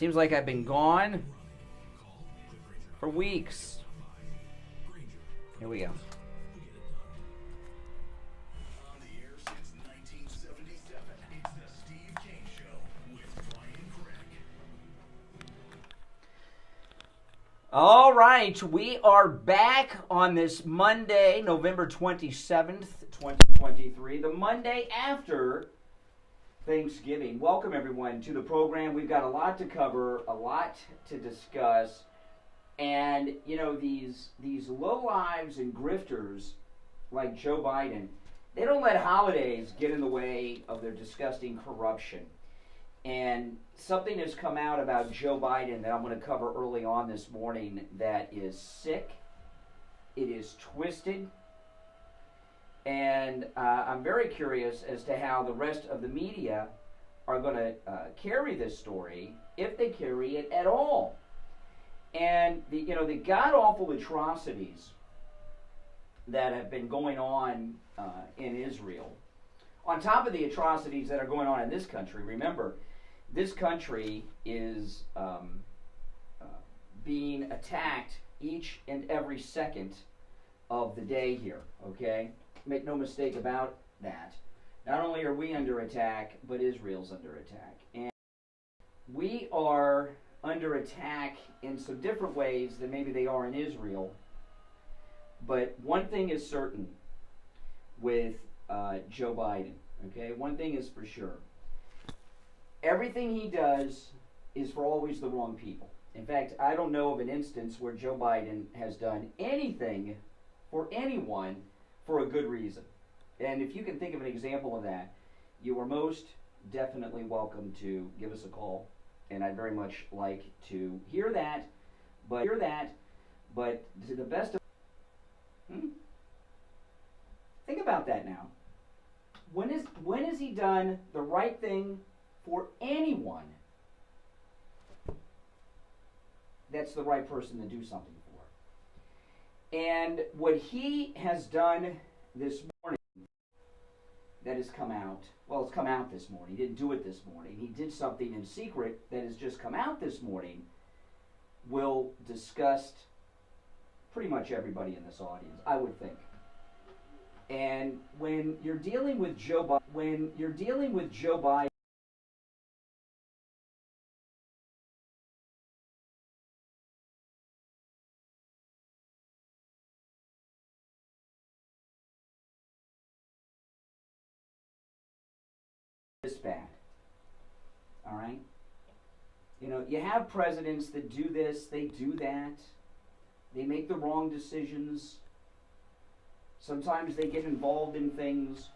Seems like I've been gone for weeks. Here we go. On the air since 1977, it's the Steve Kane Show with Brian Craig. All right, we are back on this Monday, November 27th, 2023, the Monday after Thanksgiving. Welcome, everyone, to the program. We've got a lot to cover, a lot to discuss. And, you know, these lowlives and grifters like Joe Biden, they don't let holidays get in the way of their disgusting corruption. And something has come out about Joe Biden that I'm going to cover early on this morning that is sick. It is twisted. And I'm very curious as to how the rest of the media are going to carry this story, if they carry it at all. And the god-awful atrocities that have been going on in Israel, on top of the atrocities that are going on in this country. Remember, this country is being attacked each and every second of the day here, okay? Make no mistake about that. Not only are we under attack, but Israel's under attack. And we are under attack in some different ways than maybe they are in Israel. But one thing is certain with Joe Biden, okay? One thing is for sure. Everything he does is for always the wrong people. In fact, I don't know of an instance where Joe Biden has done anything for anyone for a good reason. And if you can think of an example of that, you are most definitely welcome to give us a call. And I'd very much like to hear that. But to the best of... Think about that now. When has he done the right thing for anyone that's the right person to do something for? And what he has done this morning that has come out, well, it's come out this morning. He didn't do it this morning. He did something in secret that has just come out this morning, will disgust pretty much everybody in this audience, I would think. And when you're dealing with Joe Biden, this bad. All right? You know, you have presidents that do this, they do that. They make the wrong decisions. Sometimes they get involved in things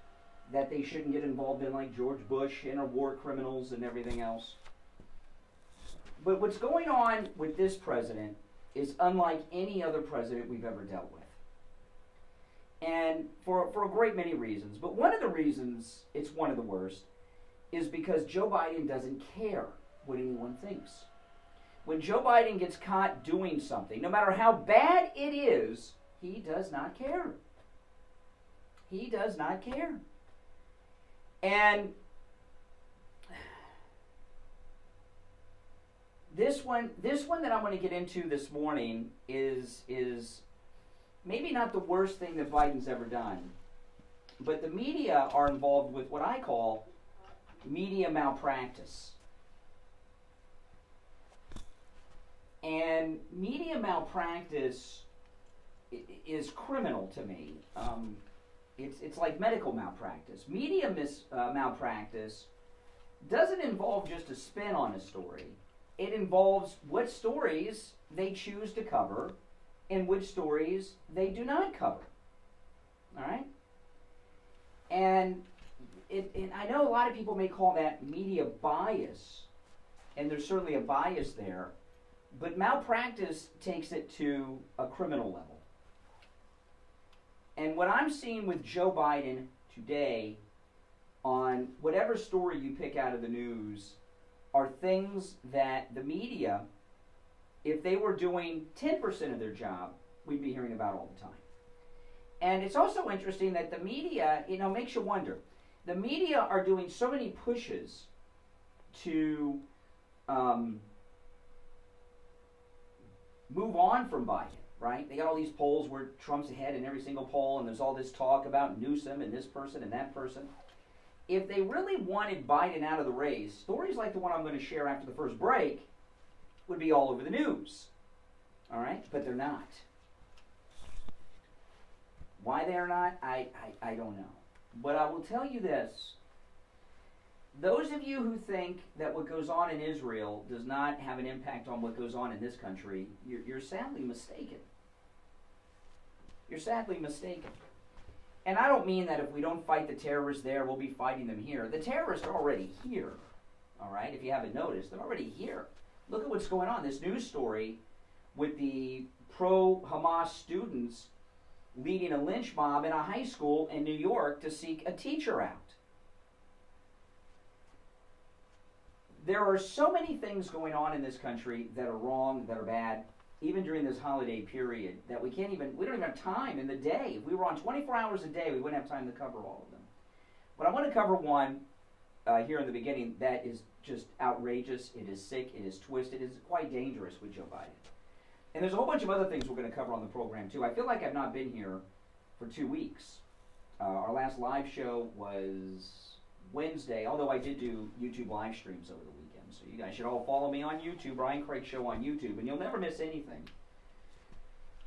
that they shouldn't get involved in, like George Bush and our war criminals and everything else. But what's going on with this president is unlike any other president we've ever dealt with. And for a great many reasons. But one of the reasons, it's one of the worst, is because Joe Biden doesn't care what anyone thinks. When Joe Biden gets caught doing something, no matter how bad it is, he does not care. He does not care. And this one that I'm going to get into this morning is maybe not the worst thing that Biden's ever done, but the media are involved with what I call media malpractice. And media malpractice is criminal to me. It's like medical malpractice. Media malpractice doesn't involve just a spin on a story. It involves what stories they choose to cover and which stories they do not cover. All right? And I know a lot of people may call that media bias, and there's certainly a bias there, but malpractice takes it to a criminal level. And what I'm seeing with Joe Biden today, on whatever story you pick out of the news, are things that the media, if they were doing 10% of their job, we'd be hearing about all the time. And it's also interesting that the media, makes you wonder. The media are doing so many pushes to move on from Biden, right? They got all these polls where Trump's ahead in every single poll, and there's all this talk about Newsom and this person and that person. If they really wanted Biden out of the race, stories like the one I'm going to share after the first break would be all over the news. All right? But they're not. Why they're not, I don't know. But I will tell you this. Those of you who think that what goes on in Israel does not have an impact on what goes on in this country, you're sadly mistaken. You're sadly mistaken. And I don't mean that if we don't fight the terrorists there, we'll be fighting them here. The terrorists are already here. All right? If you haven't noticed, they're already here. Look at what's going on. This news story with the pro-Hamas students leading a lynch mob in a high school in New York to seek a teacher out. There are so many things going on in this country that are wrong, that are bad, even during this holiday period, that we don't even have time in the day. If we were on 24 hours a day, we wouldn't have time to cover all of them. But I want to cover one here in the beginning that is just outrageous, it is sick, it is twisted, it is quite dangerous with Joe Biden. And there's a whole bunch of other things we're going to cover on the program, too. I feel like I've not been here for 2 weeks. Our last live show was Wednesday, although I did do YouTube live streams over the weekend. So you guys should all follow me on YouTube, Brian Craig Show on YouTube, and you'll never miss anything.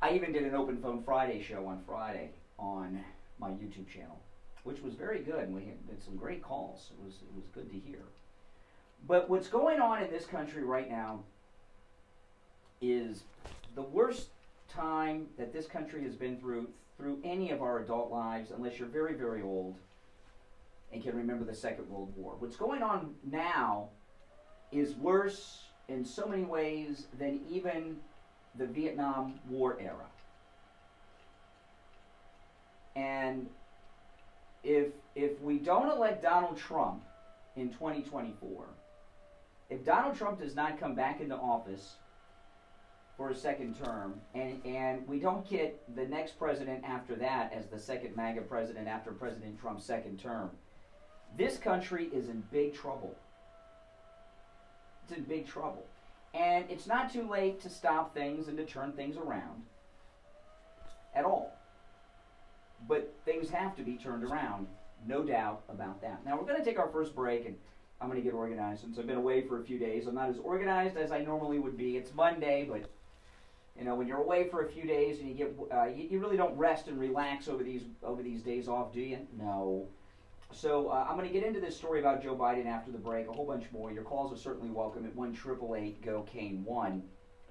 I even did an Open Phone Friday show on Friday on my YouTube channel, which was very good, and we had some great calls. It was good to hear. But what's going on in this country right now is the worst time that this country has been through any of our adult lives, unless you're very, very old and can remember the Second World War. What's going on now is worse in so many ways than even the Vietnam War era. And if we don't elect Donald Trump in 2024, if Donald Trump does not come back into office for a second term, and we don't get the next president after that as the second MAGA president after President Trump's second term, this country is in big trouble. It's in big trouble. And it's not too late to stop things and to turn things around at all. But things have to be turned around, no doubt about that. Now, we're going to take our first break, and I'm going to get organized. Since I've been away for a few days, I'm not as organized as I normally would be. It's Monday, but you know, when you're away for a few days and you get, you really don't rest and relax over these days off, do you? No. So I'm going to get into this story about Joe Biden after the break. A whole bunch more. Your calls are certainly welcome at 1-888-GO-CANE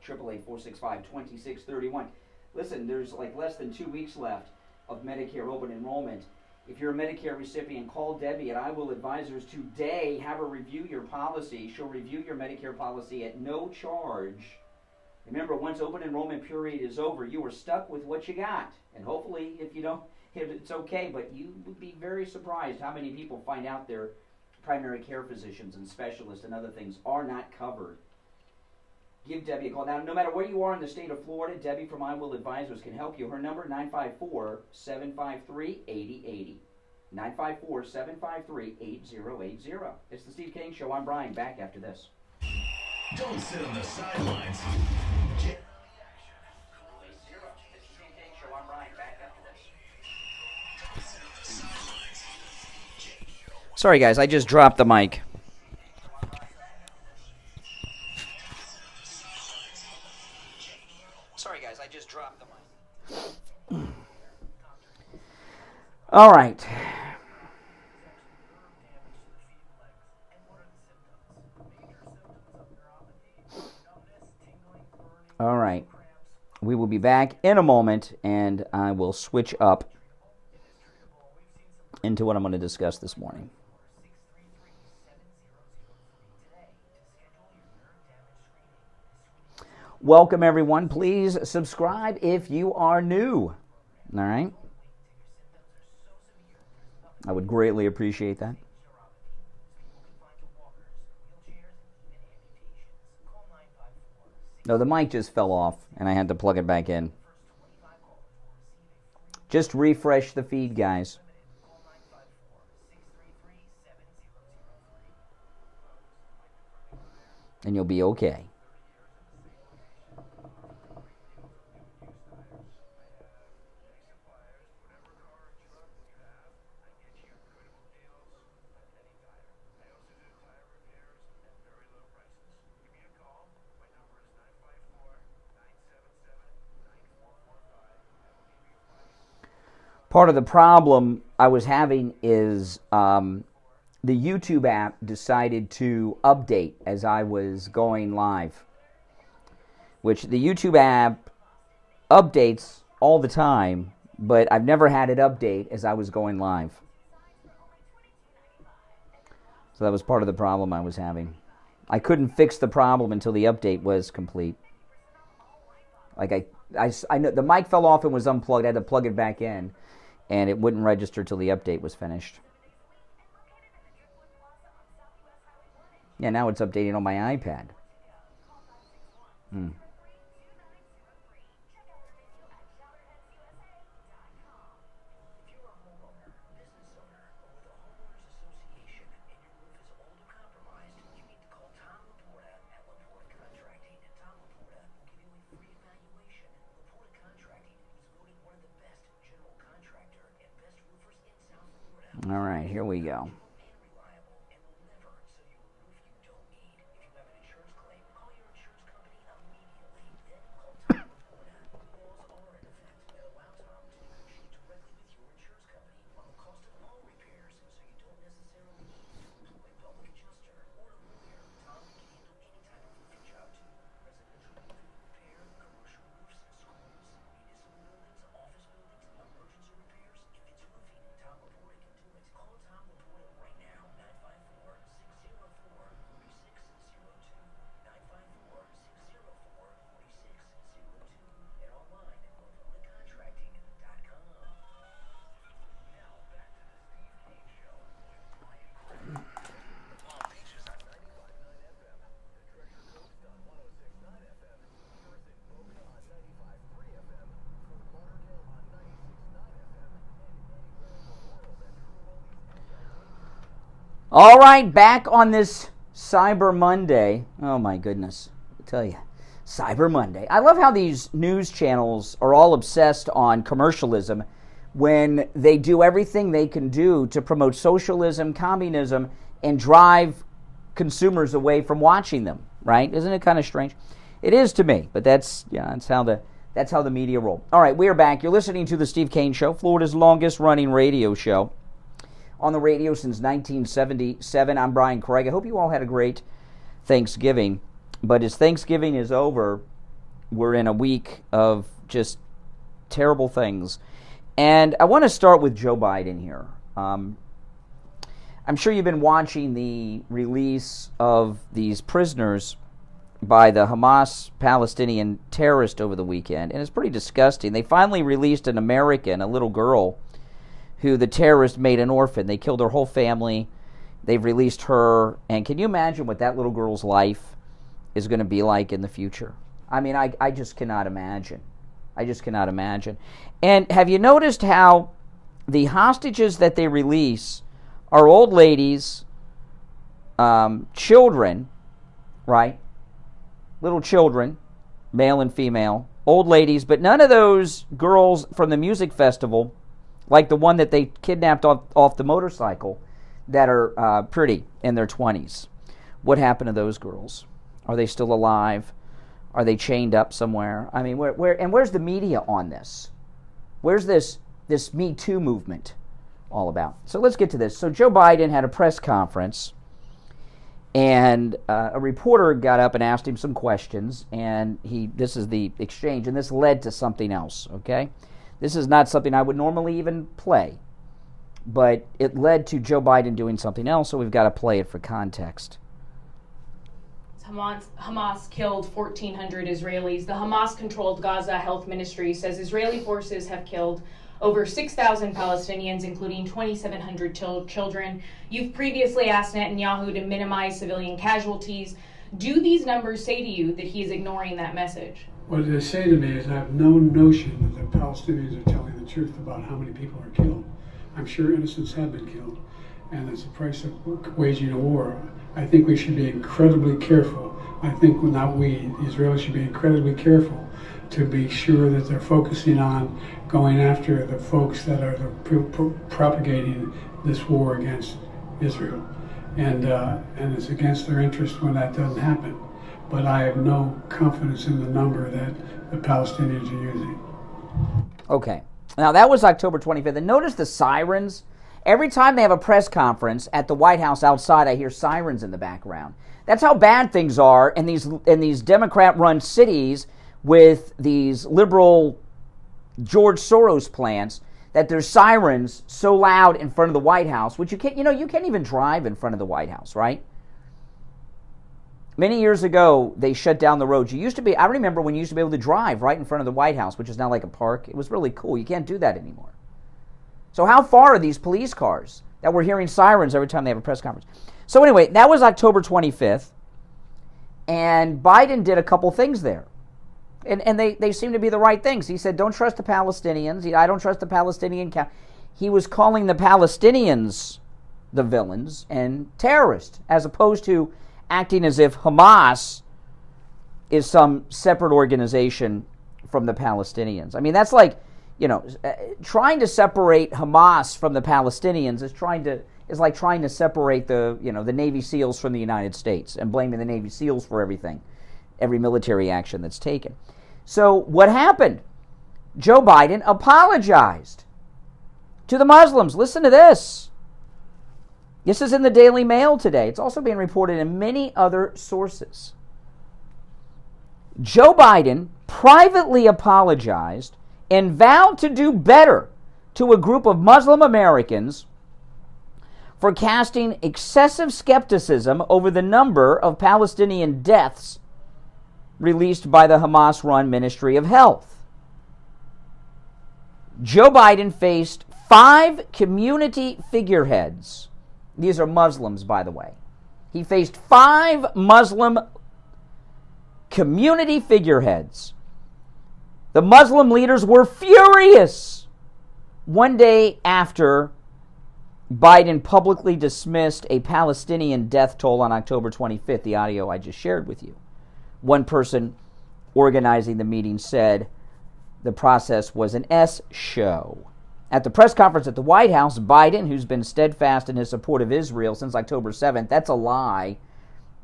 1-888-465-2631. Listen, there's like less than 2 weeks left of Medicare open enrollment. If you're a Medicare recipient, call Debbie at I Will Advisors today. Have her review your policy. She'll review your Medicare policy at no charge. Remember, once open enrollment period is over, you are stuck with what you got. And hopefully, if you don't, it's okay, but you would be very surprised how many people find out their primary care physicians and specialists and other things are not covered. Give Debbie a call. Now, no matter where you are in the state of Florida, Debbie from I Will Advisors can help you. Her number, 954-753-8080. 954-753-8080. It's the Steve Kane Show. I'm Brian. Back after this. Don't sit on the sidelines. Get Sorry, guys, I just dropped the mic. All right. All right. We will be back in a moment, and I will switch up into what I'm going to discuss this morning. Welcome, everyone. Please subscribe if you are new. All right? I would greatly appreciate that. No, the mic just fell off, and I had to plug it back in. Just refresh the feed, guys. And you'll be okay. Part of the problem I was having is the YouTube app decided to update as I was going live, which the YouTube app updates all the time, but I've never had it update as I was going live. So that was part of the problem I was having. I couldn't fix the problem until the update was complete. Like I know the mic fell off and was unplugged. I had to plug it back in, and it wouldn't register till the update was finished. Yeah, now it's updating on my iPad. All right, here we go. All right, back on this Cyber Monday. Oh my goodness, I tell you, Cyber Monday. I love how these news channels are all obsessed on commercialism when they do everything they can do to promote socialism, communism, and drive consumers away from watching them, right? Isn't it kind of strange? It is to me, but that's how the media roll. All right, we are back. You're listening to the Steve Kane Show, Florida's longest running radio show. On the radio since 1977. I'm Brian Craig. I hope you all had a great Thanksgiving. But as Thanksgiving is over, we're in a week of just terrible things. And I want to start with Joe Biden here. I'm sure you've been watching the release of these prisoners by the Hamas Palestinian terrorist over the weekend. And it's pretty disgusting. They finally released an American, a little girl, who the terrorists made an orphan. They killed her whole family. They've released her. And can you imagine what that little girl's life is going to be like in the future? I mean, I just cannot imagine. I just cannot imagine. And have you noticed how the hostages that they release are old ladies, children, right? Little children, male and female, old ladies, but none of those girls from the music festival, like the one that they kidnapped off the motorcycle, that are pretty in their 20s. What happened to those girls? Are they still alive? Are they chained up somewhere? I mean, where's the media on this? Where's this Me Too movement all about? So let's get to this. So Joe Biden had a press conference, and a reporter got up and asked him some questions, and this is the exchange, and this led to something else, okay? This is not something I would normally even play, but it led to Joe Biden doing something else, so we've got to play it for context. Hamas killed 1,400 Israelis. The Hamas-controlled Gaza Health Ministry says Israeli forces have killed over 6,000 Palestinians, including 2,700 children. You've previously asked Netanyahu to minimize civilian casualties. Do these numbers say to you that he is ignoring that message? What they say to me is I have no notion that the Palestinians are telling the truth about how many people are killed. I'm sure innocents have been killed, and it's the price of waging a war. I think we should be incredibly careful. I think not we, the Israelis should be incredibly careful to be sure that they're focusing on going after the folks that are propagating this war against Israel. And it's against their interest when that doesn't happen. But I have no confidence in the number that the Palestinians are using. Okay. Now, that was October 25th. And notice the sirens. Every time they have a press conference at the White House outside, I hear sirens in the background. That's how bad things are in these Democrat-run cities with these liberal George Soros plants, that there's sirens so loud in front of the White House, which you can't even drive in front of the White House, right? Many years ago, they shut down the roads. I remember when you used to be able to drive right in front of the White House, which is now like a park. It was really cool. You can't do that anymore. So how far are these police cars that we're hearing sirens every time they have a press conference? So anyway, that was October 25th, and Biden did a couple things there. And they seem to be the right things. He said, don't trust the Palestinians. I don't trust the Palestinian camp. He was calling the Palestinians the villains and terrorists, as opposed to acting as if Hamas is some separate organization from the Palestinians. I mean, that's like, trying to separate Hamas from the Palestinians is like trying to separate the Navy SEALs from the United States and blaming the Navy SEALs for everything, every military action that's taken. So what happened? Joe Biden apologized to the Muslims. Listen to this. This is in the Daily Mail today. It's also being reported in many other sources. Joe Biden privately apologized and vowed to do better to a group of Muslim Americans for casting excessive skepticism over the number of Palestinian deaths released by the Hamas-run Ministry of Health. Joe Biden faced 5 community figureheads. These are Muslims, by the way. He faced 5 Muslim community figureheads. The Muslim leaders were furious one day after Biden publicly dismissed a Palestinian death toll on October 25th, the audio I just shared with you. One person organizing the meeting said the process was an S-show. At the press conference at the White House, Biden, who's been steadfast in his support of Israel since October 7th, that's a lie.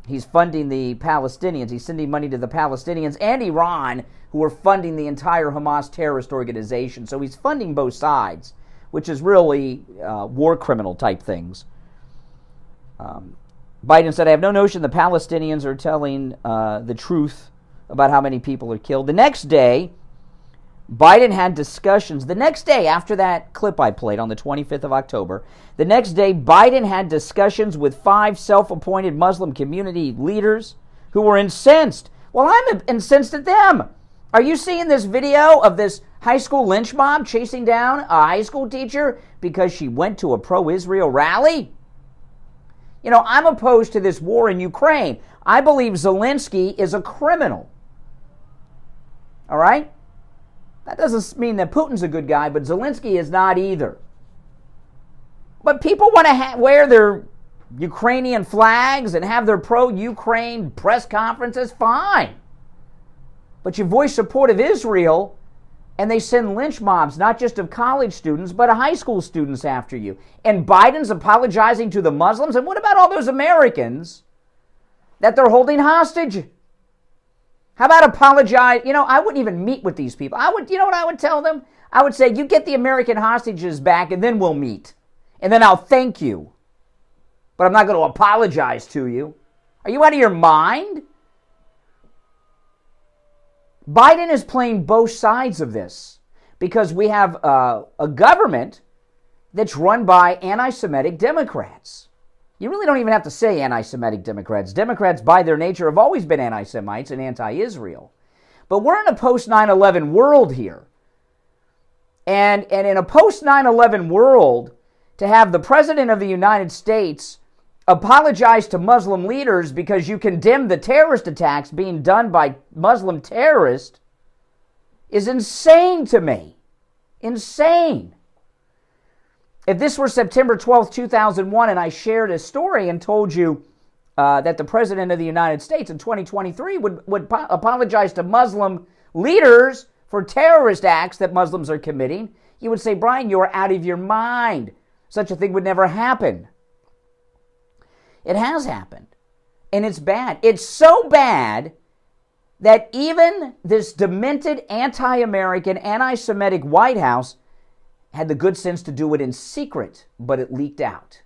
He's funding the Palestinians. He's sending money to the Palestinians and Iran, who are funding the entire Hamas terrorist organization. So he's funding both sides, which is really war criminal type things. Biden said, I have no notion the Palestinians are telling the truth about how many people are killed. The next day, Biden had discussions. The next day, after that clip I played on the 25th of October, the next day, Biden had discussions with 5 self-appointed Muslim community leaders who were incensed. Well, I'm incensed at them. Are you seeing this video of this high school lynch mob chasing down a high school teacher because she went to a pro-Israel rally? I'm opposed to this war in Ukraine. I believe Zelensky is a criminal. All right? That doesn't mean that Putin's a good guy, but Zelensky is not either. But people want to wear their Ukrainian flags and have their pro-Ukraine press conferences, fine. But you voice support of Israel, and they send lynch mobs, not just of college students, but of high school students after you. And Biden's apologizing to the Muslims? And what about all those Americans that they're holding hostage? How about apologize? I wouldn't even meet with these people. What I would tell them? I would say, you get the American hostages back and then we'll meet. And then I'll thank you. But I'm not going to apologize to you. Are you out of your mind? Biden is playing both sides of this because we have a government that's run by anti-Semitic Democrats. You really don't even have to say anti-Semitic Democrats. Democrats, by their nature, have always been anti-Semites and anti-Israel. But we're in a post-9/11 world here. And in a post-9/11 world, to have the President of the United States apologize to Muslim leaders because you condemn the terrorist attacks being done by Muslim terrorists is insane to me. Insane. If this were September 12th, 2001, and I shared a story and told you that the President of the United States in 2023 would apologize to Muslim leaders for terrorist acts that Muslims are committing, you would say, Brian, you're out of your mind. Such a thing would never happen. It has happened. And it's bad. It's so bad that even this demented anti-American, anti-Semitic White House had the good sense to do it in secret, but it leaked out.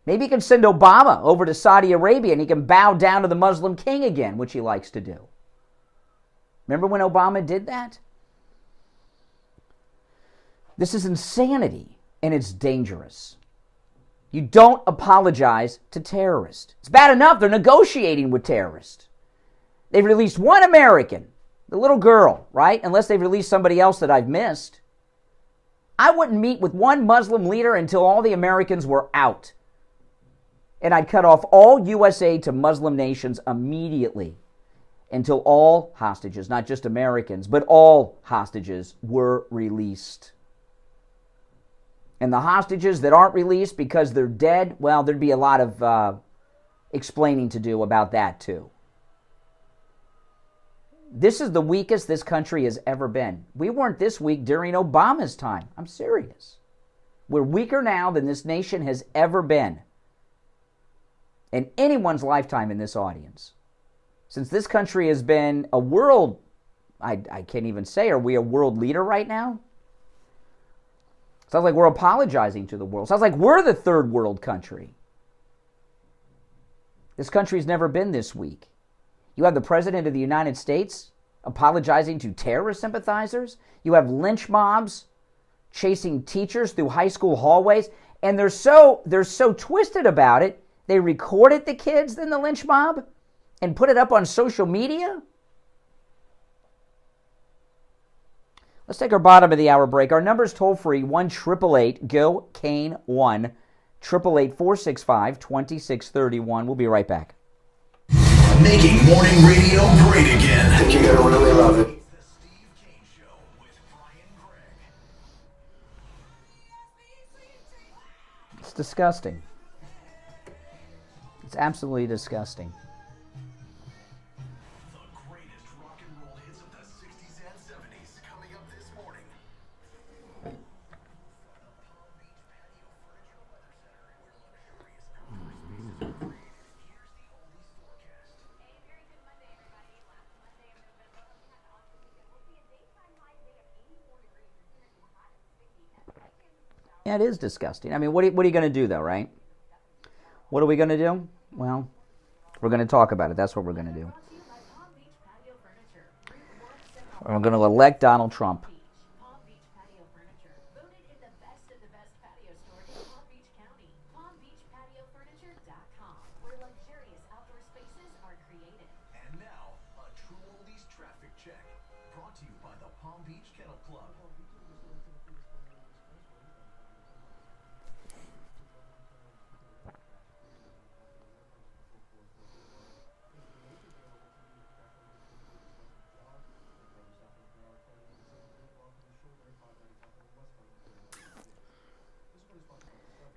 Maybe he can send Obama over to Saudi Arabia and he can bow down to the Muslim king again, which he likes to do. Remember when Obama did that? This is insanity, and it's dangerous. You don't apologize to terrorists. It's bad enough they're negotiating with terrorists. They've released one American, the little girl, right? Unless they've released somebody else that I've missed. I wouldn't meet with one Muslim leader until all the Americans were out. And I'd cut off all U.S. aid to Muslim nations immediately until all hostages, not just Americans, but all hostages were released. And the hostages that aren't released because they're dead, well, there'd be a lot of explaining to do about that too. This is the weakest this country has ever been. We weren't this weak during Obama's time. I'm serious. We're weaker now than this nation has ever been in anyone's lifetime in this audience. Since this country has been a world, I can't even say, are we a world leader right now? Sounds like we're apologizing to the world. Sounds like we're the third world country. This country's never been this weak. You have the President of the United States apologizing to terrorist sympathizers. You have lynch mobs chasing teachers through high school hallways. And they're so twisted about it, they recorded the kids in the lynch mob and put it up on social media. Let's take our bottom of the hour break. Our number's toll free, 1-888-GO-CANE-1, 888-465-2631. We'll be right back. Making morning radio great again. I think you're gonna really love it. It's the Steve Kane Show with Brian Gregg. It's disgusting. It's absolutely disgusting. The greatest rock and roll hits of the 60s and 70s coming up this morning. From the Palm Beach Patio Furniture Weather Center, where luxurious outdoor spaces are created. Here's the oldies forecast. A very good Monday, everybody. Last Monday of November, we had an awesome weekend. We'll see a daytime high today of 84 degrees. It's going to be hot and sticky. That's Yeah, it is disgusting. I mean, what are you going to do, though, right? What are we going to do? Well, we're going to talk about it. That's what we're going to do. We're going to elect Donald Trump. Palm Beach Patio Furniture, voted in the best of the best patio store in Palm Beach County. PalmBeachPatioFurniture.com, where luxurious outdoor spaces are created. And now, a true oldies traffic check. Brought to you by the Palm Beach Kennel Club.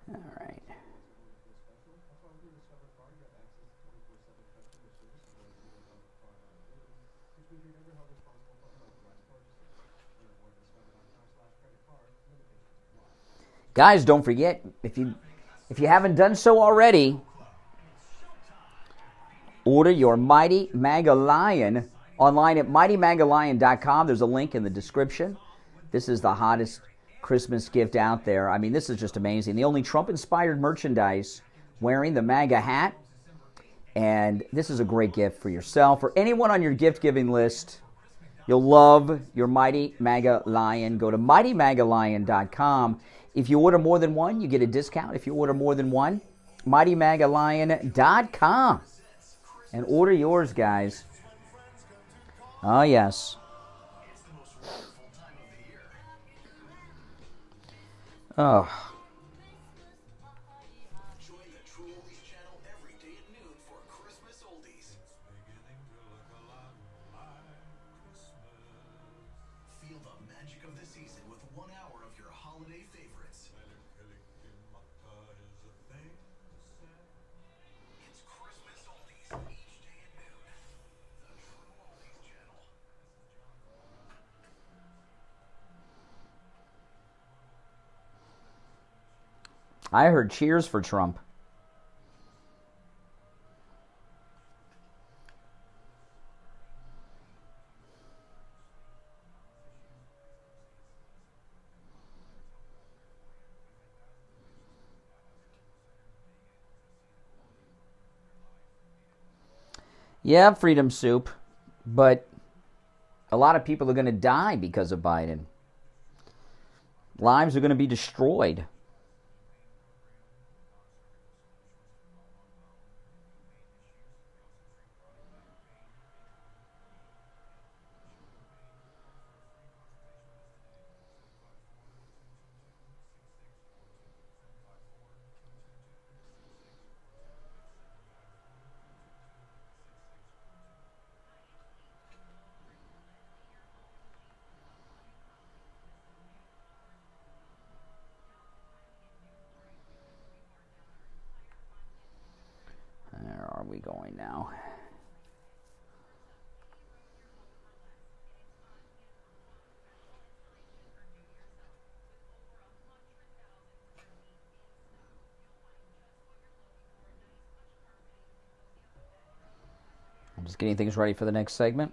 All right. Guys, don't forget, if you haven't done so already, order your Mighty Mega Lion online at MightyMegaLion.com. There's a link in the description. This is the hottest Christmas gift out there. I mean, this is just amazing. The only Trump-inspired merchandise wearing the MAGA hat. And this is a great gift for yourself or anyone on your gift-giving list. You'll love your Mighty Mega Lion. Go to MightyMegaLion.com. If you order more than one, you get a discount. If you order more than one, MightyMegaLion.com. And order yours, guys. Oh, yes. Oh. Join the True Oldies channel every day at noon for Christmas Oldies. Feel the magic of the season with 1 hour of your holiday favorites. It's Christmas Oldies each day at noon. The True Oldies channel. I heard cheers for Trump. Yeah, freedom soup. But a lot of people are going to die because of Biden. Lives are going to be destroyed. Where are we going now? I'm just getting things ready for the next segment.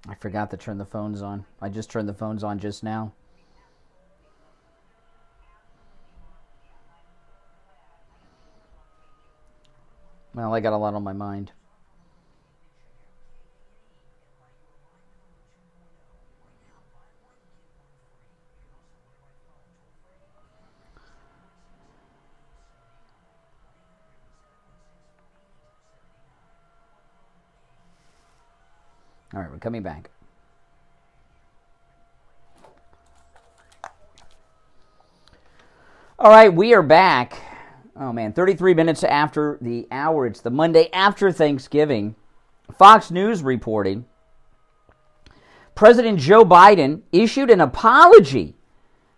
I forgot to turn the phones on. I just turned the phones on just now. Well, I got a lot on my mind. All right, we're coming back. All right, we are back. Oh, man, 33 minutes after the hour. It's the Monday after Thanksgiving. Fox News reporting President Joe Biden issued an apology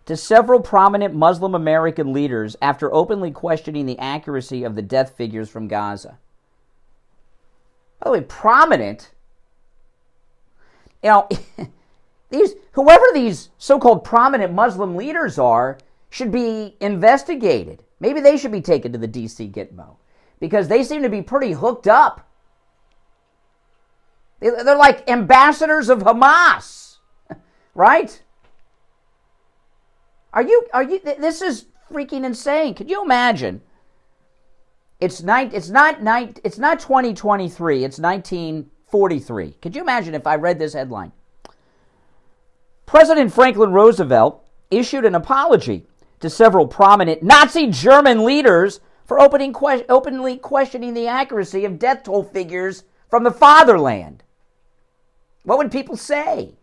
to several prominent Muslim American leaders after openly questioning the accuracy of the death figures from Gaza. By the way, prominent... You know, whoever these so-called prominent Muslim leaders are should be investigated. Maybe they should be taken to the D.C. Gitmo because they seem to be pretty hooked up. They're like ambassadors of Hamas, right? Are you? This is freaking insane. Could you imagine? It's not 2023. It's 1943. Could you imagine if I read this headline? President Franklin Roosevelt issued an apology to several prominent Nazi German leaders for openly questioning the accuracy of death toll figures from the fatherland. What would people say?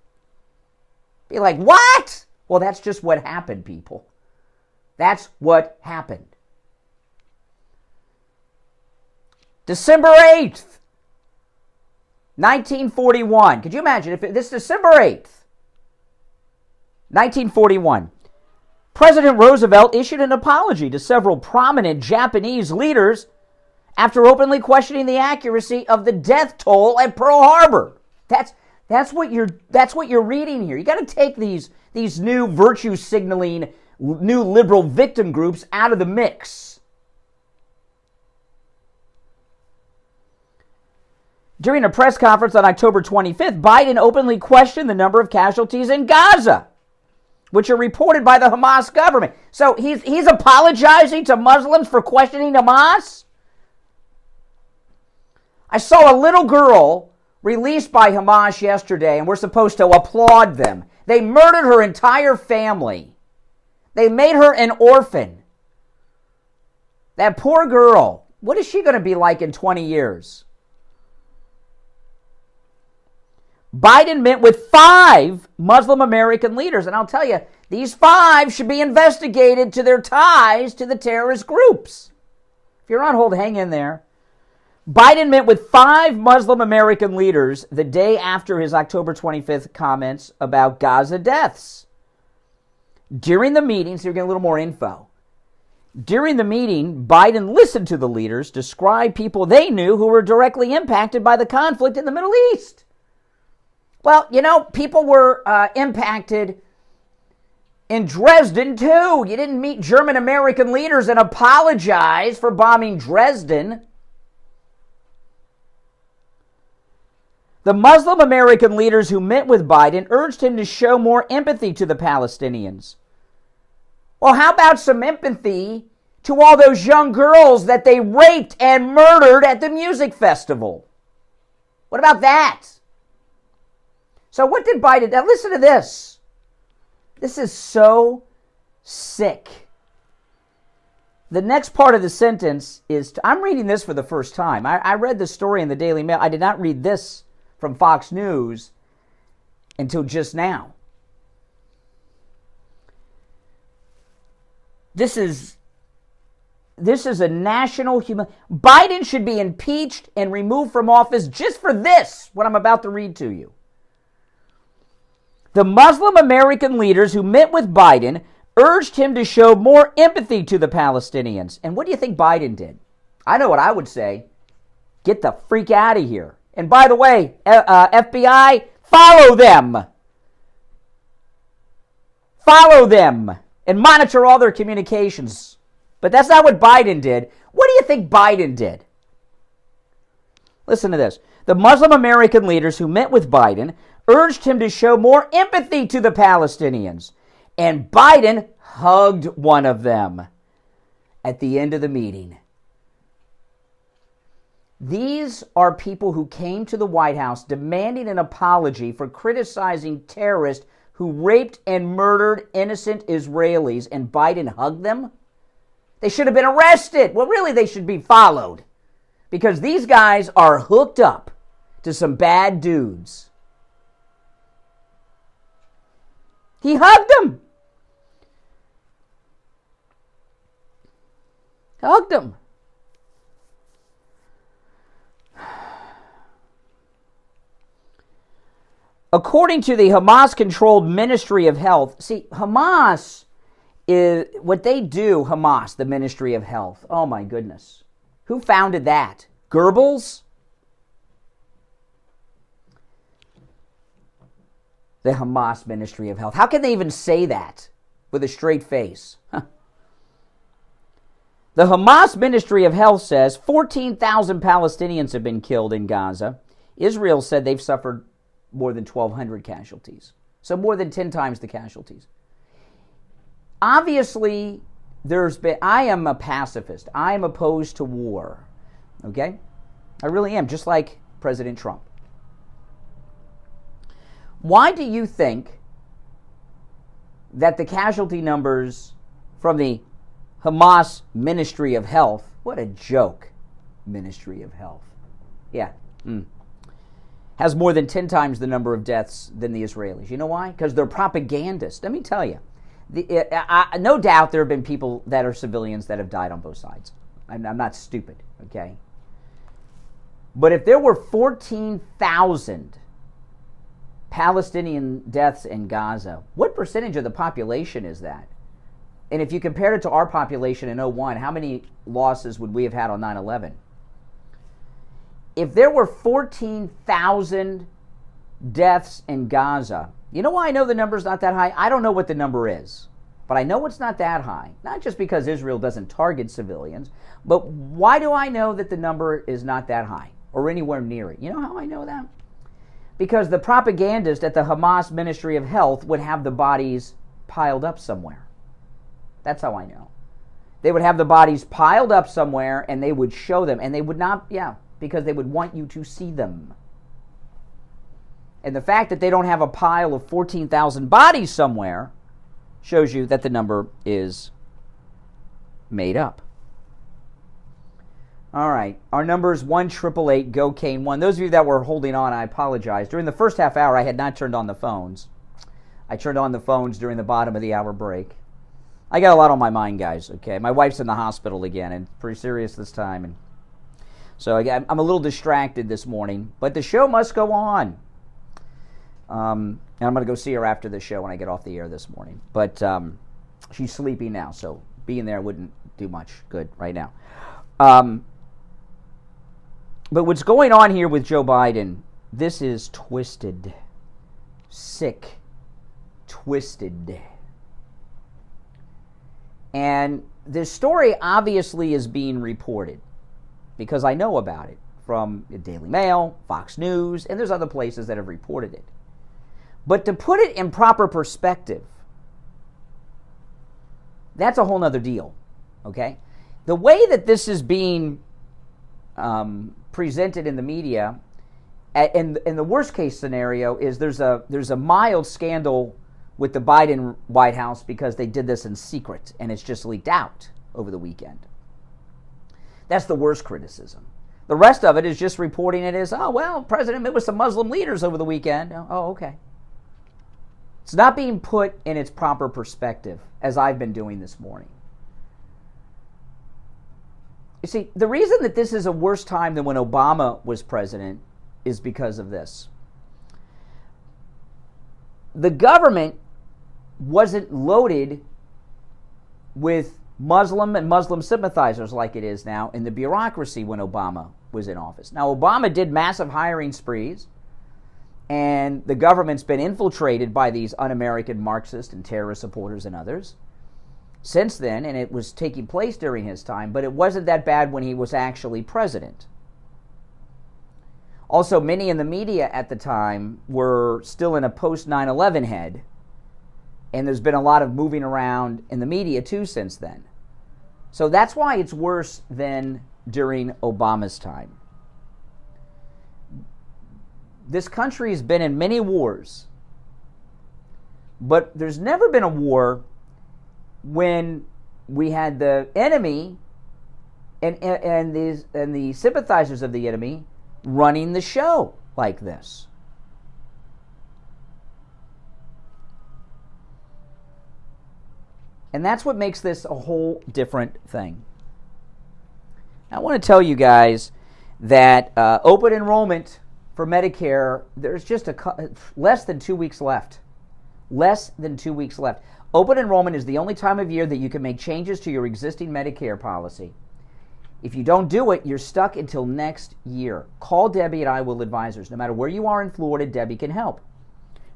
Be like, what? Well, that's just what happened, people. That's what happened. December 8th, 1941. Could you imagine if this is December 8th, 1941. President Roosevelt issued an apology to several prominent Japanese leaders after openly questioning the accuracy of the death toll at Pearl Harbor. That's what you're reading here. You got to take these new virtue signaling, new liberal victim groups out of the mix. During a press conference on October 25th, Biden openly questioned the number of casualties in Gaza, which are reported by the Hamas government. So he's apologizing to Muslims for questioning Hamas? I saw a little girl released by Hamas yesterday, and we're supposed to applaud them. They murdered her entire family. They made her an orphan. That poor girl. What is she going to be like in 20 years? Biden met with 5 Muslim American leaders, and I'll tell you, these 5 should be investigated to their ties to the terrorist groups. If you're on hold, hang in there. Biden met with 5 Muslim American leaders the day after his October 25th comments about Gaza deaths. During the meeting, so you're getting a little more info. During the meeting, Biden listened to the leaders describe people they knew who were directly impacted by the conflict in the Middle East. Well, you know, people were impacted in Dresden, too. You didn't meet German-American leaders and apologize for bombing Dresden. The Muslim American leaders who met with Biden urged him to show more empathy to the Palestinians. Well, how about some empathy to all those young girls that they raped and murdered at the music festival? What about that? So what did Biden... Now listen to this. This is so sick. The next part of the sentence is... I'm reading this for the first time. I read the story in the Daily Mail. I did not read this from Fox News until just now. This is a national human... Biden should be impeached and removed from office just for this, what I'm about to read to you. The Muslim American leaders who met with Biden urged him to show more empathy to the Palestinians. And what do you think Biden did? I know what I would say. Get the freak out of here. And by the way, FBI, follow them. Follow them. And monitor all their communications. But that's not what Biden did. What do you think Biden did? Listen to this. The Muslim American leaders who met with Biden urged him to show more empathy to the Palestinians. And Biden hugged one of them at the end of the meeting. These are people who came to the White House demanding an apology for criticizing terrorists who raped and murdered innocent Israelis, and Biden hugged them? They should have been arrested. Well, really, they should be followed, because these guys are hooked up to some bad dudes. He hugged them. Hugged them. According to the Hamas-controlled Ministry of Health, see, Hamas is what they do. Hamas, the Ministry of Health. Oh my goodness, who founded that? Goebbels? The Hamas Ministry of Health. How can they even say that with a straight face? The Hamas Ministry of Health says 14,000 Palestinians have been killed in Gaza. Israel said they've suffered more than 1,200 casualties. So more than 10 times the casualties. Obviously, I am a pacifist. I am opposed to war. Okay? I really am, just like President Trump. Why do you think that the casualty numbers from the Hamas Ministry of Health, what a joke, Ministry of Health, has more than 10 times the number of deaths than the Israelis? You know why? Because they're propagandists. Let me tell you. No doubt there have been people that are civilians that have died on both sides. I'm not stupid, okay? But if there were 14,000 Palestinian deaths in Gaza, what percentage of the population is that? And if you compared it to our population in 2001, how many losses would we have had on 9/11? If there were 14,000 deaths in Gaza, you know why I know the number's not that high? I don't know what the number is, but I know it's not that high. Not just because Israel doesn't target civilians, but why do I know that the number is not that high or anywhere near it? You know how I know that? Because the propagandist at the Hamas Ministry of Health would have the bodies piled up somewhere. That's how I know. They would have the bodies piled up somewhere and they would show them, and they would not, because they would want you to see them. And the fact that they don't have a pile of 14,000 bodies somewhere shows you that the number is made up. All right, our number is 1-888-GO-CANE1. Those of you that were holding on, I apologize. During the first half hour, I had not turned on the phones. I turned on the phones during the bottom of the hour break. I got a lot on my mind, guys, okay? My wife's in the hospital again, and pretty serious this time. And so I'm a little distracted this morning, but the show must go on. And I'm going to go see her after the show when I get off the air this morning. But She's sleeping now, so being there wouldn't do much good right now. But what's going on here with Joe Biden, this is twisted, sick, twisted. And this story obviously is being reported because I know about it from the Daily Mail, Fox News, and there's other places that have reported it. But to put it in proper perspective, that's a whole nother deal, okay? The way that this is being presented in the media, in the worst case scenario, is there's a mild scandal with the Biden White House because they did this in secret and it's just leaked out over the weekend. That's the worst criticism. The rest of it is just reporting it as, oh, well, President met with some Muslim leaders over the weekend. Oh, okay. It's not being put in its proper perspective, as I've been doing this morning. You see, the reason that this is a worse time than when Obama was president is because of this. The government wasn't loaded with Muslim and Muslim sympathizers like it is now in the bureaucracy when Obama was in office. Now, Obama did massive hiring sprees, and the government's been infiltrated by these un-American Marxist and terrorist supporters and others since then, and it was taking place during his time, but it wasn't that bad when he was actually president. Also, many in the media at the time were still in a post-9/11 head, and there's been a lot of moving around in the media too since then. So that's why it's worse than during Obama's time. This country has been in many wars, but there's never been a war when we had the enemy and the sympathizers of the enemy running the show like this. And that's what makes this a whole different thing. I want to tell you guys that open enrollment for Medicare, there's just less than 2 weeks left. Less than 2 weeks left. Open enrollment is the only time of year that you can make changes to your existing Medicare policy. If you don't do it, you're stuck until next year. Call Debbie at I Will Advisors. No matter where you are in Florida, Debbie can help.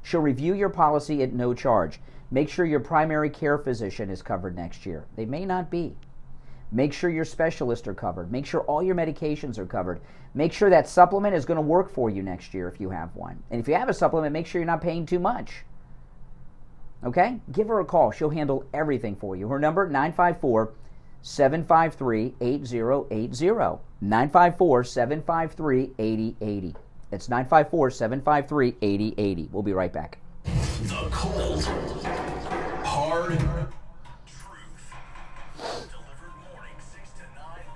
She'll review your policy at no charge. Make sure your primary care physician is covered next year. They may not be. Make sure your specialists are covered. Make sure all your medications are covered. Make sure that supplement is going to work for you next year if you have one. And if you have a supplement, make sure you're not paying too much. Okay? Give her a call. She'll handle everything for you. Her number, 954-753-8080. 954-753-8080. It's 954-753-8080. We'll be right back. The cold, hard truth. Delivered morning 6 to 9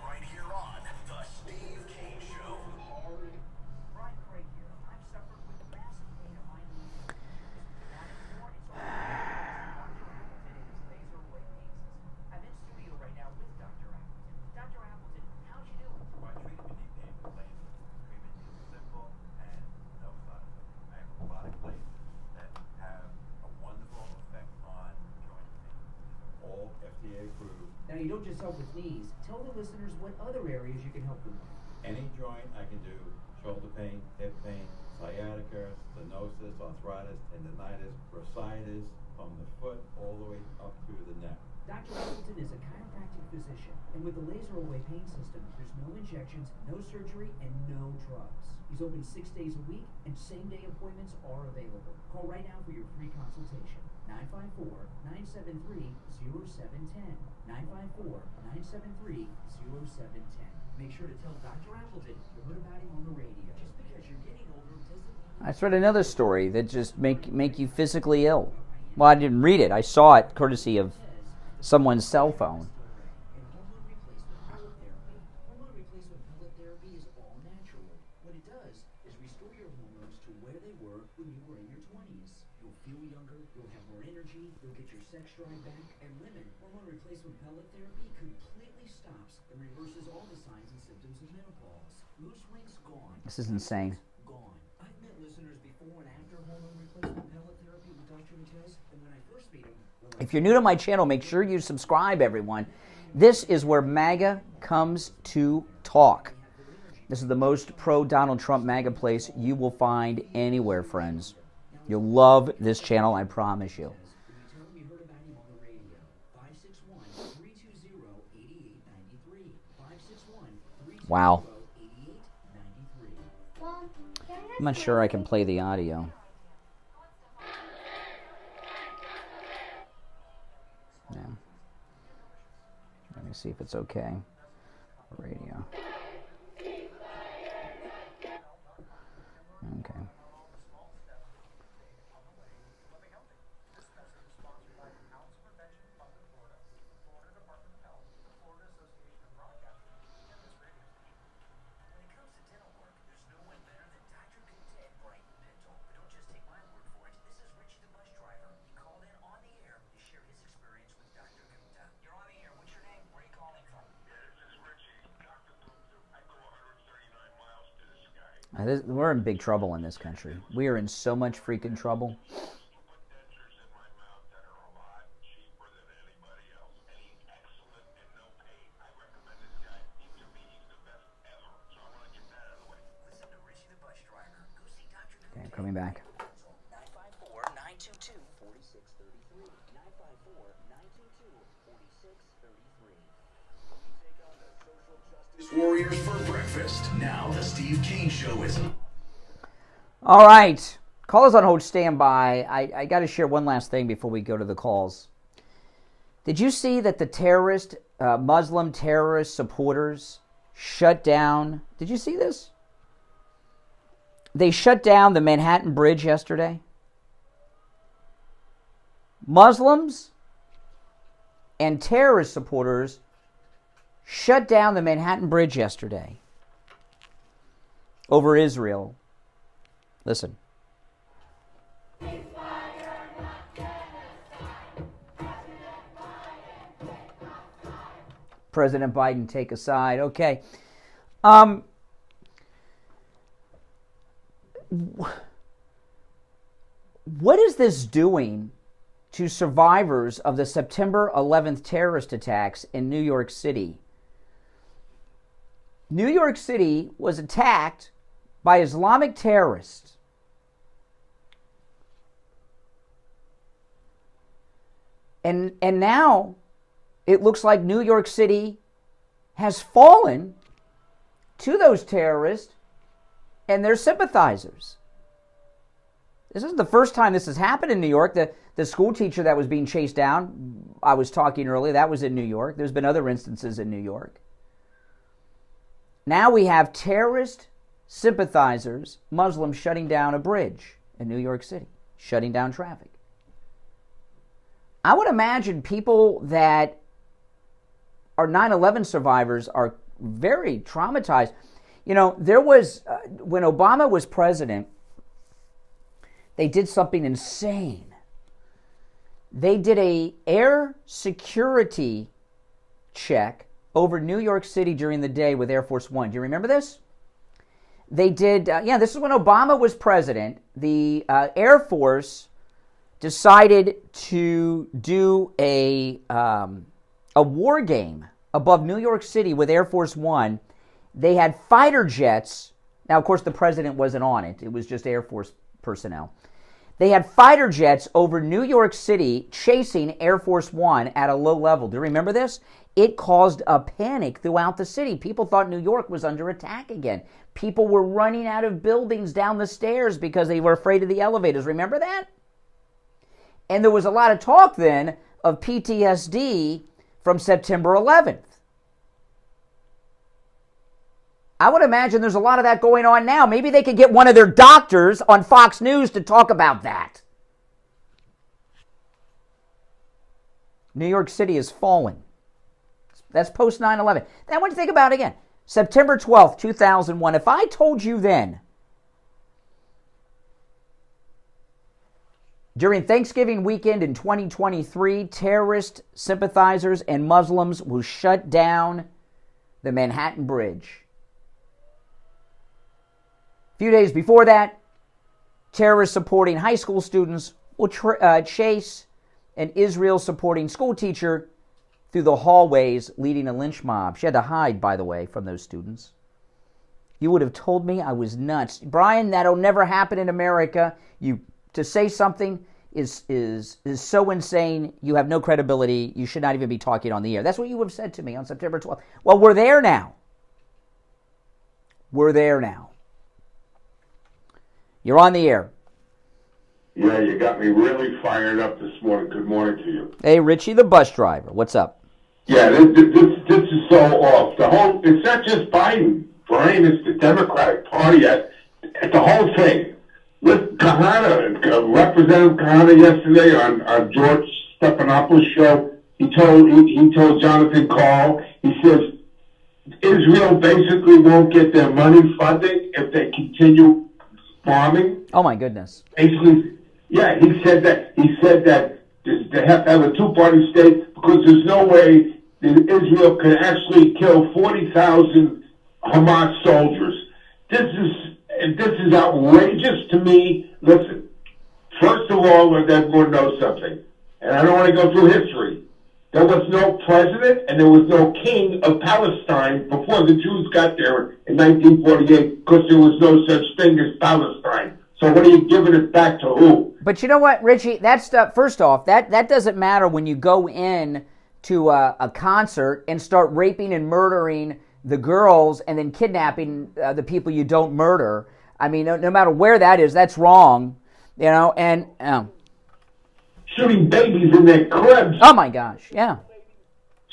right here on The Steve Kane Show. Right here. I've suffered with massive pain in my knees. Not anymore. It's all laser away pain system. I'm in studio right now with Dr. Appleton. Dr. Appleton, how's you doing? My treatment nickname is laser. Treatment is simple and no side effects. I have robotic plates that have a wonderful effect on joint pain. All FDA approved. Now, you don't just help with knees. Tell the listeners what other areas you can help them with. Any joint I can do, shoulder pain, hip pain, sciatica, stenosis, arthritis, tendonitis, bursitis, from the foot all the way up through the neck. Dr. Appleton is a chiropractic physician, and with the laser away pain system, there's no injections, no surgery, and no drugs. He's open 6 days a week, and same-day appointments are available. Call right now for your free consultation. 954-973-0710. 954-973-0710. Make sure to tell Dr. Appleton you heard about him on the radio. Just because you're getting older doesn't mean... I read another story that just make you physically ill. Well, I didn't read it. I saw it courtesy of someone's cell phone. Hormone replacement pellet therapy is all natural. What it does is restore your hormones to where they were when you were in your 20s. You'll feel younger, you'll have more energy, you'll get your sex drive back, and women, hormone replacement pellet therapy completely stops and reverses all the signs and symptoms of menopause. Mood swings gone. This is insane. Gone. I've met listeners before and after hormone replacement pellet therapy with Dr. Matez, and when I first meet him, If you're new to my channel, make sure you subscribe, everyone. This is where MAGA comes to talk. This is the most pro-Donald Trump MAGA place you will find anywhere, friends. You'll love this channel, I promise you. tell him you heard about him on the radio. 561-320-8893. 561-320-8893. Wow. I'm not sure I can play the audio. No. Let me see if it's okay. Radio. Okay. We're in big trouble in this country. We are in so much freaking trouble. Okay, I'm coming back. 954-922-4633. 954-922-4633. Warriors for breakfast. Now the Steve Kane Show is. All right. Callers on hold, stand by. I got to share one last thing before we go to the calls. Did you see that the Muslim terrorist supporters shut down? Did you see this? They shut down the Manhattan Bridge yesterday. Muslims and terrorist supporters shut down the Manhattan Bridge yesterday over Israel. Listen. President Biden, take a side. Okay. What is this doing to survivors of the September 11th terrorist attacks in New York City? New York City was attacked by Islamic terrorists. And now it looks like New York City has fallen to those terrorists and their sympathizers. This isn't the first time this has happened in New York. The school teacher that was being chased down, I was talking earlier, that was in New York. There's been other instances in New York. Now we have terrorist sympathizers, Muslims, shutting down a bridge in New York City, shutting down traffic. I would imagine people that are 9/11 survivors are very traumatized. You know, there was, when Obama was president, they did something insane. They did an air security check over New York City during the day with Air Force One. Do you remember this? They did, this is when Obama was president. The Air Force decided to do a war game above New York City with Air Force One. They had fighter jets. Now, of course, the president wasn't on it. It was just Air Force personnel. They had fighter jets over New York City chasing Air Force One at a low level. Do you remember this? It caused a panic throughout the city. People thought New York was under attack again. People were running out of buildings down the stairs because they were afraid of the elevators. Remember that? And there was a lot of talk then of PTSD from September 11th. I would imagine there's a lot of that going on now. Maybe they could get one of their doctors on Fox News to talk about that. New York City has fallen. That's post 9/11. Now, I want you to think about it again. September 12th, 2001. If I told you then, during Thanksgiving weekend in 2023, terrorist sympathizers and Muslims will shut down the Manhattan Bridge. A few days before that, terrorist-supporting high school students will chase an Israel-supporting school teacher through the hallways leading a lynch mob. She had to hide, by the way, from those students. You would have told me I was nuts. Brian, that'll never happen in America. To say something is so insane, you have no credibility. You should not even be talking on the air. That's what you would have said to me on September 12th. Well, we're there now. We're there now. You're on the air. Yeah, you got me really fired up this morning. Good morning to you. Hey, Richie, the bus driver. What's up? Yeah, this is so off. It's not just Biden, Brian. It's the Democratic Party. The whole thing. With Kahana, Representative Kahana yesterday on George Stephanopoulos' show, he told Jonathan Call, he says, Israel basically won't get their money funding if they continue bombing. Oh, my goodness. Basically, yeah, he said that they have to have a two-party state because there's no way that Israel can actually kill 40,000 Hamas soldiers. This is outrageous to me. Listen, first of all, let everyone know something, and I don't want to go through history. There was no president and there was no king of Palestine before the Jews got there in 1948 because there was no such thing as Palestine. So what are you giving it back to who? But you know what, Richie? That stuff, first off, that doesn't matter when you go in to a concert and start raping and murdering the girls and then kidnapping the people you don't murder. I mean, no matter where that is, that's wrong. You know, and... shooting babies in their cribs. Oh, my gosh, yeah.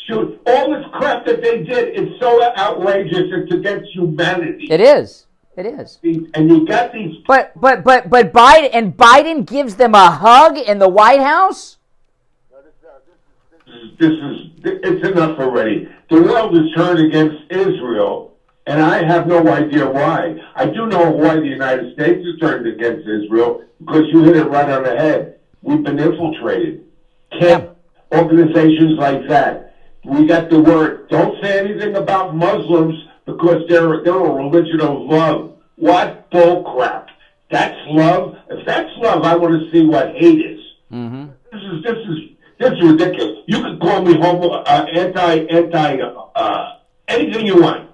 Shoot, all this crap that they did is so outrageous, it's against humanity. It is. It is. And you got these... But Biden gives them a hug in the White House? It's enough already. The world is turned against Israel, and I have no idea why. I do know why the United States is turned against Israel, because you hit it right on the head. We've been infiltrated. Organizations like that. We got the word. Don't say anything about Muslims because they're a religion of love. What bull crap? That's love. If that's love, I want to see what hate is. Mm-hmm. This is ridiculous. You can call me homo, anything you want.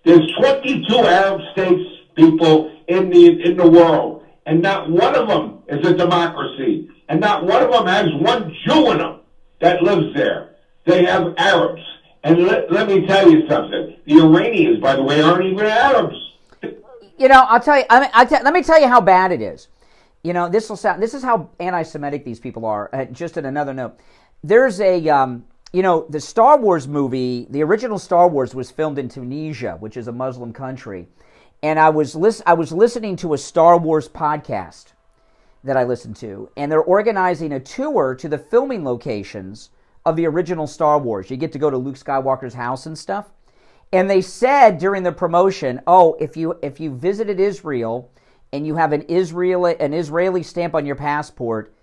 There's 22 Arab states people in the world, and not one of them is a democracy, and not one of them has one Jew in them that lives there. They have Arabs, and let me tell you something. The Iranians, by the way, aren't even Arabs. You know, I'll tell you. Let me tell you how bad it is. You know, this is how anti-Semitic these people are. Just in another note, there's a, the Star Wars movie, the original Star Wars was filmed in Tunisia, which is a Muslim country. And I was listening to a Star Wars podcast that I listened to, and they're organizing a tour to the filming locations of the original Star Wars. You get to go to Luke Skywalker's house and stuff. And they said during the promotion, if you visited Israel and you have an Israeli stamp on your passport,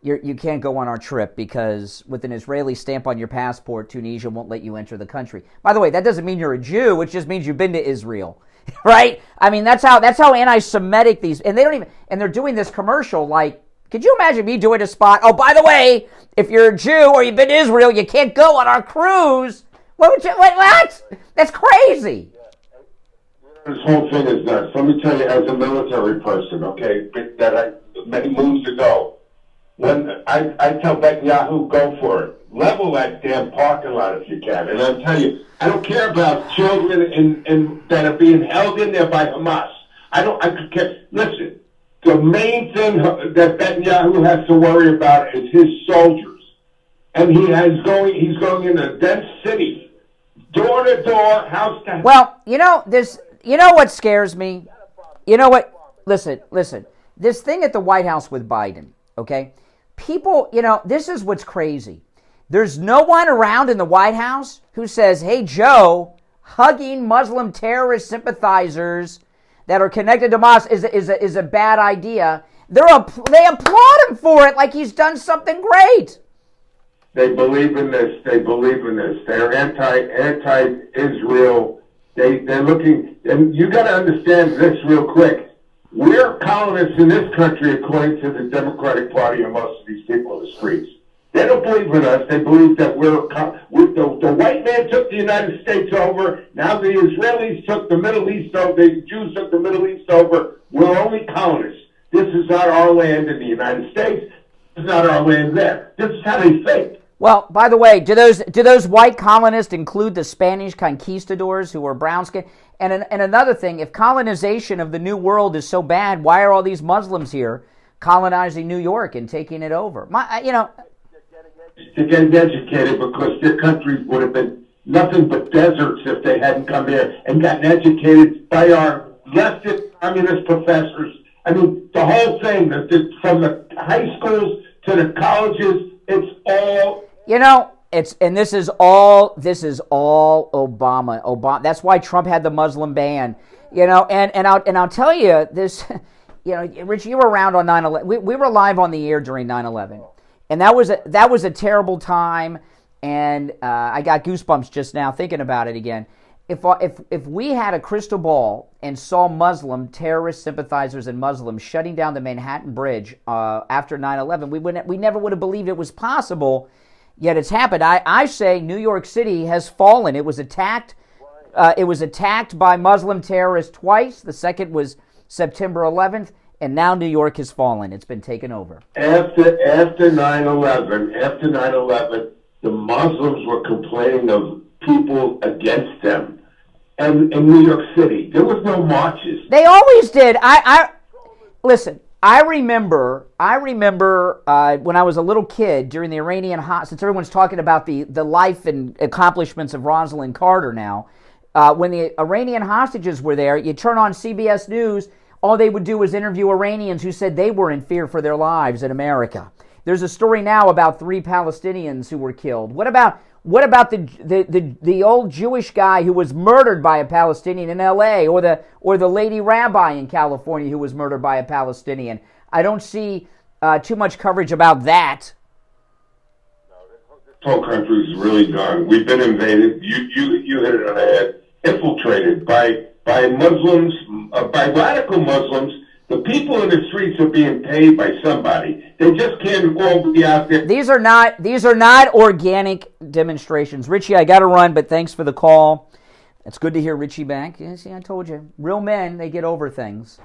you can't go on our trip because with an Israeli stamp on your passport, Tunisia won't let you enter the country. By the way, that doesn't mean you're a Jew. It just means you've been to Israel, right? I mean, that's how anti-Semitic these, and they're doing this commercial like, could you imagine me doing a spot? Oh, by the way, if you're a Jew or you've been to Israel, you can't go on our cruise. What? That's crazy. This whole thing is nuts. Let me tell you, as a military person, okay, many moons ago, when I tell Netanyahu, go for it. Level that damn parking lot if you can. And I'll tell you, I don't care about children that are being held in there by Hamas. I could care. Listen, the main thing that Netanyahu has to worry about is his soldiers. And he's going in a dense city, door to door, house to house. Well, you know what scares me? You know what? Listen. This thing at the White House with Biden, okay? People, this is what's crazy. There's no one around in the White House who says, hey, Joe, hugging Muslim terrorist sympathizers that are connected to Hamas is a bad idea. They applaud him for it like he's done something great. They believe in this. They're anti-Israel. They're looking, and you got to understand this real quick. We're colonists in this country, according to the Democratic Party and most of these people in the streets. They don't believe in us. They believe that the white man took the United States over. Now the Israelis took the Middle East over. The Jews took the Middle East over. We're only colonists. This is not our land in the United States. This is not our land there. This is how they think. Well, by the way, do those white colonists include the Spanish conquistadors who were brown skinned? And another thing, if colonization of the New World is so bad, why are all these Muslims here colonizing New York and taking it over? They're getting educated because their countries would have been nothing but deserts if they hadn't come here and gotten educated by our leftist communist professors. I mean, the whole thing, from the high schools to the colleges, it's all... This is all Obama. Obama. That's why Trump had the Muslim ban. And I'll tell you this. Rich, you were around on 9/11. We were live on the air during 9/11, and that was a terrible time. And I got goosebumps just now thinking about it again. If we had a crystal ball and saw Muslim terrorist sympathizers and Muslims shutting down the Manhattan Bridge after 9/11, we never would have believed it was possible. Yet it's happened. I say New York City has fallen. It was attacked. It was attacked by Muslim terrorists twice. The second was September 11th, and now New York has fallen. It's been taken over. After 9/11, the Muslims were complaining of people against them, and in New York City, there was no marches. They always did. Listen. I remember when I was a little kid during the Iranian since everyone's talking about the life and accomplishments of Rosalind Carter now, when the Iranian hostages were there, you turn on CBS News, all they would do was interview Iranians who said they were in fear for their lives in America. There's a story now about 3 Palestinians who were killed. What about the old Jewish guy who was murdered by a Palestinian in L.A. or the lady rabbi in California who was murdered by a Palestinian? I don't see too much coverage about that. This whole country is really gone. We've been invaded. You hit it on the head. Infiltrated by Muslims, by radical Muslims. The people in the streets are being paid by somebody. They just can't all be out there. These are not organic demonstrations. Richie, I got to run, but thanks for the call. It's good to hear Richie back. Yeah, see, I told you. Real men, they get over things.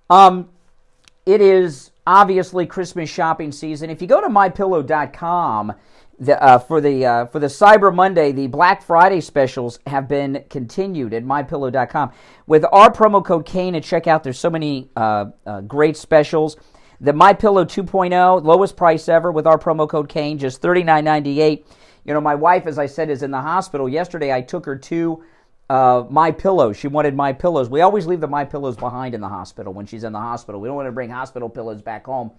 It is obviously Christmas shopping season. If you go to mypillow.com, for the Cyber Monday, the Black Friday specials have been continued at mypillow.com. With our promo code Kane at checkout, there's so many great specials. The MyPillow 2.0, lowest price ever with our promo code Kane, just $39.98. My wife, as I said, is in the hospital. Yesterday, I took her to MyPillow. She wanted MyPillows. We always leave the MyPillows behind in the hospital when she's in the hospital. We don't want to bring hospital pillows back home.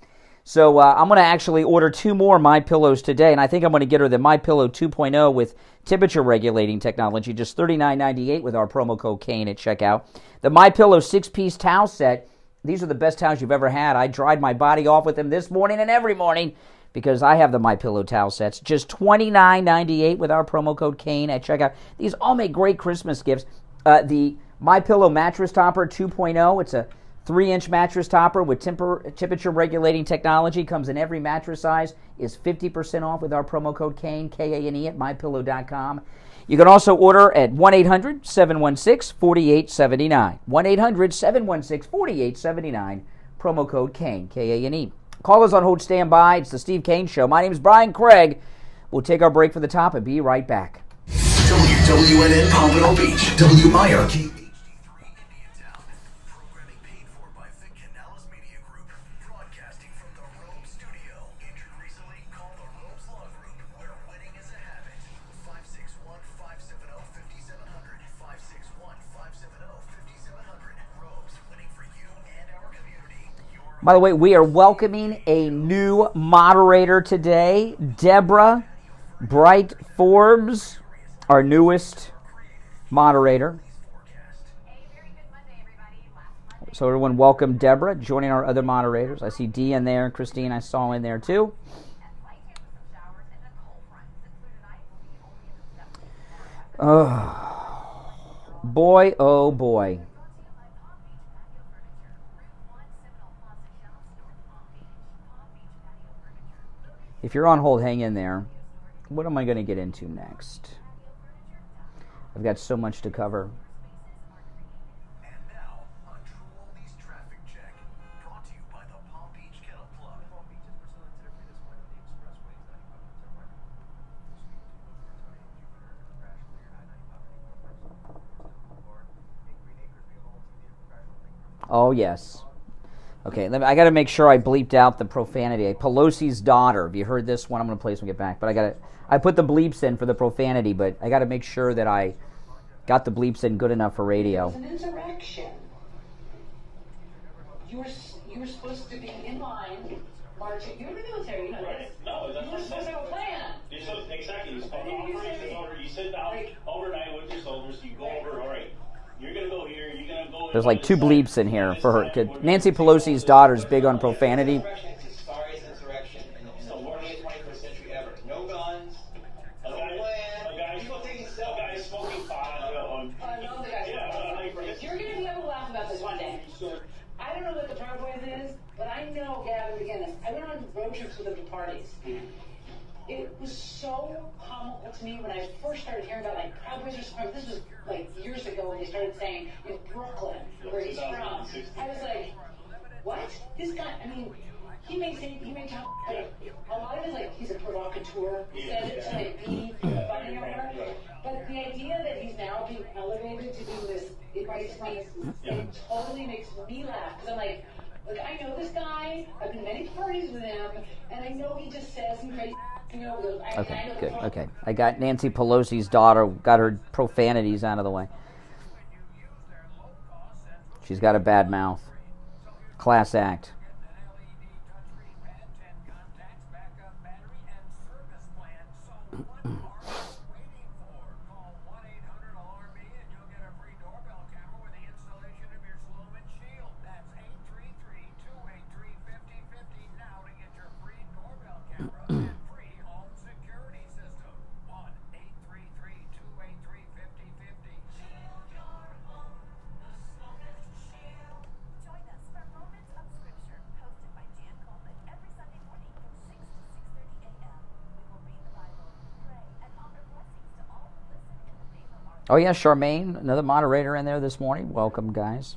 So I'm going to actually order 2 more MyPillows today, and I think I'm going to get her the MyPillow 2.0 with temperature regulating technology, just $39.98 with our promo code Kane at checkout. The MyPillow 6-piece towel set, these are the best towels you've ever had. I dried my body off with them this morning and every morning because I have the MyPillow towel sets. Just $29.98 with our promo code Kane at checkout. These all make great Christmas gifts. The MyPillow mattress topper 2.0, it's a 3-inch mattress topper with temperature regulating technology, comes in every mattress size, is 50% off with our promo code Kane, K-A-N-E, at mypillow.com. You can also order at 1-800-716-4879. 1-800-716-4879, promo code Kane, K-A-N-E. Callers on hold, stand by. It's the Steve Kane Show. My name is Brian Craig. We'll take our break for the top and be right back. WWNN Pompano Beach, WIRK. By the way, we are welcoming a new moderator today, Deborah Bright Forbes, our newest moderator. So everyone welcome Deborah, joining our other moderators. I see Dee in there, Christine I saw in there too. Oh, boy, oh boy. If you're on hold, hang in there. What am I going to get into next? I've got so much to cover. And now, a True Oldies traffic check, brought to you by the Palm Beach Kennel Club. Palm Beach is Brazil and Tenerife this way on the expressways, 95 Oh, yes. Okay, I got to make sure I bleeped out the profanity. Pelosi's daughter. Have you heard this one? I'm going to play this when we get back. But I put the bleeps in for the profanity, but I got to make sure that I got the bleeps in good enough for radio. It's an insurrection. You were supposed to be in line, marching. You're in the military, you know this. No, that's you were supposed to have a plan. Exactly. You spend the operations order. You sit down overnight with your soldiers. You go over. All right. You're gonna go here. You're gonna go. There's like 2 bleeps in here for her. Nancy Pelosi's daughter's big on profanity. It's the sorriest insurrection in the 20th, 21st century ever. No guns, no land, people taking selfies. Guys smoking pot. No, the guy's You're gonna be able to laugh about this one day. I don't know what the Proud Boys is, but I know Gavin McGinnis. I went on road trips with him to parties. It was so comical to me when I first started hearing about like Proud Boys or something. This was like years ago when they started saying in Brooklyn, where he's from. I was like, what? This guy, I mean, he may talk, like, a lot of it, like, he's a provocateur. He said it to like be funny or whatever. But the idea that he's now being elevated to do this, it totally makes me laugh. Because I'm like, look, I know this guy. I've been to many parties with him, and I know he just says some crazy. Okay, good. Okay, I got Nancy Pelosi's daughter, got her profanities out of the way. She's got a bad mouth. Class act. Oh, yeah, Charmaine, another moderator in there this morning. Welcome, guys.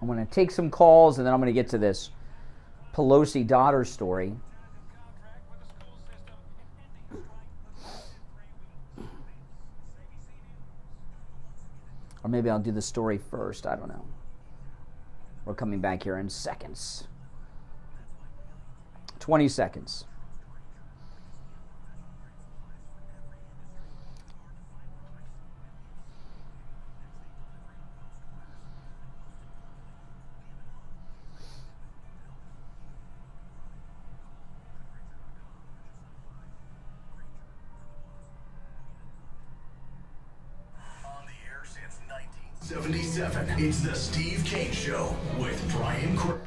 I'm going to take some calls, and then I'm going to get to this Pelosi daughter story. Or maybe I'll do the story first. I don't know. We're coming back here in seconds. 20 seconds. On the air since 1977, it's the Steve Kane Show with Brian Craig.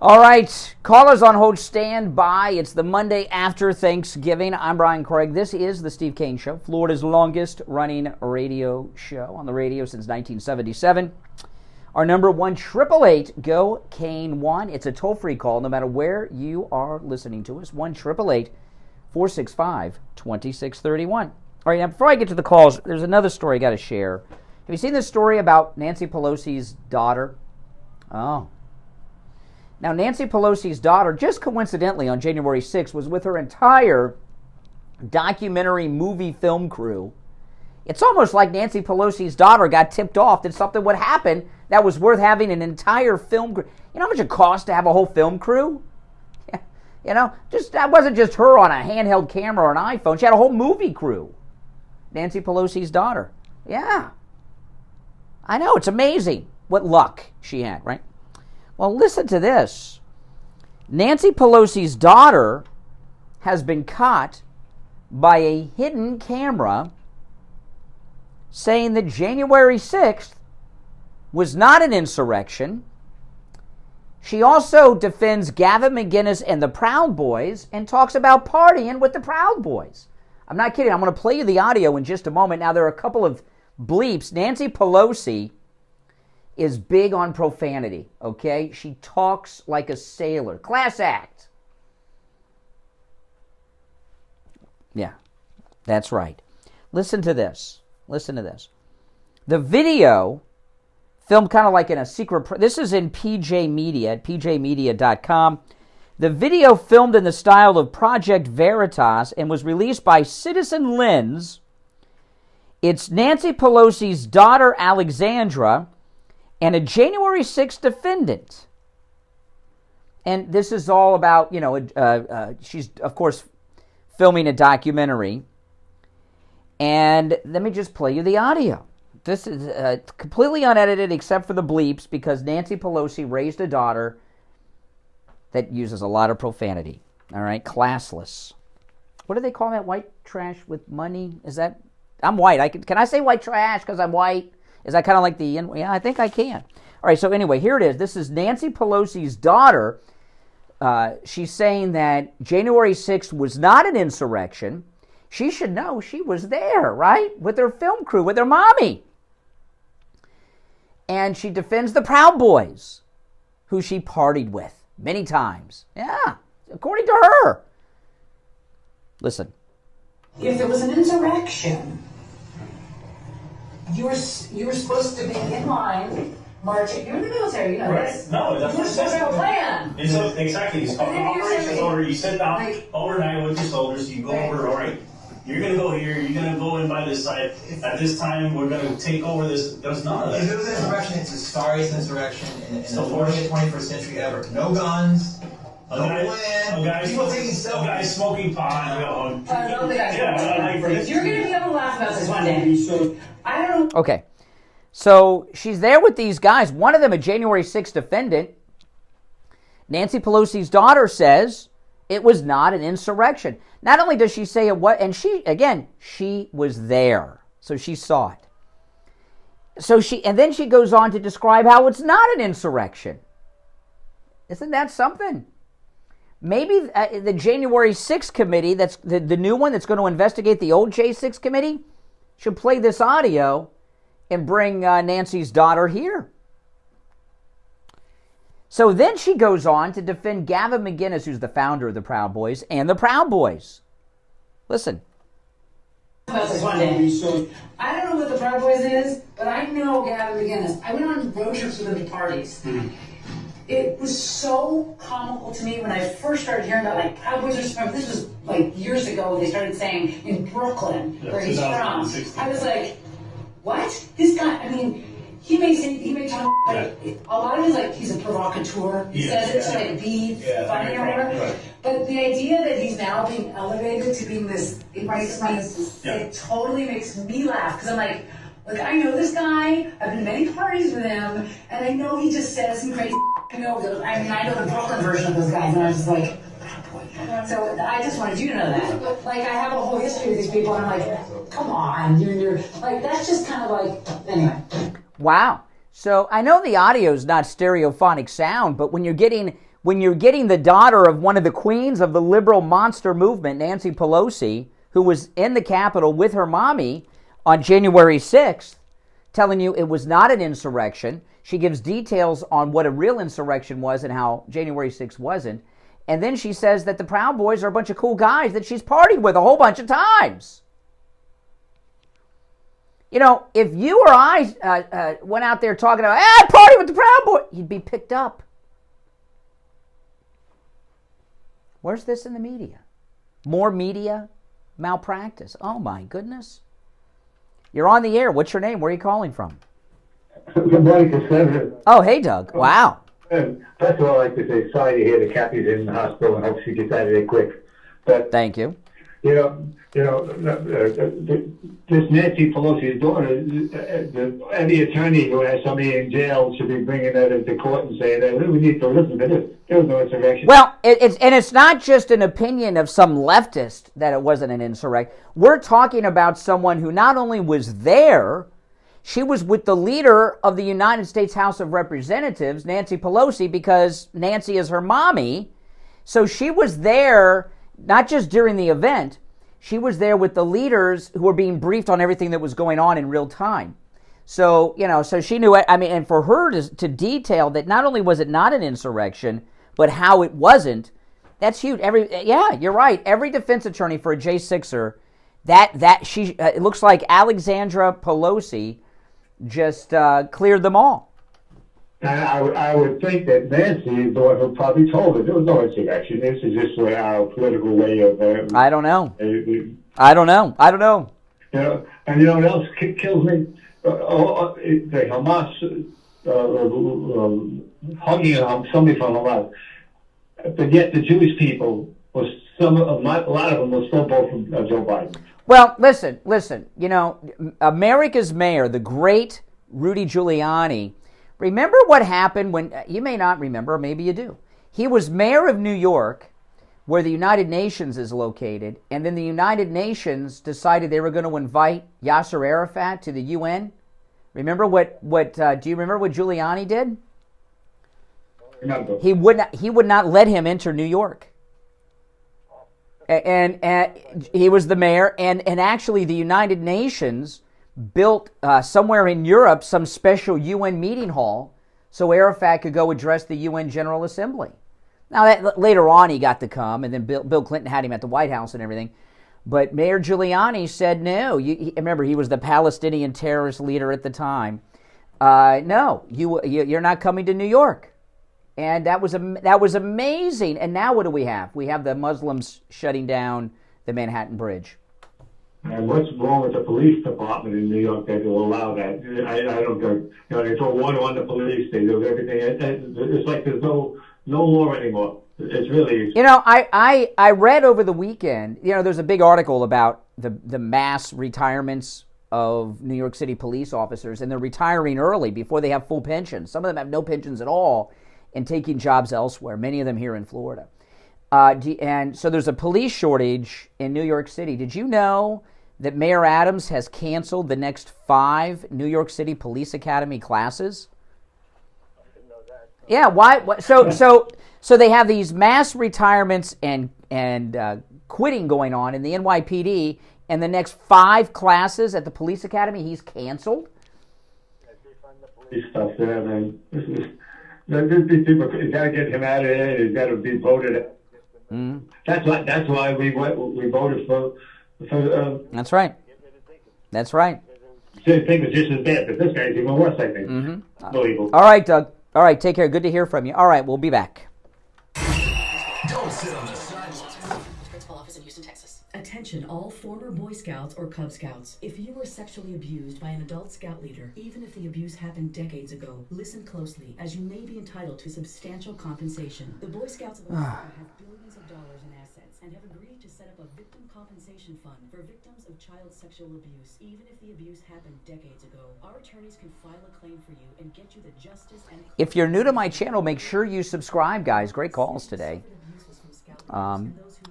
All right, callers on hold, stand by. It's the Monday after Thanksgiving. I'm Brian Craig. This is the Steve Kane Show, Florida's longest running radio show on the radio since 1977. Our number 1-888-GO-KANE-1. It's a toll-free call no matter where you are listening to us. 1-888-465-2631. All right, now before I get to the calls, there's another story I got to share. Have you seen this story about Nancy Pelosi's daughter? Oh. Now, Nancy Pelosi's daughter, just coincidentally on January 6th, was with her entire documentary movie film crew It's almost like Nancy Pelosi's daughter got tipped off that something would happen that was worth having an entire film crew. You know how much it costs to have a whole film crew? Yeah. You know, that wasn't just her on a handheld camera or an iPhone. She had a whole movie crew. Nancy Pelosi's daughter. Yeah. I know, it's amazing what luck she had, right? Well, listen to this. Nancy Pelosi's daughter has been caught by a hidden camera saying that January 6th was not an insurrection. She also defends Gavin McInnes and the Proud Boys and talks about partying with the Proud Boys. I'm not kidding. I'm going to play you the audio in just a moment. Now, there are a couple of bleeps. Nancy Pelosi is big on profanity, okay? She talks like a sailor. Class act. Yeah, that's right. Listen to this. Listen to this. The video, filmed kind of like in a secret... This is in PJ Media, at pjmedia.com. The video filmed in the style of Project Veritas and was released by Citizen Lens. It's Nancy Pelosi's daughter, Alexandra, and a January 6th defendant. And this is all about, you know, she's, of course, filming a documentary. And let me just play you the audio. This is completely unedited except for the bleeps because Nancy Pelosi raised a daughter that uses a lot of profanity. All right, classless. What do they call that? White trash with money? Is that... I'm white. Can I say white trash because I'm white? Is that kind of like the... Yeah, I think I can. All right, so anyway, here it is. This is Nancy Pelosi's daughter. She's saying that January 6th was not an insurrection. She should know she was there, right? With her film crew, with her mommy. And she defends the Proud Boys, who she partied with many times. Yeah, according to her. Listen. If it was an insurrection, you were supposed to be in line marching. You're in the military, you know this. No, that's you're supposed to have a plan. Exactly. It's called an operations order. You sit down overnight with your soldiers. You go over. All right. You're gonna go here. You're gonna go in by this side. At this time, we're gonna take over this. There's none of that. If it was an insurrection, it's the sorriest insurrection in the 20th, 21st century ever. No guns. No land. People taking selfies. A guy smoking pot. I don't think I can. You're going to be able to laugh about this one day. I don't know. Okay. So she's there with these guys. One of them, a January 6th defendant. Nancy Pelosi's daughter says it was not an insurrection. Not only does she say it was, and she was there. So she saw it. And then she goes on to describe how it's not an insurrection. Isn't that something? Maybe the January 6th committee, that's the new one that's going to investigate the old J6 committee, should play this audio and bring Nancy's daughter here. So then she goes on to defend Gavin McInnes, who's the founder of the Proud Boys, and the Proud Boys. Listen. About this one day. I don't know what the Proud Boys is, but I know Gavin McInnes. I went on road trips with him to parties. Mm-hmm. It was so comical to me when I first started hearing about like Proud Boys are from. This was like years ago. They started saying in Brooklyn where he's from. I was like, what? This guy? I mean, he may talk, but a lot of it is like he's a provocateur. He says it to like be funny or whatever. Right. But the idea that he's now being elevated to being this, it totally makes me laugh because I'm like, look, I know this guy. I've been to many parties with him, and I know he just says some crazy. I know the Brooklyn version of those guys, and I was just like, so I just wanted you to know that. Like, I have a whole history with these people, and I'm like, come on, you're like, that's just kind of like, anyway. Wow. So I know the audio is not stereophonic sound, but when you're getting the daughter of one of the queens of the liberal monster movement, Nancy Pelosi, who was in the Capitol with her mommy on January 6th, telling you it was not an insurrection. She gives details on what a real insurrection was and how January 6th wasn't. And then she says that the Proud Boys are a bunch of cool guys that she's partied with a whole bunch of times. You know, if you or I went out there talking about, I party with the Proud Boys, you'd be picked up. Where's this in the media? More media malpractice. Oh, my goodness. You're on the air. What's your name? Where are you calling from? Good morning, Senator. Oh, hey, Doug. Wow. First of all, I'd like to say sorry to hear that Kathy's in the hospital and hope she gets out of there quick. But thank you. This Nancy Pelosi's daughter, any attorney who has somebody in jail should be bringing that into court and saying that we need to listen to this. There was no insurrection. Well, it's not just an opinion of some leftist that it wasn't an insurrection. We're talking about someone who not only was there, she was with the leader of the United States House of Representatives, Nancy Pelosi, because Nancy is her mommy. So she was there, not just during the event, she was there with the leaders who were being briefed on everything that was going on in real time. So, so she knew it. I mean, and for her to detail that not only was it not an insurrection, but how it wasn't, that's huge. You're right. Every defense attorney for a J6er, it looks like Alexandra Pelosi just cleared them all. And I would think that Nancy is the one who probably told her there was no insurrection. This is just our political way of... I don't know. I don't know. And you know what else kills me? The Hamas hugging somebody from Hamas. But yet the Jewish people, a lot of them will still vote for Joe Biden. Well, listen. America's mayor, the great Rudy Giuliani, remember what happened when, you may not remember, maybe you do. He was mayor of New York, where the United Nations is located, and then the United Nations decided they were going to invite Yasser Arafat to the UN. Remember do you remember what Giuliani did? Remember. He would not let him enter New York. And he was the mayor, and actually the United Nations built somewhere in Europe some special UN meeting hall so Arafat could go address the UN General Assembly. Now, later on he got to come, and then Bill Clinton had him at the White House and everything. But Mayor Giuliani said no. Remember, he was the Palestinian terrorist leader at the time. No, you're not coming to New York. And that was amazing. And now what do we have? We have the Muslims shutting down the Manhattan Bridge. And what's wrong with the police department in New York that will allow that? I don't know. They throw water on the police. They do everything. It's like there's no law anymore. It's really... I read over the weekend, there's a big article about the mass retirements of New York City police officers, and they're retiring early before they have full pensions. Some of them have no pensions at all and taking jobs elsewhere, many of them here in Florida. And so there's a police shortage in New York City. Did you know that Mayor Adams has canceled the next 5 New York City Police Academy classes? I didn't know that. Yeah, why? So they have these mass retirements and quitting going on in the NYPD, and the next 5 classes at the police academy he's canceled. Police stuff there, man. These people, you got to get him out of there. He's got to be voted. Mm. That's why we voted for. That's right. That's right. Same thing was just as bad, but this guy's even worse, I think. Mm-hmm. Unbelievable. All right, Doug. All right, take care. Good to hear from you. All right, we'll be back. Don't sit on the side. Principal office in Houston, Texas. Attention all former Boy Scouts or Cub Scouts. If you were sexually abused by an adult scout leader, even if the abuse happened decades ago, listen closely, as you may be entitled to substantial compensation. The Boy Scouts of America have billions of dollars in assets and have agreed to set up a victim compensation fund for victims of child sexual abuse, even if the abuse happened decades ago. Our attorneys can file a claim for you and get you the justice and... If you're new to my channel, make sure you subscribe, guys. Great calls today.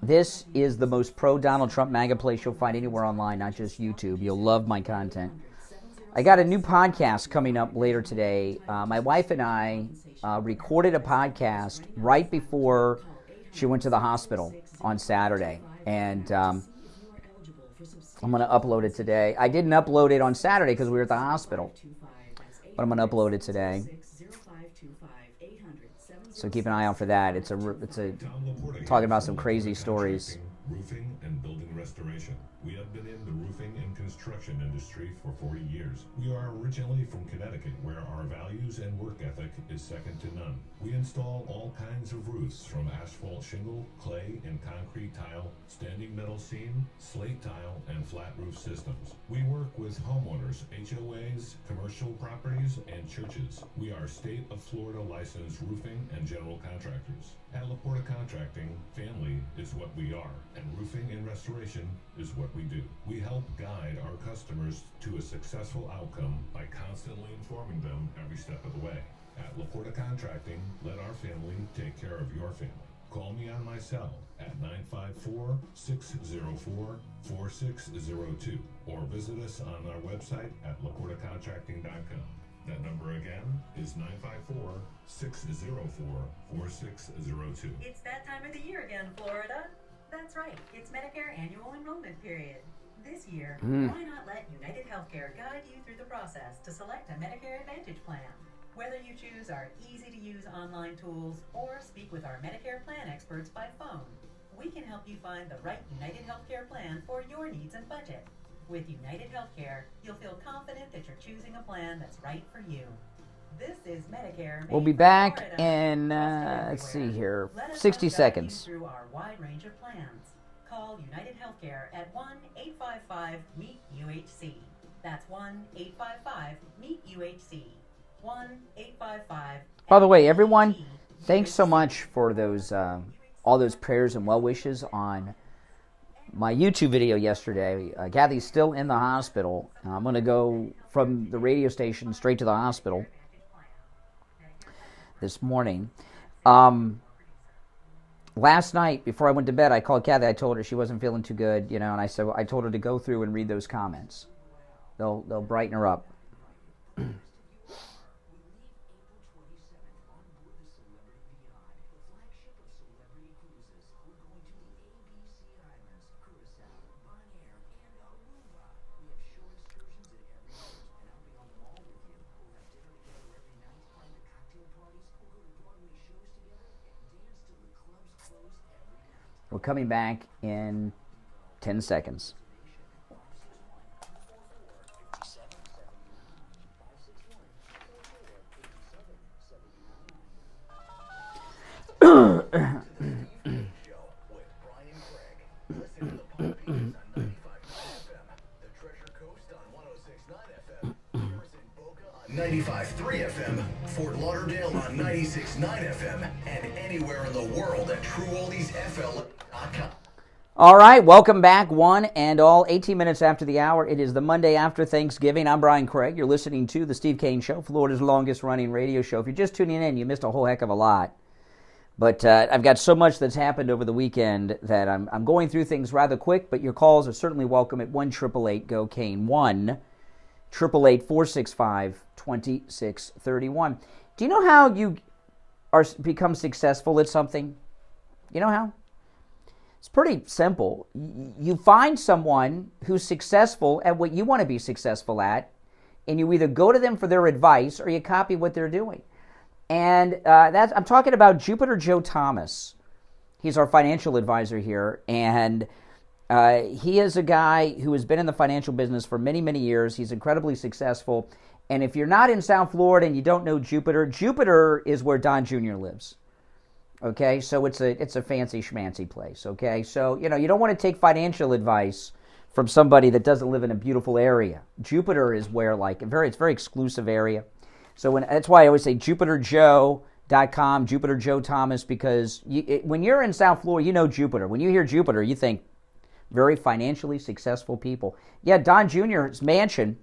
This is the most pro-Donald Trump MAGA place you'll find anywhere online, not just YouTube. You'll love my content. I got a new podcast coming up later today. My wife and I recorded a podcast right before she went to the hospital on Saturday. And I'm going to upload it today. I didn't upload it on Saturday because we were at the hospital. But I'm going to upload it today. So keep an eye out for that. It's a talking about some crazy stories. Roofing and building restoration. We have been in the roofing and construction industry for 40 years. We are originally from Connecticut, where our values and work ethic is second to none. We install all kinds of roofs, from asphalt shingle, clay and concrete tile, standing metal seam, slate tile, and flat roof systems. We work with homeowners, HOAs, commercial properties, and churches. We are state of Florida licensed roofing and general contractors. At LaPorta Contracting, family is what we are, and roofing and restoration is what we do. We help guide our customers to a successful outcome by constantly informing them every step of the way. At LaPorta Contracting, let our family take care of your family. Call me on my cell at 954-604-4602 or visit us on our website at laportacontracting.com. That number again is 954-604-4602. It's that time of the year again, Florida. That's right, it's Medicare annual enrollment period. This year, why not let United Healthcare guide you through the process to select a Medicare Advantage plan? Whether you choose our easy-to-use online tools or speak with our Medicare plan experts by phone, we can help you find the right United Healthcare plan for your needs and budget. With United Healthcare, you'll feel confident that you're choosing a plan that's right for you. This is Medicare. We'll be back in, let's see here, 60 seconds. Through our wide range of plans. Call United Healthcare at 1-855-MEET-UHC. That's 1-855-MEET-UHC. 1-855. By the way, everyone, thanks so much for those all those prayers and well wishes on my YouTube video yesterday. Kathy's still in the hospital. I'm going to go from the radio station straight to the hospital this morning. Last night, before I went to bed, I called Kathy. I told her she wasn't feeling too good, and I said I told her to go through and read those comments. They'll brighten her up. We're coming back in 10 seconds. on 95.3 FM, Fort Lauderdale on 96.9 FM, and anywhere in the world at TrueOldiesFL.com. All right, welcome back, one and all. 18 minutes after the hour. It is the Monday after Thanksgiving. I'm Brian Craig. You're listening to the Steve Kane Show, Florida's longest-running radio show. If you're just tuning in, you missed a whole heck of a lot. But I've got so much that's happened over the weekend that I'm going through things rather quick, but your calls are certainly welcome at 1-888-GO-KANE, 1-888-465-2631. Do you know how you become successful at something? You know how? It's pretty simple. You find someone who's successful at what you want to be successful at, and you either go to them for their advice or you copy what they're doing. And I'm talking about Jupiter Joe Thomas. He's our financial advisor here, and he is a guy who has been in the financial business for many, many years. He's incredibly successful. And if you're not in South Florida and you don't know Jupiter, Jupiter is where Don Jr. lives. Okay, so it's a fancy schmancy place. Okay, so you don't want to take financial advice from somebody that doesn't live in a beautiful area. Jupiter is where it's a very exclusive area. So that's why I always say JupiterJoe.com, Jupiter Joe Thomas, because when you're in South Florida, you know Jupiter. When you hear Jupiter, you think very financially successful people. Yeah, Don Jr.'s mansion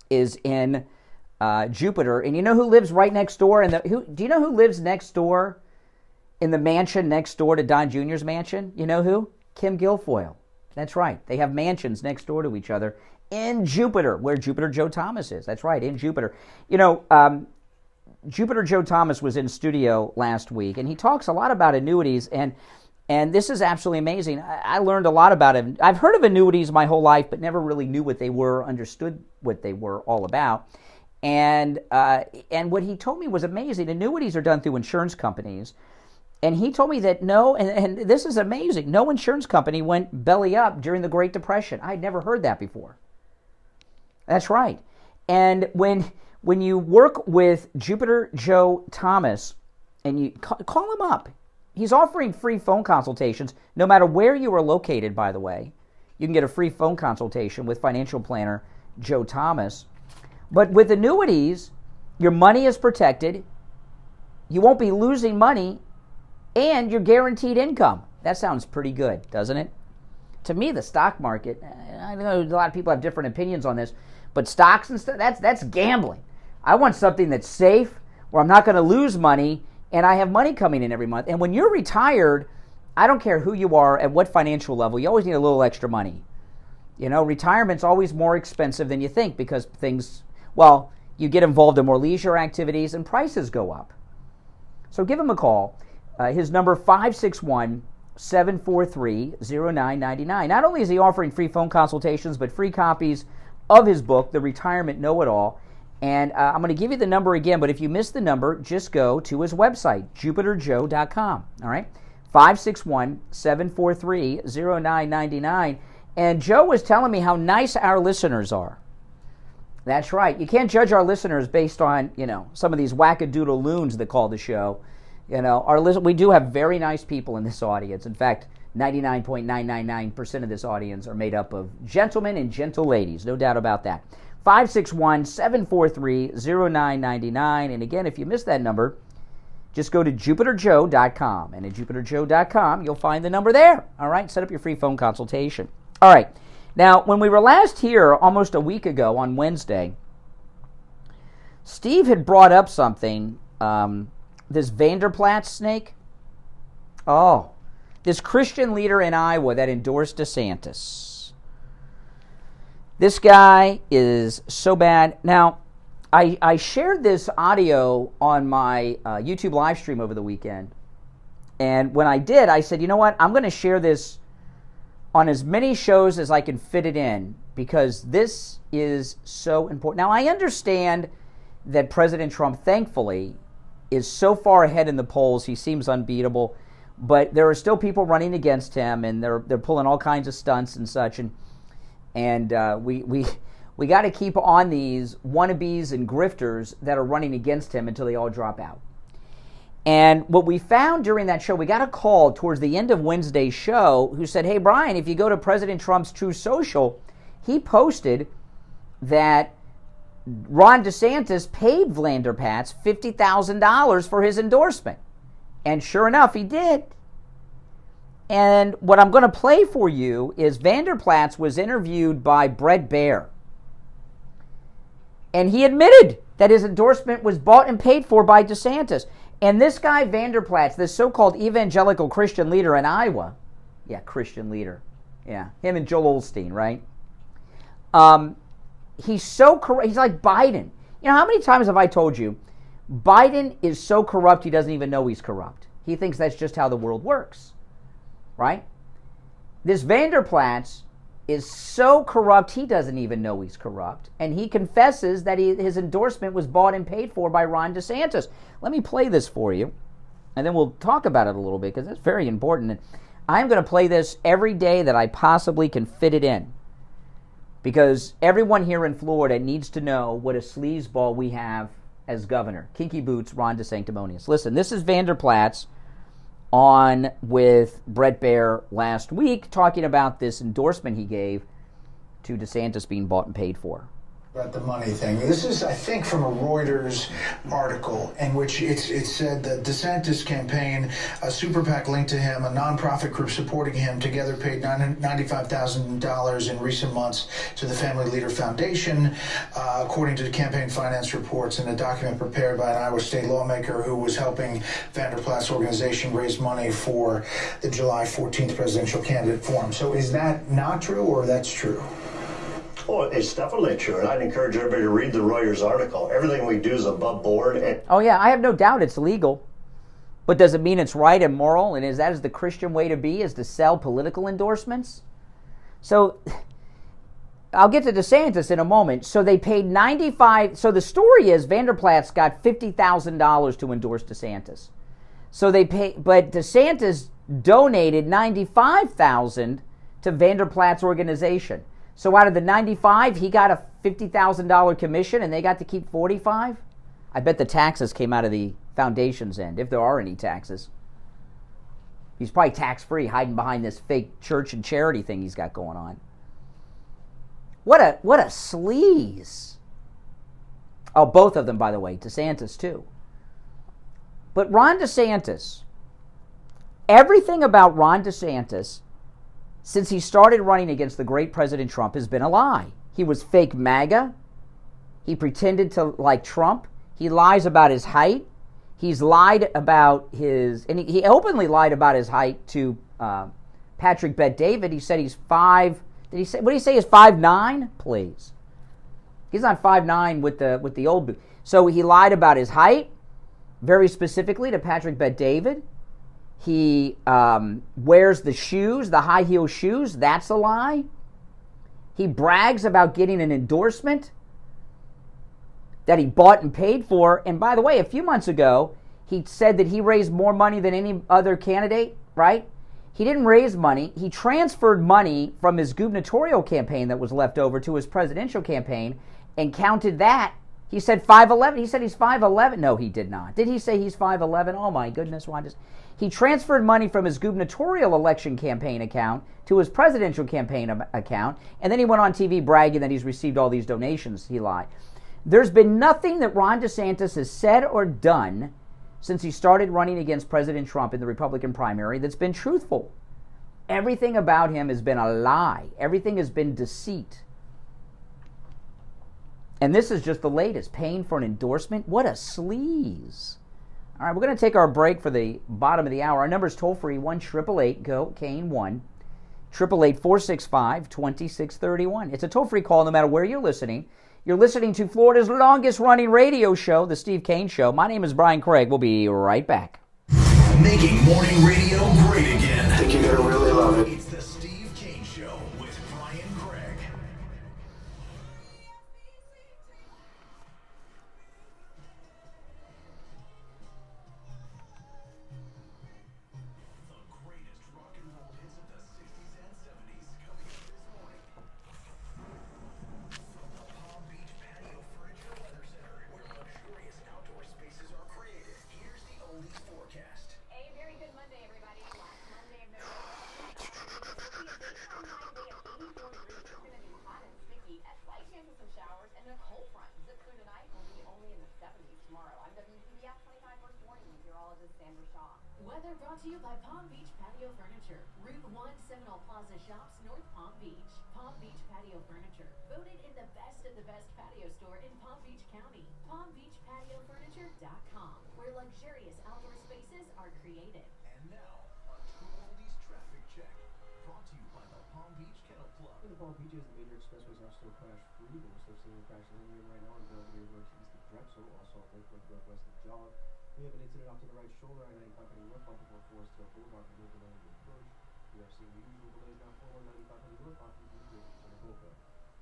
is in Jupiter, and you know who lives right next door? Do you know who lives next door in the mansion next door to Don Jr.'s mansion? You know who? Kim Guilfoyle. That's right. They have mansions next door to each other in Jupiter, where Jupiter Joe Thomas is. That's right, in Jupiter. Jupiter Joe Thomas was in studio last week, and he talks a lot about annuities, and this is absolutely amazing. I learned a lot about it. I've heard of annuities my whole life, but never really knew what they were, understood what they were all about. And what he told me was amazing. Annuities are done through insurance companies, And he told me that and this is amazing, no insurance company went belly up during the Great Depression. I'd never heard that before. That's right. And when you work with Jupiter Joe Thomas, and you call him up, he's offering free phone consultations, no matter where you are located, by the way. You can get a free phone consultation with financial planner Joe Thomas. But with annuities, your money is protected, you won't be losing money, and you're guaranteed income. That sounds pretty good, doesn't it? To me, the stock market, I know a lot of people have different opinions on this, but stocks and stuff, that's gambling. I want something that's safe, where I'm not going to lose money, and I have money coming in every month. And when you're retired, I don't care who you are, at what financial level, you always need a little extra money. You know, retirement's always more expensive than you think because you get involved in more leisure activities and prices go up. So give him a call. His number, 561-743-0999. Not only is he offering free phone consultations, but free copies of his book, The Retirement Know-It-All. And I'm going to give you the number again, but if you missed the number, just go to his website, jupiterjoe.com. All right? 561-743-0999. And Joe was telling me how nice our listeners are. That's right. You can't judge our listeners based on, some of these wackadoodle loons that call the show. We do have very nice people in this audience. In fact, 99.999% of this audience are made up of gentlemen and gentle ladies. No doubt about that. 561-743-0999. And again, if you missed that number, just go to jupiterjoe.com. And at jupiterjoe.com, you'll find the number there. All right? Set up your free phone consultation. All right. Now, when we were last here almost a week ago on Wednesday, Steve had brought up something, this Vander Plaats snake. Oh, this Christian leader in Iowa that endorsed DeSantis. This guy is so bad. Now, I shared this audio on my YouTube live stream over the weekend. And when I did, I said, you know what? I'm going to share this on as many shows as I can fit it in because this is so important. Now, I understand that President Trump, thankfully, is so far ahead in the polls. He seems unbeatable. But there are still people running against him, and they're pulling all kinds of stunts and such. And we got to keep on these wannabes and grifters that are running against him until they all drop out. And what we found during that show, we got a call towards the end of Wednesday's show who said, hey, Brian, if you go to President Trump's Truth Social, he posted that Ron DeSantis paid Vander Plaats $50,000 for his endorsement. And sure enough, he did. And what I'm going to play for you is Vander Plaats was interviewed by Bret Baier. And he admitted that his endorsement was bought and paid for by DeSantis. And this guy, Vander Plaats, this so-called evangelical Christian leader in Iowa, Christian leader, him and Joel Osteen, right? He's so corrupt. He's like Biden. You know, how many times have I told you, Biden is so corrupt he doesn't even know he's corrupt. He thinks that's just how the world works, right? This Vander Plaats is so corrupt he doesn't even know he's corrupt, and he confesses that his endorsement was bought and paid for by Ron DeSantis. Let me play this for you, and then we'll talk about it a little bit because it's very important. And I'm going to play this every day that I possibly can fit it in because everyone here in Florida needs to know what a sleazeball we have as governor. Kinky Boots, Ron DeSanctimonious. Listen, this is Vander Plaats on with Bret Baier last week talking about this endorsement he gave to DeSantis being bought and paid for. About the money thing. This is, I think, from a Reuters article in which it said that DeSantis campaign, a super PAC linked to him, a nonprofit group supporting him, together paid $95,000 in recent months to the Family Leader Foundation, according to the campaign finance reports in a document prepared by an Iowa state lawmaker who was helping Vander Plaats' organization raise money for the July 14th presidential candidate forum. So is that not true or that's true? Well, it's definitely true, and I'd encourage everybody to read the Reuters article. Everything we do is above board. And oh, yeah, I have no doubt it's legal. But does it mean it's right and moral? And is the Christian way to be, is to sell political endorsements? So I'll get to DeSantis in a moment. So they paid $95,000. So the story is Vander Plaats got $50,000 to endorse DeSantis. So they pay, but DeSantis donated $95,000 to Vander Plaats organization. So out of the 95, he got a $50,000 commission, and they got to keep 45. I bet the taxes came out of the foundation's end, if there are any taxes. He's probably tax-free, hiding behind this fake church and charity thing he's got going on. What a sleaze. Oh, both of them, by the way. DeSantis, too. But Ron DeSantis, everything about Ron DeSantis, since he started running against the great President Trump, has been a lie. He was fake MAGA. He pretended to like Trump. He lies about his height. He's lied about his, and he openly lied about his height to Patrick Bet-David. He said he's 5, did he say, what did he say, is 5'9"? Please. He's not 5'9" with the old boot. So he lied about his height, very specifically to Patrick Bet-David. He wears the shoes, the high heel shoes. That's a lie. He brags about getting an endorsement that he bought and paid for. And by the way, a few months ago, he said that he raised more money than any other candidate, right? He didn't raise money. He transferred money from his gubernatorial campaign that was left over to his presidential campaign and counted that. He said 5'11". He said he's 5'11". No, he did not. Did he say he's 5'11"? Oh, my goodness. Why does he transferred money from his gubernatorial election campaign account to his presidential campaign account, and then he went on TV bragging that he's received all these donations. He lied. There's been nothing that Ron DeSantis has said or done since he started running against President Trump in the Republican primary that's been truthful. Everything about him has been a lie. Everything has been deceit. And this is just the latest. Paying for an endorsement? What a sleaze. All right, we're going to take our break for the bottom of the hour. Our number is toll-free, 1-888-GO-CANE 1, 888-465-2631. It's a toll-free call no matter where you're listening. You're listening to Florida's longest-running radio show, The Steve Kane Show. My name is Brian Craig. We'll be right back. Making morning radio great again. I think you're going to really love it. It's The Steve Kane Show with Brian Craig. The greatest rock and roll hits of the 60s and 70s coming up this morning. From the Palm Beach Patio Furniture Weather Center, where luxurious outdoor spaces are created, here's the oldies forecast. A very good Monday, everybody. Last Monday of November. This will be a daytime high today of 84 degrees. It's going to be hot and sticky. A slight chance of some showers and a cold front. Zip through tonight will be only in the 70s tomorrow. I'm WCBS 25 first warning meteorologist Sandra Shaw. Weather brought to you by Palm Beach Patio Furniture. Route 1 Seminole Plaza Shops, North Palm Beach. Palm Beach Patio Furniture. Voted in the best of the best patio store in Palm Beach County. PalmBeachPatioFurniture.com, where luxurious outdoor spaces are created. And now, a true oldies traffic check. Brought to you by the Palm Beach Kennel Club. In the Palm Beaches, the major expressways are still crash-free, but we're still seeing crashes lingering right now in Belvedere Road east of Drexel, also at Lakewood Northwest of Jog. We have an incident off to the right shoulder, I-95 heading northbound before Forest Hill Boulevard from Overland to Approach. We are seeing the usual delays now for 95 heading northbound from Greenwood to Boca.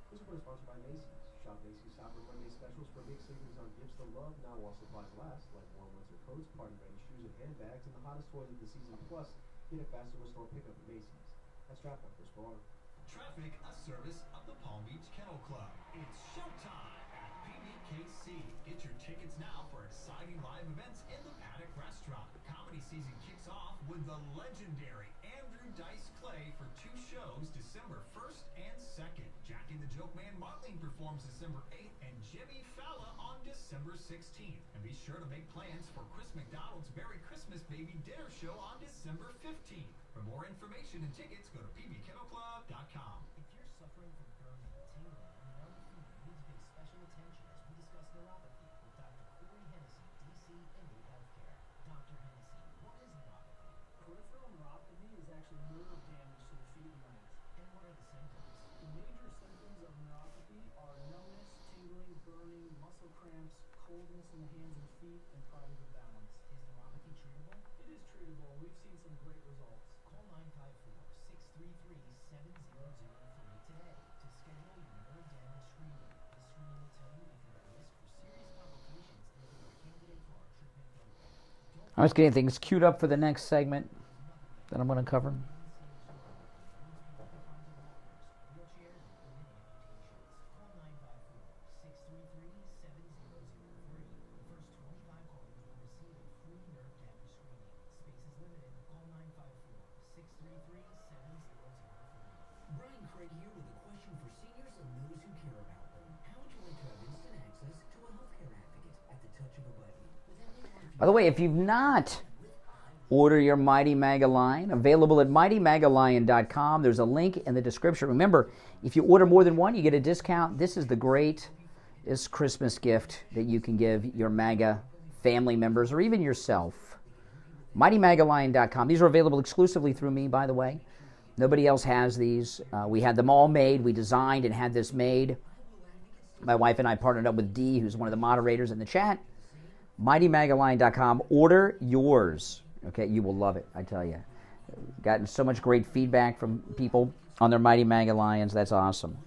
This report is sponsored by Macy's. Shop Macy's Cyber Monday specials for big savings on gifts to love now while supplies last, like warm winter coats, party-ready shoes and handbags, and the hottest toys of the season. Plus, get a faster restore pickup at Macy's. That's traffic. First for Traffic, a service of the Palm Beach Kennel Club. It's showtime at PBKC. Get your tickets now for exciting live events in the Paddock Restaurant. Comedy season kicks off with the legendary Andrew Dice Clay for 2 shows, December 1st and 2nd. Jackie the Joke Man Motley performs December 8th, and Jimmy Fallon on December 16th. And be sure to make plans for Chris McDonald's Merry Christmas Baby Dinner Show on December 15th. For more information and tickets, go to pbkennelclub.com. If you're suffering from burning, tingling, and numb feet, you need to pay special attention as we discuss neuropathy with Dr. Corey Hennessy, DC Indy Healthcare. Dr. Hennessy, what is neuropathy? Peripheral neuropathy is actually nerve damage to the feet and legs. And what are the symptoms? The major symptoms of neuropathy are numbness, tingling, burning, muscle cramps, coldness in the hands and feet, and problems with balance. Is neuropathy treatable? It is treatable. We've seen some great results. Call 954-633-7003 today to schedule your nerve damage screening. This screening will tell you if you're at risk for serious complications and if you're a candidate for our treatment program. I was getting things queued up for the next segment that I'm going to cover. Brian Craig here with a question for seniors and those who care about them. How would you like to have instant access to a healthcare advocate at the touch of a button? By the way, if you've not ordered your Mighty Maga line, available at mightymagalion.com. There's a link in the description. Remember, if you order more than one, you get a discount. This is the greatest Christmas gift that you can give your MAGA family members or even yourself. mightymagalion.com. These are available exclusively through me, by the way. Nobody else has these. We had them all made. We designed and had this made. My wife and I partnered up with Dee, who's one of the moderators in the chat. mightymagalion.com. Order yours. Okay, you will love it, I tell you. Gotten so much great feedback from people on their Mighty Maga Lions. That's awesome.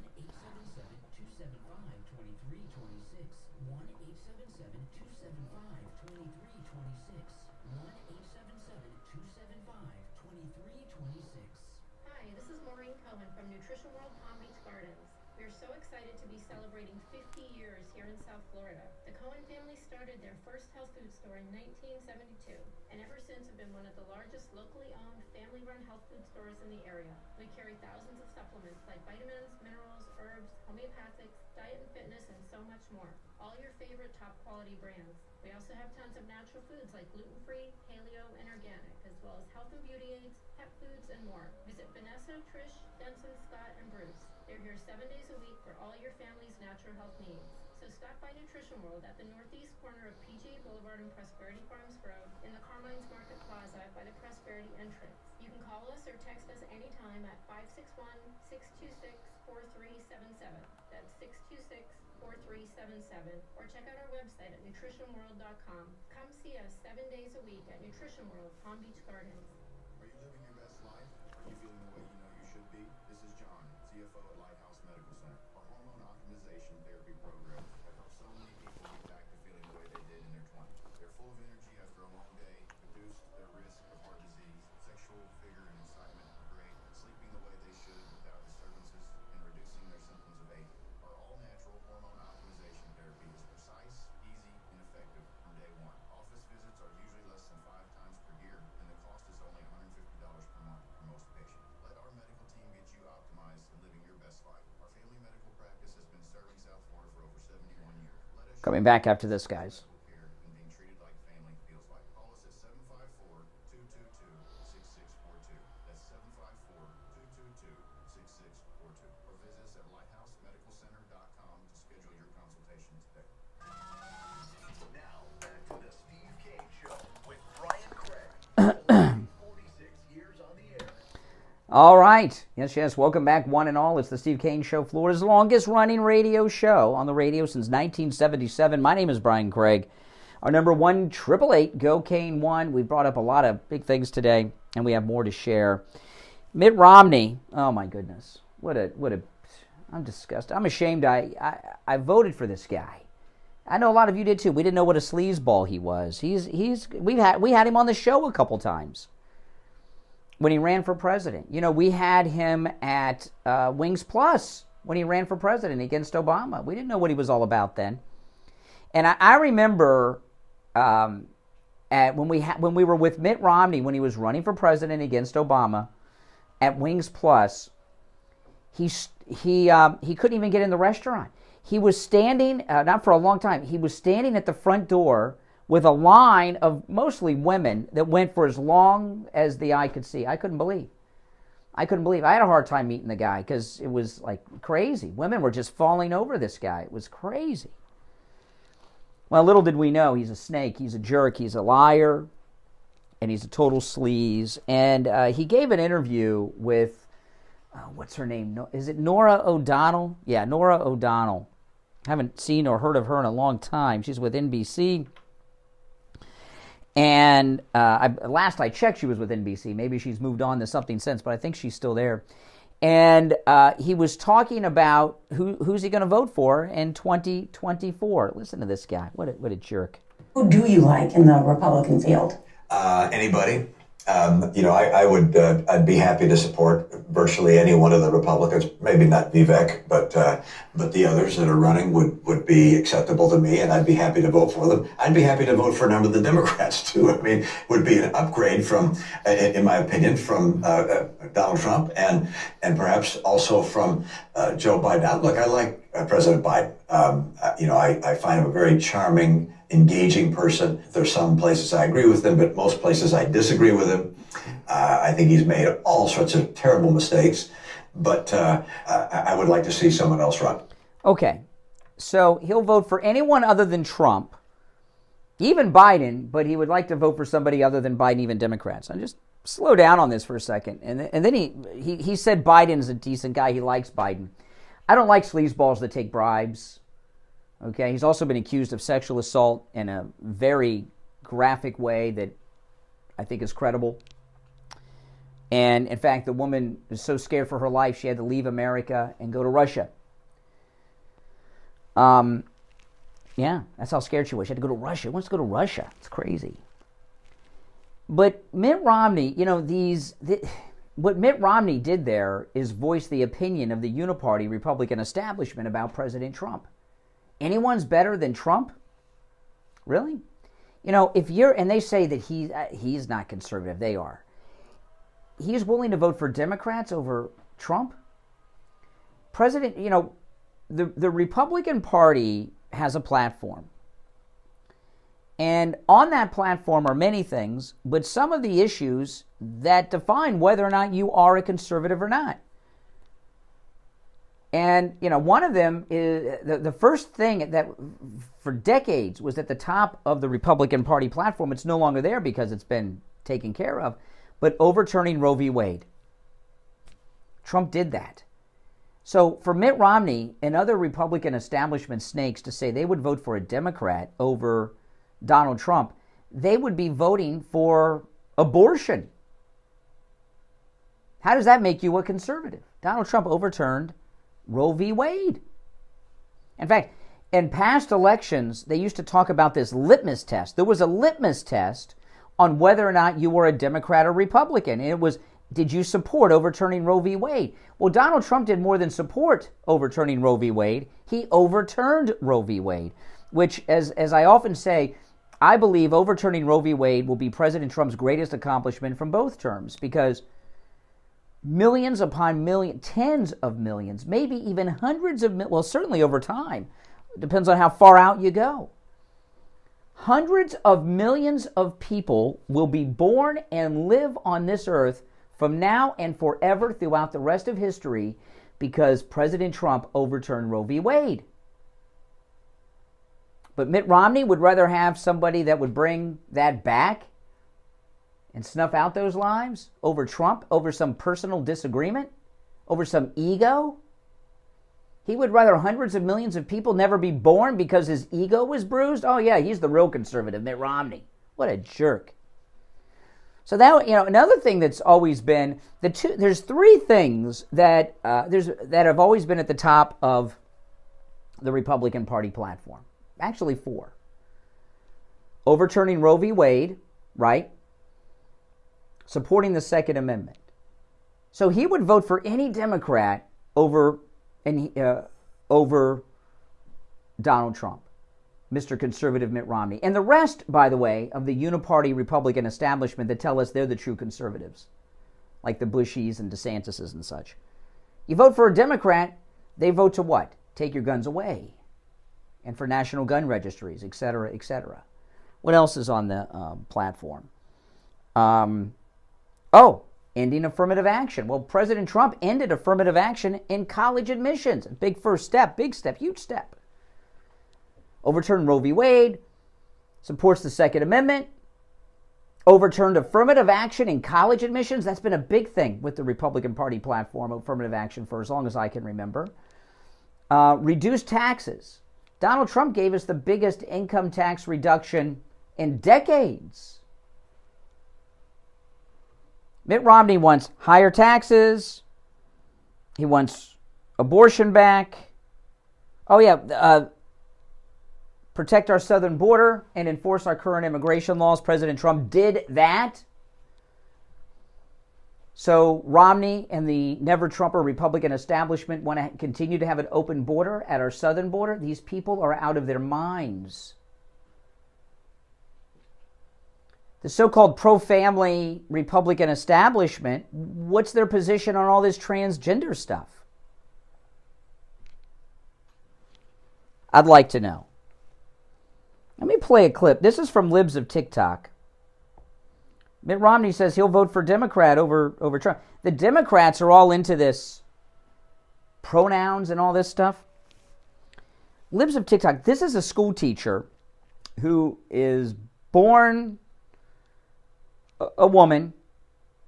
Or check out our website at nutritionworld.com. Come see us 7 days a week at Nutrition World, Palm Beach Gardens. Are you living your best life? Are you feeling the way you know you should be? This is John, CFO at Lighthouse Medical Center. Our hormone optimization therapy programs have helped so many people get back to feeling the way they did in their 20s. They're full of energy after a long day, reduced their risk of heart disease, sexual vigor and excitement are great, sleeping the way they should without disturbances, and reducing their symptoms of aging. Our all-natural hormone optimization therapy is precise, easy, and effective from day one. Office visits are usually less than 5 times per year, and the cost is only $150 per month for most patients. Let our medical team get you optimized and living your best life. Our family medical practice has been serving South Florida for over 71 years. Let us Coming back after this, guys. care and being treated like family feels like. Call us at 754-222-6642. That's 754-222-6642. Or visit us at lighthousemedicalcenter.com to schedule your consultation today. Now, back to the Steve Kane Show with Brian Craig. 46 years on the air. All right. Yes. Welcome back, one and all. It's the Steve Kane Show, Florida's longest-running radio show on the radio since 1977. My name is Brian Craig. Our number 1-888-GO-KANE-1. We brought up a lot of big things today, and we have more to share. Mitt Romney. Oh, my goodness. What a. I'm disgusted. I'm ashamed I voted for this guy. I know a lot of you did, too. We didn't know what a sleazeball he was. We had him on the show a couple times when he ran for president. You know, we had him at Wings Plus when he ran for president against Obama. We didn't know what he was all about then. And I remember when we were with Mitt Romney when he was running for president against Obama at Wings Plus, he couldn't even get in the restaurant. He was standing, not for a long time, he was standing at the front door with a line of mostly women that went for as long as the eye could see. I couldn't believe. I had a hard time meeting the guy because it was like crazy. Women were just falling over this guy. It was crazy. Well, little did we know, he's a snake, he's a jerk, he's a liar, and he's a total sleaze. And he gave an interview with, what's her name? Is it Nora O'Donnell? Yeah, Nora O'Donnell. Haven't seen or heard of her in a long time. She's with NBC. And last I checked, she was with NBC. Maybe she's moved on to something since, but I think she's still there. And he was talking about who's he going to vote for in 2024. Listen to this guy. What a jerk. Who do you like in the Republican field? Anybody. I'd be happy to support virtually any one of the Republicans. Maybe not Vivek, but the others that are running would be acceptable to me, and I'd be happy to vote for them. I'd be happy to vote for a number of the Democrats too. I mean, would be an upgrade from, in my opinion, from Donald Trump and perhaps also from Joe Biden. Look, I like President Biden. I find him a very charming, engaging person. There's some places I agree with him, but most places I disagree with him. I think he's made all sorts of terrible mistakes, but I would like to see someone else run. Okay, so he'll vote for anyone other than Trump, even Biden, but he would like to vote for somebody other than Biden, even Democrats. And just slow down on this for a second. And then he said Biden's a decent guy. He likes Biden. I don't like sleazeballs that take bribes. Okay, he's also been accused of sexual assault in a very graphic way that I think is credible. And in fact, the woman was so scared for her life, she had to leave America and go to Russia. Yeah, that's how scared she was. She had to go to Russia. Who wants to go to Russia? It's crazy. But Mitt Romney, what Mitt Romney did there is voice the opinion of the uniparty Republican establishment about President Trump. Anyone's better than Trump? Really? And they say that he's not conservative. They are. He's willing to vote for Democrats over Trump? The Republican Party has a platform. And on that platform are many things, but some of the issues that define whether or not you are a conservative or not. And, one of them is the first thing that for decades was at the top of the Republican Party platform. It's no longer there because it's been taken care of, but overturning Roe v. Wade. Trump did that. So for Mitt Romney and other Republican establishment snakes to say they would vote for a Democrat over Donald Trump, they would be voting for abortion. How does that make you a conservative? Donald Trump overturned Roe v. Wade. In fact, in past elections, they used to talk about this litmus test. There was a litmus test on whether or not you were a Democrat or Republican. And it was, did you support overturning Roe v. Wade? Well, Donald Trump did more than support overturning Roe v. Wade. He overturned Roe v. Wade, which, as I often say, I believe overturning Roe v. Wade will be President Trump's greatest accomplishment from both terms, because millions upon millions, tens of millions, maybe even hundreds of millions, well, certainly over time, depends on how far out you go. Hundreds of millions of people will be born and live on this earth from now and forever throughout the rest of history because President Trump overturned Roe v. Wade. But Mitt Romney would rather have somebody that would bring that back and snuff out those lives over Trump, over some personal disagreement, over some ego. He would rather hundreds of millions of people never be born because his ego was bruised. Oh yeah, he's the real conservative, Mitt Romney. What a jerk. So that, another thing that's always been there's three things that that have always been at the top of the Republican Party platform. Actually, four. Overturning Roe v. Wade, right? Supporting the Second Amendment. So he would vote for any Democrat over Donald Trump, Mr. Conservative Mitt Romney. And the rest, by the way, of the uniparty Republican establishment that tell us they're the true conservatives, like the Bushies and DeSantises and such. You vote for a Democrat, they vote to what? Take your guns away. And for national gun registries, et cetera, et cetera. What else is on the platform? Ending affirmative action. Well, President Trump ended affirmative action in college admissions. Big first step, big step, huge step. Overturned Roe v. Wade, supports the Second Amendment, overturned affirmative action in college admissions. That's been a big thing with the Republican Party platform, affirmative action, for as long as I can remember. Reduced taxes. Donald Trump gave us the biggest income tax reduction in decades. Mitt Romney wants higher taxes. He wants abortion back. Oh, yeah. protect our southern border and enforce our current immigration laws. President Trump did that. So Romney and the never-Trumper Republican establishment want to continue to have an open border at our southern border. These people are out of their minds. The so-called pro-family Republican establishment, what's their position on all this transgender stuff? I'd like to know. Let me play a clip. This is from Libs of TikTok. Mitt Romney says he'll vote for Democrat over Trump. The Democrats are all into this pronouns and all this stuff. Libs of TikTok. This is a school teacher who is born a woman,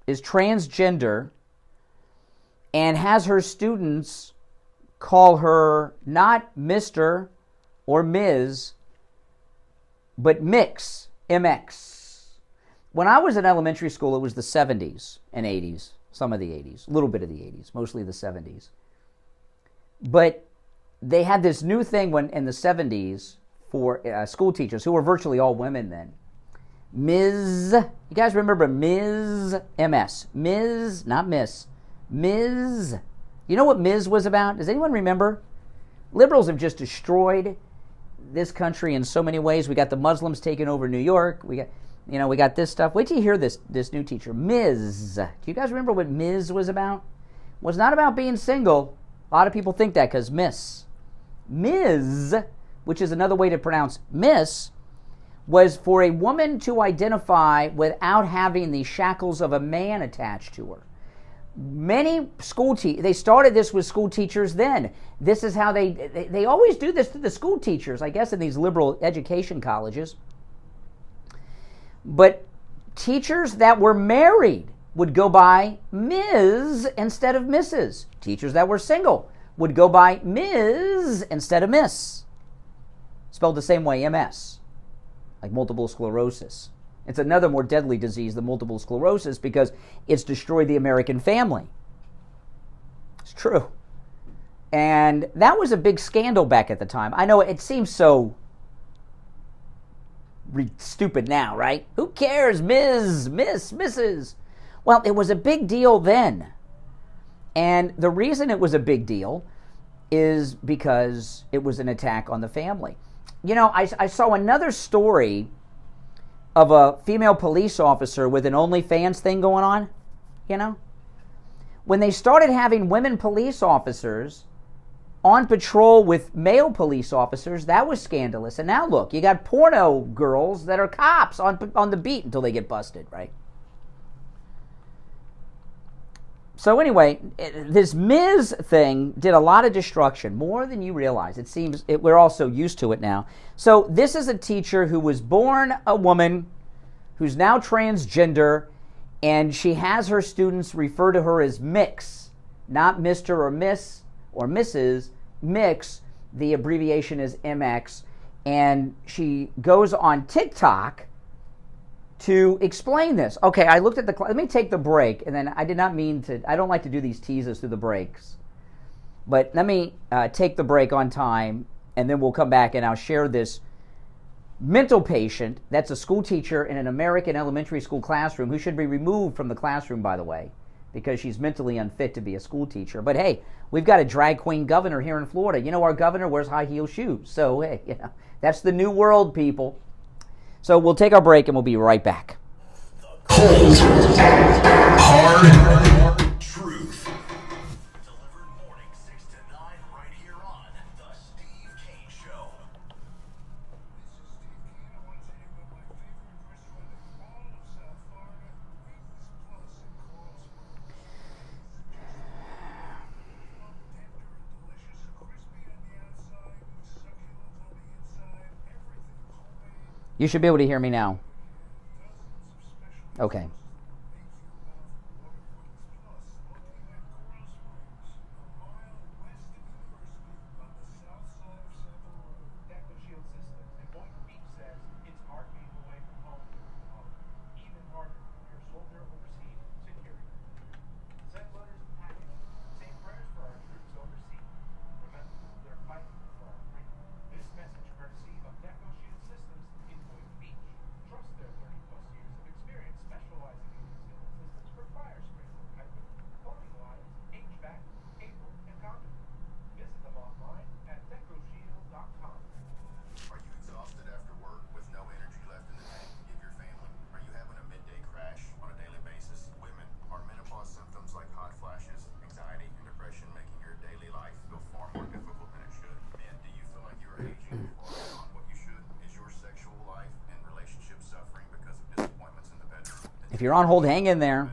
is transgender, and has her students call her not Mr. or Ms., but Mix, MX. When I was in elementary school, it was the 70s and 80s, some of the 80s, a little bit of the 80s, mostly the 70s. But they had this new thing in the 70s for school teachers, who were virtually all women then. Ms. You guys remember Ms. MS? Ms. Not Miss. Ms. You know what Ms. was about? Does anyone remember? Liberals have just destroyed this country in so many ways. We got the Muslims taking over New York. We got this stuff. Wait till you hear this new teacher. Ms. Do you guys remember what Ms. was about? It was not about being single. A lot of people think that because Miss. Ms., which is another way to pronounce Miss, was for a woman to identify without having the shackles of a man attached to her. Many school teachers, they started this with school teachers then. This is how they always do this to the school teachers, I guess, in these liberal education colleges. But teachers that were married would go by Ms. instead of Mrs. Teachers that were single would go by Ms. instead of Miss. Spelled the same way, MS. Like multiple sclerosis. It's another more deadly disease than multiple sclerosis because it's destroyed the American family. It's true. And that was a big scandal back at the time. I know it seems so stupid now, right? Who cares? Ms., Miss, Mrs. Well, it was a big deal then. And the reason it was a big deal is because it was an attack on the family. You know, I saw another story of a female police officer with an OnlyFans thing going on, you know? When they started having women police officers on patrol with male police officers, that was scandalous. And now look, you got porno girls that are cops on the beat until they get busted, right? So anyway, this Ms. thing did a lot of destruction, more than you realize. It seems we're all so used to it now. So this is a teacher who was born a woman, who's now transgender, and she has her students refer to her as Mix, not Mr. or Miss or Mrs. Mix. The abbreviation is MX. And she goes on TikTok to explain this. Okay, I looked at let me take the break, and then I did not mean to, I don't like to do these teases through the breaks. But let me take the break on time, and then we'll come back and I'll share this mental patient that's a school teacher in an American elementary school classroom who should be removed from the classroom, by the way, because she's mentally unfit to be a school teacher. But hey, we've got a drag queen governor here in Florida. You know, our governor wears high heel shoes. So hey, you know, that's the new world, people. So we'll take our break and we'll be right back. Cold, hard truth. Delivered morning 6 to 9 right here on The Steve Kane Show. You should be able to hear me now. Okay. If you're on hold, hang in there.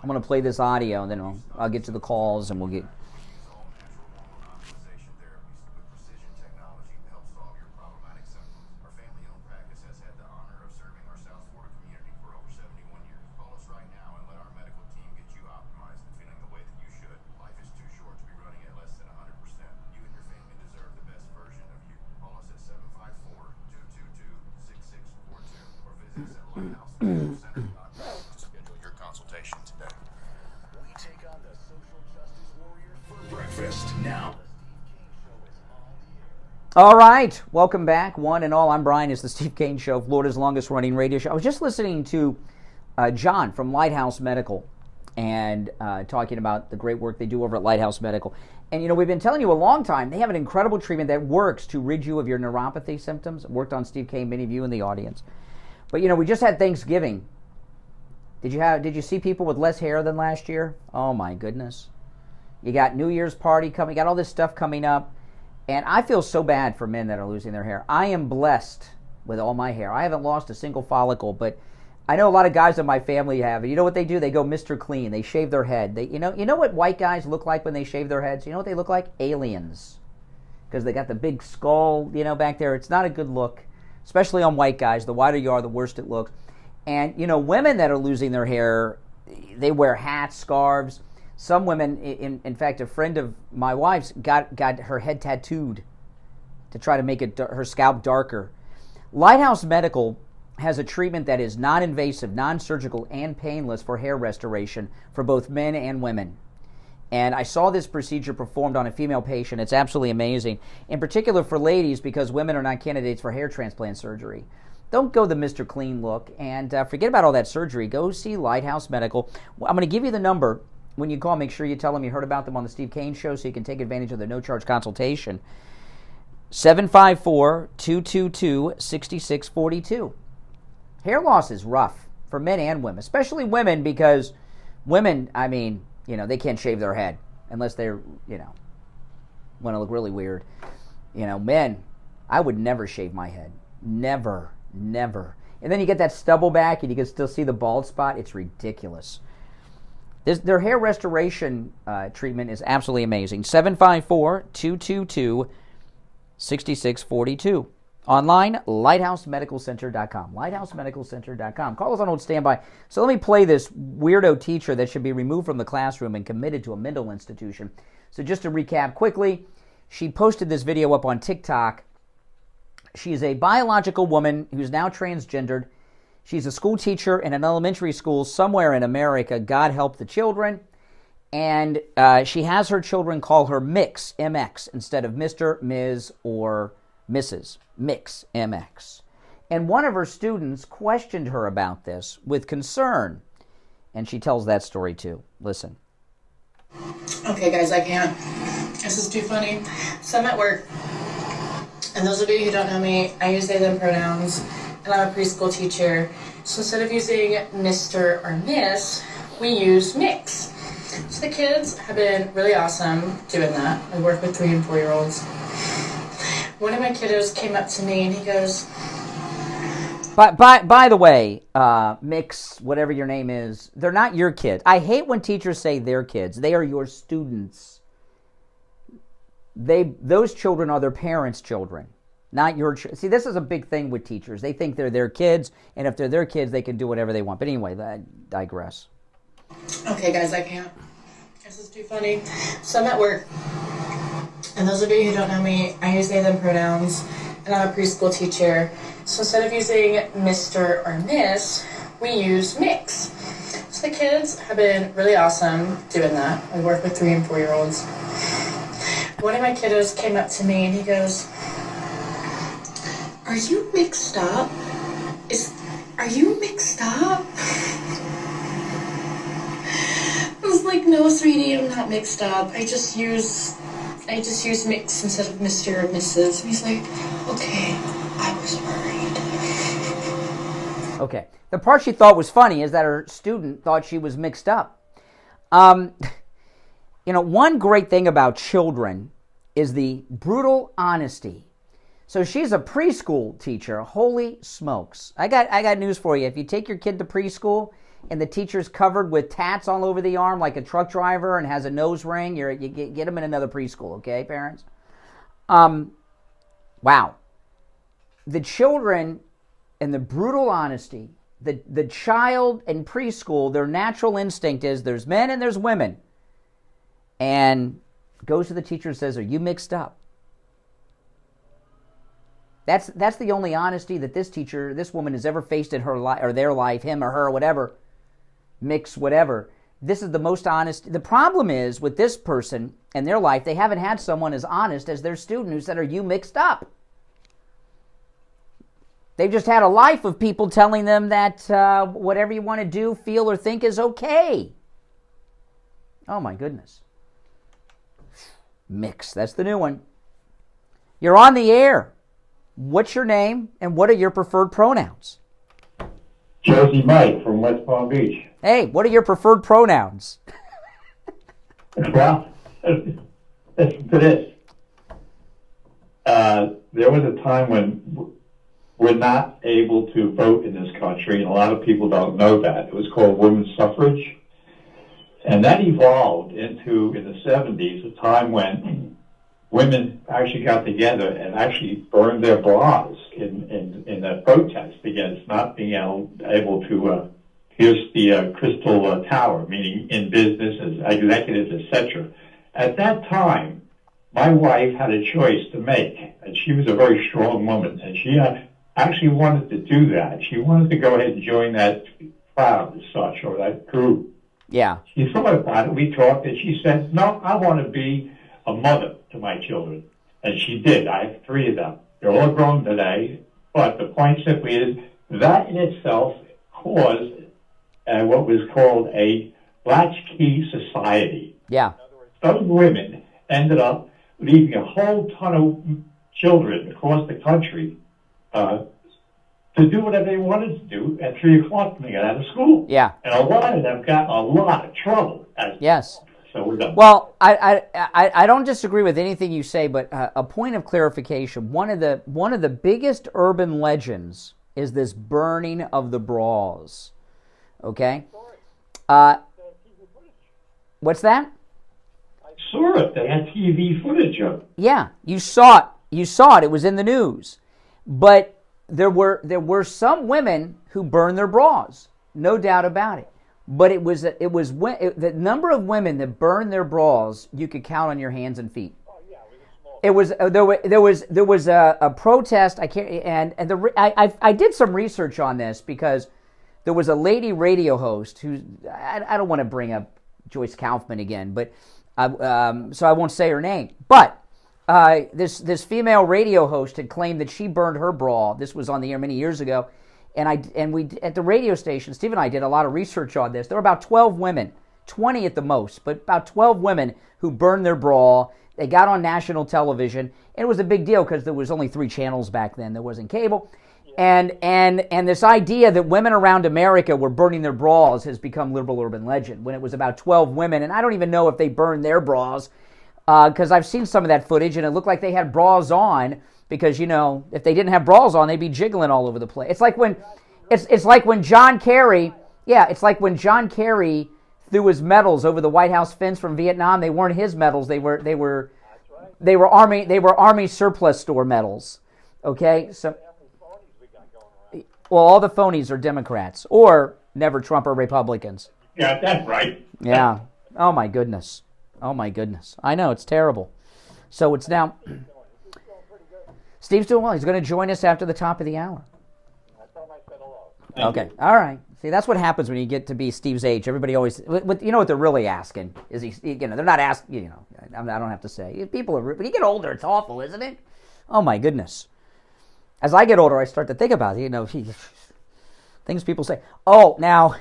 I'm going to play this audio, and then I'll get to the calls, and we'll get... All right, welcome back, one and all. I'm Brian. It's the Steve Kane Show, Florida's longest-running radio show. I was just listening to John from Lighthouse Medical and talking about the great work they do over at Lighthouse Medical. And, you know, we've been telling you a long time, they have an incredible treatment that works to rid you of your neuropathy symptoms. It worked on Steve Kane, many of you in the audience. But, you know, we just had Thanksgiving. Did you see people with less hair than last year? Oh, my goodness. You got New Year's party coming, you got all this stuff coming up. And I feel so bad for men that are losing their hair. I am blessed with all my hair. I haven't lost a single follicle, but I know a lot of guys in my family have. You know what they do? They go Mr. Clean. They shave their head. You know what white guys look like when they shave their heads? You know what they look like? Aliens. Because they got the big skull, you know, back there. It's not a good look, especially on white guys. The whiter you are, the worse it looks. And, you know, women that are losing their hair, they wear hats, scarves. Some women, in fact, a friend of my wife's got her head tattooed to try to make her scalp darker. Lighthouse Medical has a treatment that is non-invasive, non-surgical, and painless for hair restoration for both men and women. And I saw this procedure performed on a female patient. It's absolutely amazing, in particular for ladies, because women are not candidates for hair transplant surgery. Don't go the Mr. Clean look and forget about all that surgery. Go see Lighthouse Medical. I'm going to give you the number. When you call, make sure you tell them you heard about them on the Steve Kane Show so you can take advantage of the no-charge consultation. 754-222-6642. Hair loss is rough for men and women, especially women, because women, I mean, you know, they can't shave their head unless they're, you know, want to look really weird. You know, men, I would never shave my head. Never, never. And then you get that stubble back and you can still see the bald spot. It's ridiculous. Their hair restoration treatment is absolutely amazing. 754-222-6642. Online, lighthousemedicalcenter.com. Lighthousemedicalcenter.com. Call us on hold standby. So let me play this weirdo teacher that should be removed from the classroom and committed to a mental institution. So just to recap quickly, she posted this video up on TikTok. She's a biological woman who's now transgendered. She's a school teacher in an elementary school somewhere in America. God help the children. And she has her children call her Mix, MX, instead of Mr., Ms., or Mrs. Mix, MX. And one of her students questioned her about this with concern. And she tells that story too. Listen. Okay, guys, I can't. This is too funny. So I'm at work. And those of you who don't know me, I use they, them pronouns. And I'm a preschool teacher. So instead of using Mr. or Miss, we use Mix. So the kids have been really awesome doing that. I work with 3- and 4-year-olds. One of my kiddos came up to me and he goes... By the way, Mix, whatever your name is, they're not your kids. I hate when teachers say their kids. They are your students. Those children are their parents' children. Not your See, this is a big thing with teachers. They think they're their kids, and if they're their kids, they can do whatever they want. But anyway, I digress. Okay, guys, I can't. This is too funny. So I'm at work, and those of you who don't know me, I use they, them pronouns, and I'm a preschool teacher. So instead of using Mr. or Miss, we use Mix. So the kids have been really awesome doing that. I work with 3- and 4-year-olds. One of my kiddos came up to me and he goes... Are you mixed up? Are you mixed up? I was like, no, sweetie, I'm not mixed up. I just use Mix instead of Mr. or Mrs. And he's like, okay, I was worried. Okay. The part she thought was funny is that her student thought she was mixed up. You know, one great thing about children is the brutal honesty. So she's a preschool teacher. Holy smokes. I got news for you. If you take your kid to preschool and the teacher's covered with tats all over the arm like a truck driver and has a nose ring, you get them in another preschool, okay, parents? Wow. The children and the brutal honesty, the child in preschool, their natural instinct is there's men and there's women. And goes to the teacher and says, are you mixed up? That's the only honesty that this woman has ever faced in her life, or their life, him or her, whatever, mix whatever. This is the most honest. The problem is with this person and their life, they haven't had someone as honest as their student who said, are you mixed up? They've just had a life of people telling them that whatever you want to do, feel, or think is okay. Oh my goodness. Mix, that's the new one. You're on the air. What's your name and what are your preferred pronouns? Jersey Mike from West Palm Beach. Hey, what are your preferred pronouns? Well, listen to this. There was a time when we're not able to vote in this country, and a lot of people don't know that. It was called women's suffrage. And that evolved into, in the 70s, a time when women actually got together and actually burned their bras in a protest against not being able to pierce the crystal tower, meaning in business as executives, etc. At that time, my wife had a choice to make, and she was a very strong woman, and she actually wanted to do that. She wanted to go ahead and join that crowd as such, or that group. Yeah. She thought about it. We talked, and she said, no, I want to be a mother to my children. And she did. I have 3 of them. They're all grown today. But the point simply is that in itself caused what was called a latchkey society. Yeah. Those women ended up leaving a whole ton of children across the country to do whatever they wanted to do at 3 o'clock when they got out of school. Yeah. And a lot of them got a lot of trouble. Yes. So we're done. Well, I don't disagree with anything you say, but a point of clarification. One of the biggest urban legends is this burning of the bras. Okay? What's that? I saw it. They had TV footage of it. Yeah, you saw it. You saw it. It was in the news. But there some women who burned their bras, no doubt about it. But the number of women that burned their bras you could count on your hands and feet. It was there was a protest. I did some research on this because there was a lady radio host who I don't want to bring up Joyce Kaufman again, but so I won't say her name, but. This female radio host had claimed that she burned her bra. This was on the air many years ago, and we at the radio station, Steve and I did a lot of research on this. There were about 12 women, 20 at the most, but about 12 women who burned their bra. They got on national television, and it was a big deal because there was only 3 channels back then. There wasn't cable, and this idea that women around America were burning their bras has become liberal urban legend. When it was about 12 women, and I don't even know if they burned their bras. Because I've seen some of that footage, and it looked like they had bras on. Because if they didn't have bras on, they'd be jiggling all over the place. It's like when John Kerry, it's like when John Kerry threw his medals over the White House fence from Vietnam. They weren't his medals. They were Army surplus store medals. Okay, so well, all the phonies are Democrats or never Trump or Republicans. Yeah, that's right. Yeah. Oh my goodness. Oh my goodness. I know, it's terrible. So it's now... Steve's doing well. He's going to join us after the top of the hour. Okay. All right. See, that's what happens when you get to be Steve's age. Everybody always... You know what they're really asking? Is they're not asking... I don't have to say. People are... When you get older, it's awful, isn't it? Oh my goodness. As I get older, I start to think about it. Things people say. Oh, now...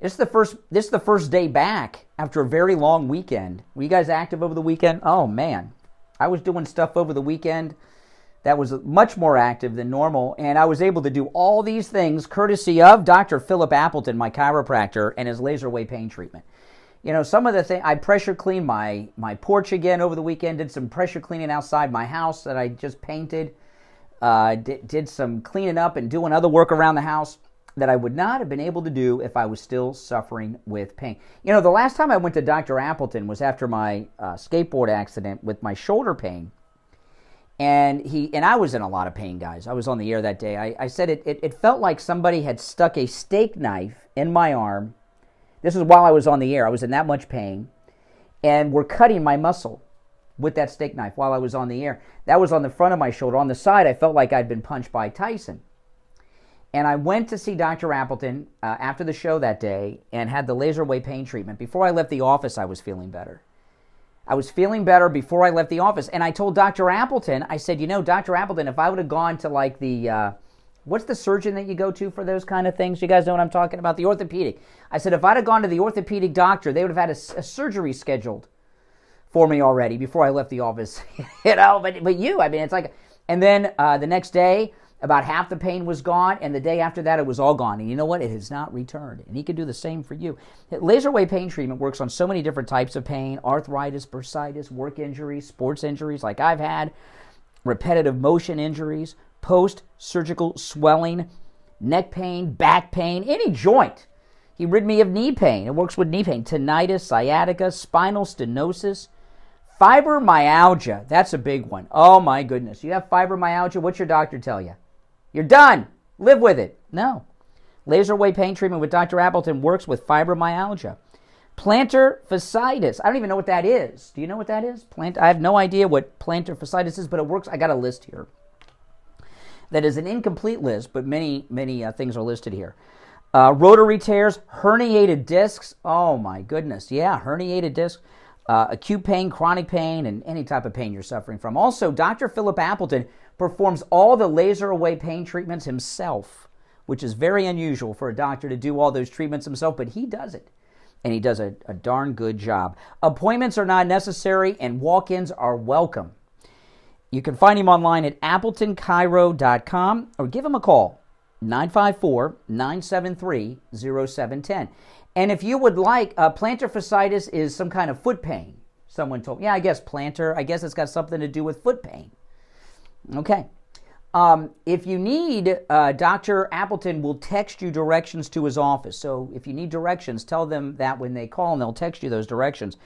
This is the first day back after a very long weekend. Were you guys active over the weekend? Oh, man. I was doing stuff over the weekend that was much more active than normal, and I was able to do all these things courtesy of Dr. Philip Appleton, my chiropractor, and his laser wave pain treatment. Some of the things, I pressure cleaned my porch again over the weekend, did some pressure cleaning outside my house that I just painted, did some cleaning up and doing other work around the house. that I would not have been able to do if I was still suffering with pain. You know, the last time I went to Dr. Appleton was after my skateboard accident with my shoulder pain. And I was in a lot of pain, guys. I was on the air that day. I said it felt like somebody had stuck a steak knife in my arm. This was while I was on the air. I was in that much pain. And were cutting my muscle with that steak knife while I was on the air. That was on the front of my shoulder. On the side, I felt like I'd been punched by Tyson. And I went to see Dr. Appleton after the show that day and had the laser wave pain treatment. Before I left the office, I was feeling better. I was feeling better before I left the office. And I told Dr. Appleton, I said, you know, Dr. Appleton, if I would have gone to like the, what's the surgeon that you go to for those kind of things? You guys know what I'm talking about? The orthopedic. I said, if I'd have gone to the orthopedic doctor, they would have had a surgery scheduled for me already before I left the office. You know, but you, I mean, it's like, and then the next day, about half the pain was gone, and the day after that, it was all gone. And you know what? It has not returned. And he could do the same for you. Laser wave pain treatment works on so many different types of pain: arthritis, bursitis, work injuries, sports injuries like I've had, repetitive motion injuries, post-surgical swelling, neck pain, back pain, any joint. He rid me of knee pain. It works with knee pain, tinnitus, sciatica, spinal stenosis, fibromyalgia. That's a big one. Oh, my goodness. You have fibromyalgia, what's your doctor tell you? You're done. Live with it. No. Laser wave pain treatment with Dr. Appleton works with fibromyalgia. Plantar fasciitis. I don't even know what that is. Do you know what that is? I have no idea what plantar fasciitis is, but it works. I got a list here. That is an incomplete list, but many things are listed here. Rotary tears, herniated discs. Oh, my goodness. Yeah, herniated discs. Acute pain, chronic pain, and any type of pain you're suffering from. Also, Dr. Philip Appleton performs all the laser away pain treatments himself, which is very unusual for a doctor to do all those treatments himself, but he does it, and he does a darn good job. Appointments are not necessary, and walk-ins are welcome. You can find him online at AppletonChiro.com or give him a call, 954-973-0710. And if you would like, plantar fasciitis is some kind of foot pain. Someone told me, yeah, I guess plantar, I guess it's got something to do with foot pain. Okay. If you need, Dr. Appleton will text you directions to his office. So if you need directions, tell them that when they call, and they'll text you those directions.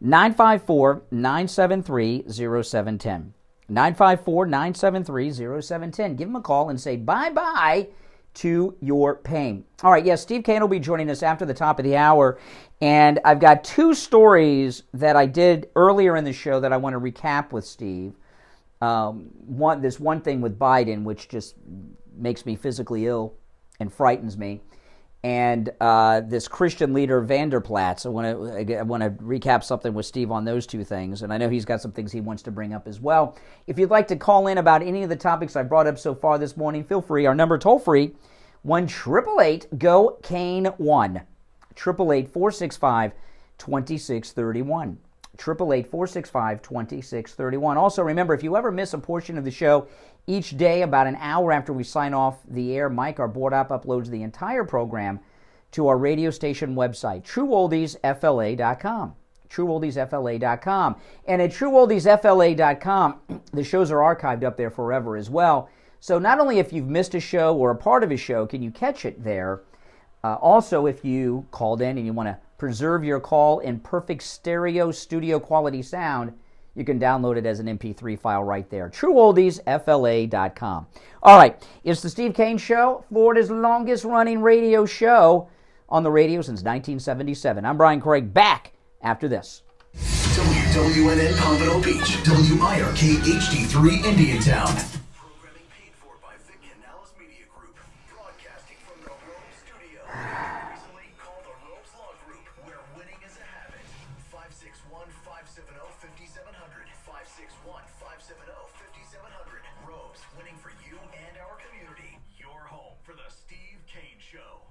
954-973-0710. 954-973-0710. Give him a call and say bye-bye to your pain. All right, yes, Steve Kane will be joining us after the top of the hour, and I've got two stories that I did earlier in the show that I want to recap with Steve. This one thing with Biden, which just makes me physically ill and frightens me, and this Christian leader Vander Plaats. I want to recap something with Steve on those two things, and I know he's got some things he wants to bring up as well. If you'd like to call in about any of the topics I brought up so far this morning, feel free. Our number toll free, 1-888-GO-CANE-1, 888-465-2631. 888-465-2631. Also, remember, if you ever miss a portion of the show each day, about an hour after we sign off the air, Mike, our board op, uploads the entire program to our radio station website, TrueOldiesFLA.com. TrueOldiesFLA.com. And at TrueOldiesFLA.com, the shows are archived up there forever as well. So not only if you've missed a show or a part of a show can you catch it there, also if you called in and you want to preserve your call in perfect stereo studio quality sound, you can download it as an MP3 file right there. TrueOldiesFLA.com. All right, it's the Steve Kane Show, Florida's longest running radio show on the radio since 1977. I'm Brian Craig, back after this. WWNN Pompano Beach, WIRK HD3 Indiantown. Programming paid for by Vic Canales Media Group. Broadcasting from the Rome Studio. Recently called the Rome's Law Group, where winning is a habit. 561-570-5700. 561-570-5700. Rome's winning for you and our community. Your home for the Steve Kane Show.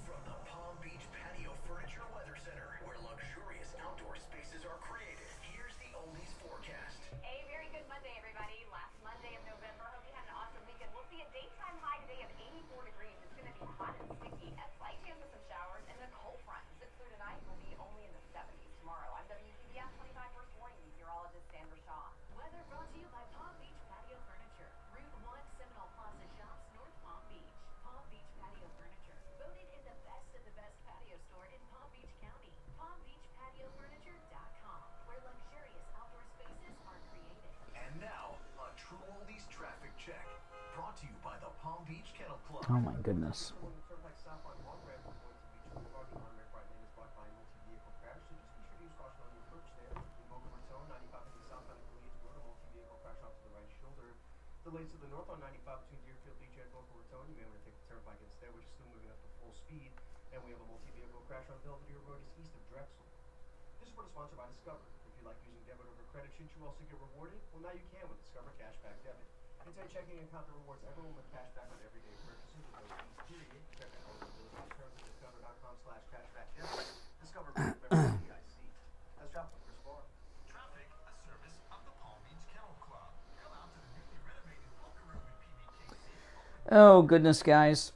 From the Palm Beach Patio Furniture Weather Center, where luxurious outdoor spaces are created, here's the Oldies forecast. A very good Monday, everybody. Last Monday of November. Hope you had an awesome weekend. We'll see a daytime high today of 84 degrees. It's going to be hot and sticky. A slight chance of some showers, and the cold front zips through tonight will be only in the 70s tomorrow. I'm WCBS 25 First Warning meteorologist Sandra Shaw. Weather brought to you by Palm Beach Patio Furniture, Route 1 Seminole Plaza Shop, Oh my goodness. Delays to the north on 95 between Deerfield Beach and Boca Raton. You may want to take the turnpike instead, which is still moving up to full speed. And we have a multi-vehicle crash on Belvedere Road just east of Drexel. This report is sponsored by Discover. If you like using debit over credit, shouldn't you also get rewarded? Well, now you can with Discover Cashback Debit. Inside checking account that rewards everyone with cashback on everyday purchases with no fees, period. Check out eligibility terms at discover.com/cashbackdebit. Discover FDIC. That's traffic for Spar. Traffic, a service of the Palm Beach Kennel Club. Come out to the newly renovated locker room at PBKC. Oh, goodness, guys.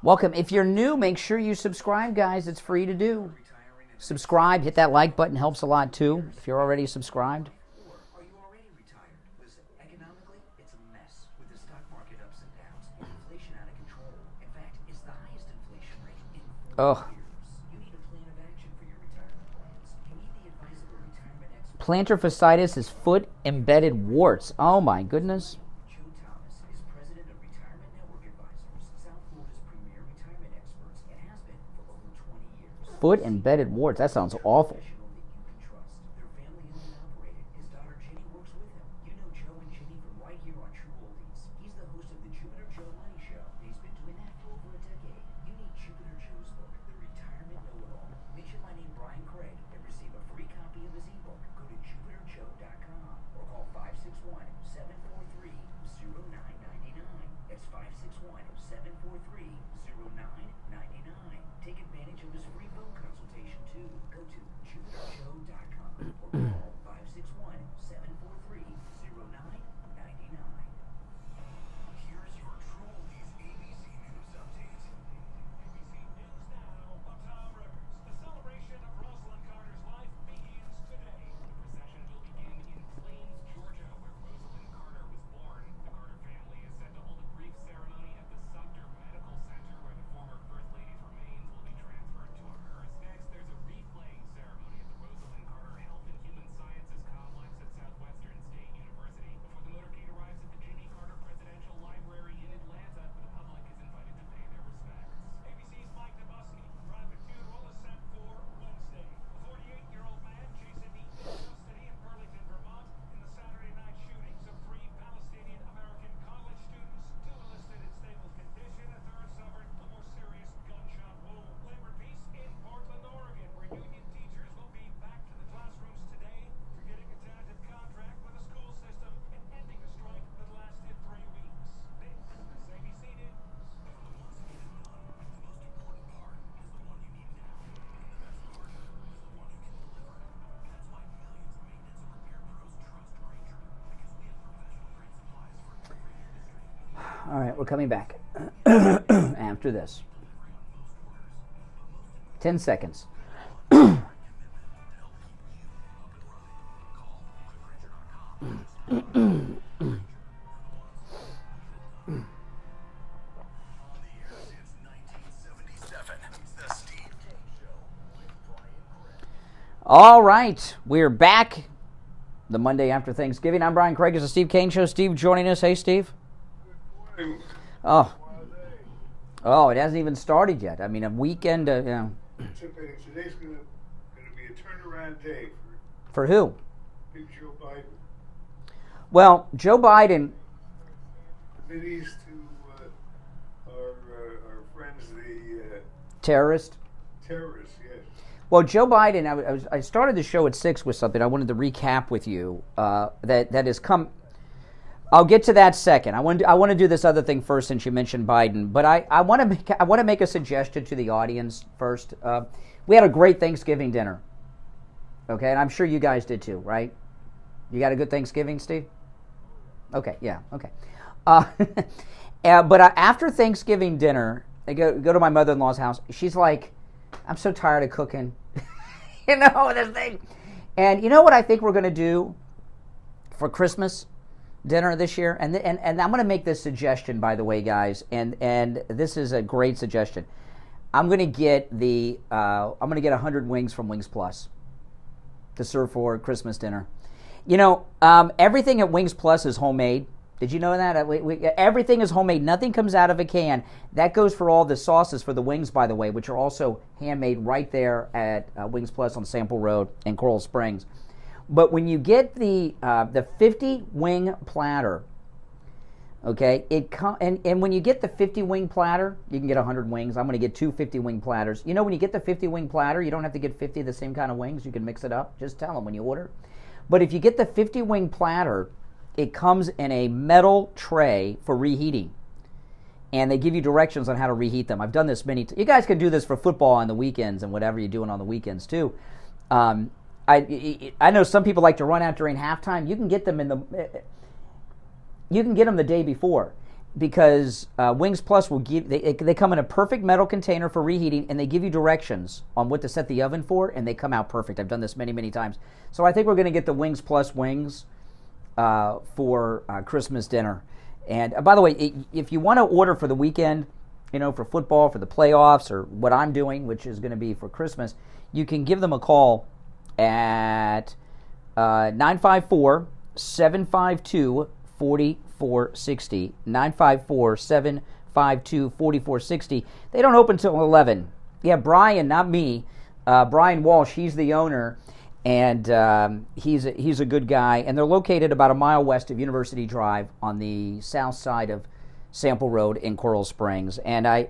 Welcome. If you're new, make sure you subscribe, guys. It's free to do. Subscribe, hit that like button, helps a lot too, if you're already subscribed. Or are you already retired? Listen, economically, it's a mess with the stock market ups and downs, inflation out of control. In fact, it's the highest inflation rate in 4 years. You need a plan of action for your retirement plans. You need the advice of a retirement expert. Plantar fasciitis is foot embedded warts. Oh my goodness. Joe Thomas is president of Retirement Network Advisors, South Florida's premier retirement experts, and has been for over 20 years. Foot embedded warts. That sounds awful. Their family owned and operated. His daughter Jenny works with him. You know Joe and Jenny from right here on True Oldies. He's the host of the Jupiter Joe Money Show. He's been doing that for over a decade. You need Jupiter Joe's book, The Retirement Know-It-All. Mention my name, Brian Craig, and receive a free copy of his ebook. Go to jupiterjoe.com or call 561-743-0999. That's 561-743-0999. Take advantage of his free phone consultation too. Go to jupiterjoe.com or call 561-743-0999. Here's your True Oldies ABC News Update. ABC News now, I'm Tom Rivers. The celebration of Rosalind Carter's life begins today. The procession will begin in Plains, Georgia, where Rosalind Carter was born. The Carter family is set to hold a brief ceremony at the Sumter Medical Center, where the former First Lady's remains will be transferred to a hearse. Next, there's a wreath-laying ceremony at the Rosalind Carter Health and Human Sciences Complex at Southwestern State University. Before the motorcade arrives at the Jimmy Carter Presidential Library in Atlanta, the public is invited to pay their respects. ABC's Mike Nabusky. Private funeral is set for Wednesday. A 48-year-old man Jason Eaton in custody in Burlington, Vermont, in the Saturday night shootings of 3 Palestinian American college students. 2 enlisted in stable condition. A third suffered a more serious gunshot wound. Labor peace in Portland, Oregon, where union teachers will be back to the classrooms today for getting a tentative contract with the school system and ending a strike that lasted 3 weeks. This is ABC News. All right, we're coming back after this. 10 seconds. All right, we're back. The Monday after Thanksgiving. I'm Brian Craig. It's the Steve Kane Show. Steve joining us. Hey, Steve. Oh, it hasn't even started yet. I mean, a weekend. Today's going to be a turnaround day For who? Big Joe Biden. Well, Joe Biden. Committees to our friends, the Terrorists, yes. Well, Joe Biden. I started the show at 6 with something I wanted to recap with you. That has come. I'll get to that second. I want to do this other thing first, since you mentioned Biden. But I want to make a suggestion to the audience first. We had a great Thanksgiving dinner. Okay, and I'm sure you guys did too, right? You got a good Thanksgiving, Steve? Okay, yeah, okay. But after Thanksgiving dinner, I go to my mother-in-law's house. She's like, "I'm so tired of cooking." You know, this thing. And you know what I think we're going to do for Christmas dinner this year? And I'm going to make this suggestion, by the way, guys, and this is a great suggestion. I'm going to get 100 wings from Wings Plus to serve for Christmas dinner. You know, everything at Wings Plus is homemade. Did you know that? Everything is homemade. Nothing comes out of a can. That goes for all the sauces for the wings, by the way, which are also handmade right there at Wings Plus on Sample Road in Coral Springs. But when you get the 50 wing platter, okay, and when you get the 50 wing platter, you can get 100 wings. I'm going to get 2 50 wing platters. You know, when you get the 50 wing platter, you don't have to get 50 of the same kind of wings. You can mix it up. Just tell them when you order. But if you get the 50 wing platter, it comes in a metal tray for reheating. And they give you directions on how to reheat them. I've done this many times. You guys can do this for football on the weekends and whatever you're doing on the weekends too. I know some people like to run out during halftime. You can get them the day before, because Wings Plus will give. They come in a perfect metal container for reheating, and they give you directions on what to set the oven for, and they come out perfect. I've done this many times. So I think we're going to get the Wings Plus wings for Christmas dinner. And by the way, if you want to order for the weekend, you know, for football, for the playoffs, or what I'm doing, which is going to be for Christmas, you can give them a call at 954-752-4460. 954-752-4460. They don't open till 11. Yeah, Brian, not me. Brian Walsh, he's the owner, and he's a good guy. And they're located about a mile west of University Drive on the south side of Sample Road in Coral Springs. And I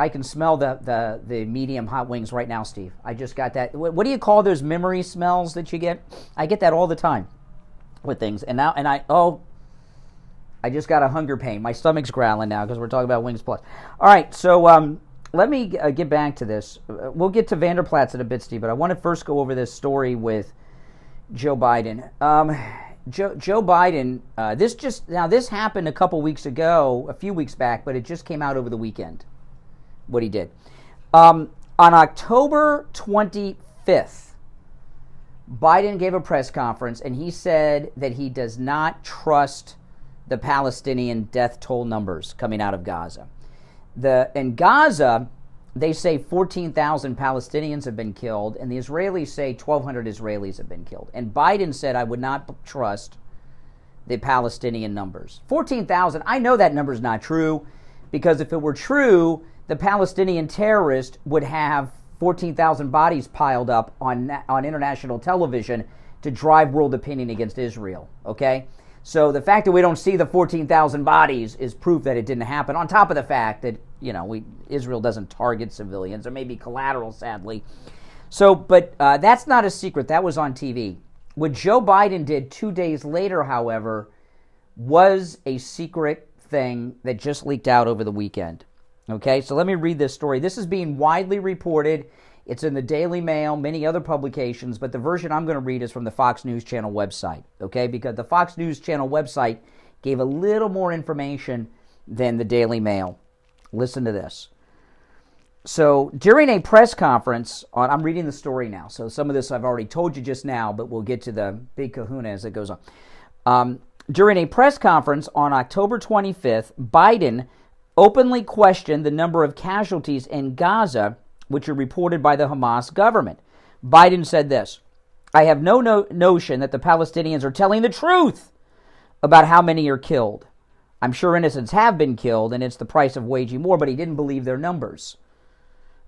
can smell the medium hot wings right now, Steve. I just got that. What do you call those memory smells that you get? I get that all the time with things. And I just got a hunger pain. My stomach's growling now because we're talking about Wings Plus. All right, so let me get back to this. We'll get to Vander Plaats in a bit, Steve, but I want to first go over this story with Joe Biden. Joe Biden, this happened a few weeks back, but it just came out over the weekend, what he did. On October 25th, Biden gave a press conference, and he said that he does not trust the Palestinian death toll numbers coming out of Gaza. In Gaza, they say 14,000 Palestinians have been killed, and the Israelis say 1,200 Israelis have been killed. And Biden said, I would not trust the Palestinian numbers. 14,000, I know that number's not true, because if it were true, the Palestinian terrorist would have 14,000 bodies piled up on international television to drive world opinion against Israel, okay? So the fact that we don't see the 14,000 bodies is proof that it didn't happen, on top of the fact that, Israel doesn't target civilians, or maybe collateral, sadly. So, but that's not a secret. That was on TV. What Joe Biden did 2 days later, however, was a secret thing that just leaked out over the weekend. Okay, so let me read this story. This is being widely reported. It's in the Daily Mail, many other publications, but the version I'm going to read is from the Fox News Channel website, okay? Because the Fox News Channel website gave a little more information than the Daily Mail. Listen to this. So during a press conference, I'm reading the story now, so some of this I've already told you just now, but we'll get to the big kahuna as it goes on. During a press conference on October 25th, Biden openly questioned the number of casualties in Gaza, which are reported by the Hamas government. Biden said this: I have no notion that the Palestinians are telling the truth about how many are killed. I'm sure innocents have been killed, and it's the price of waging war, but he didn't believe their numbers.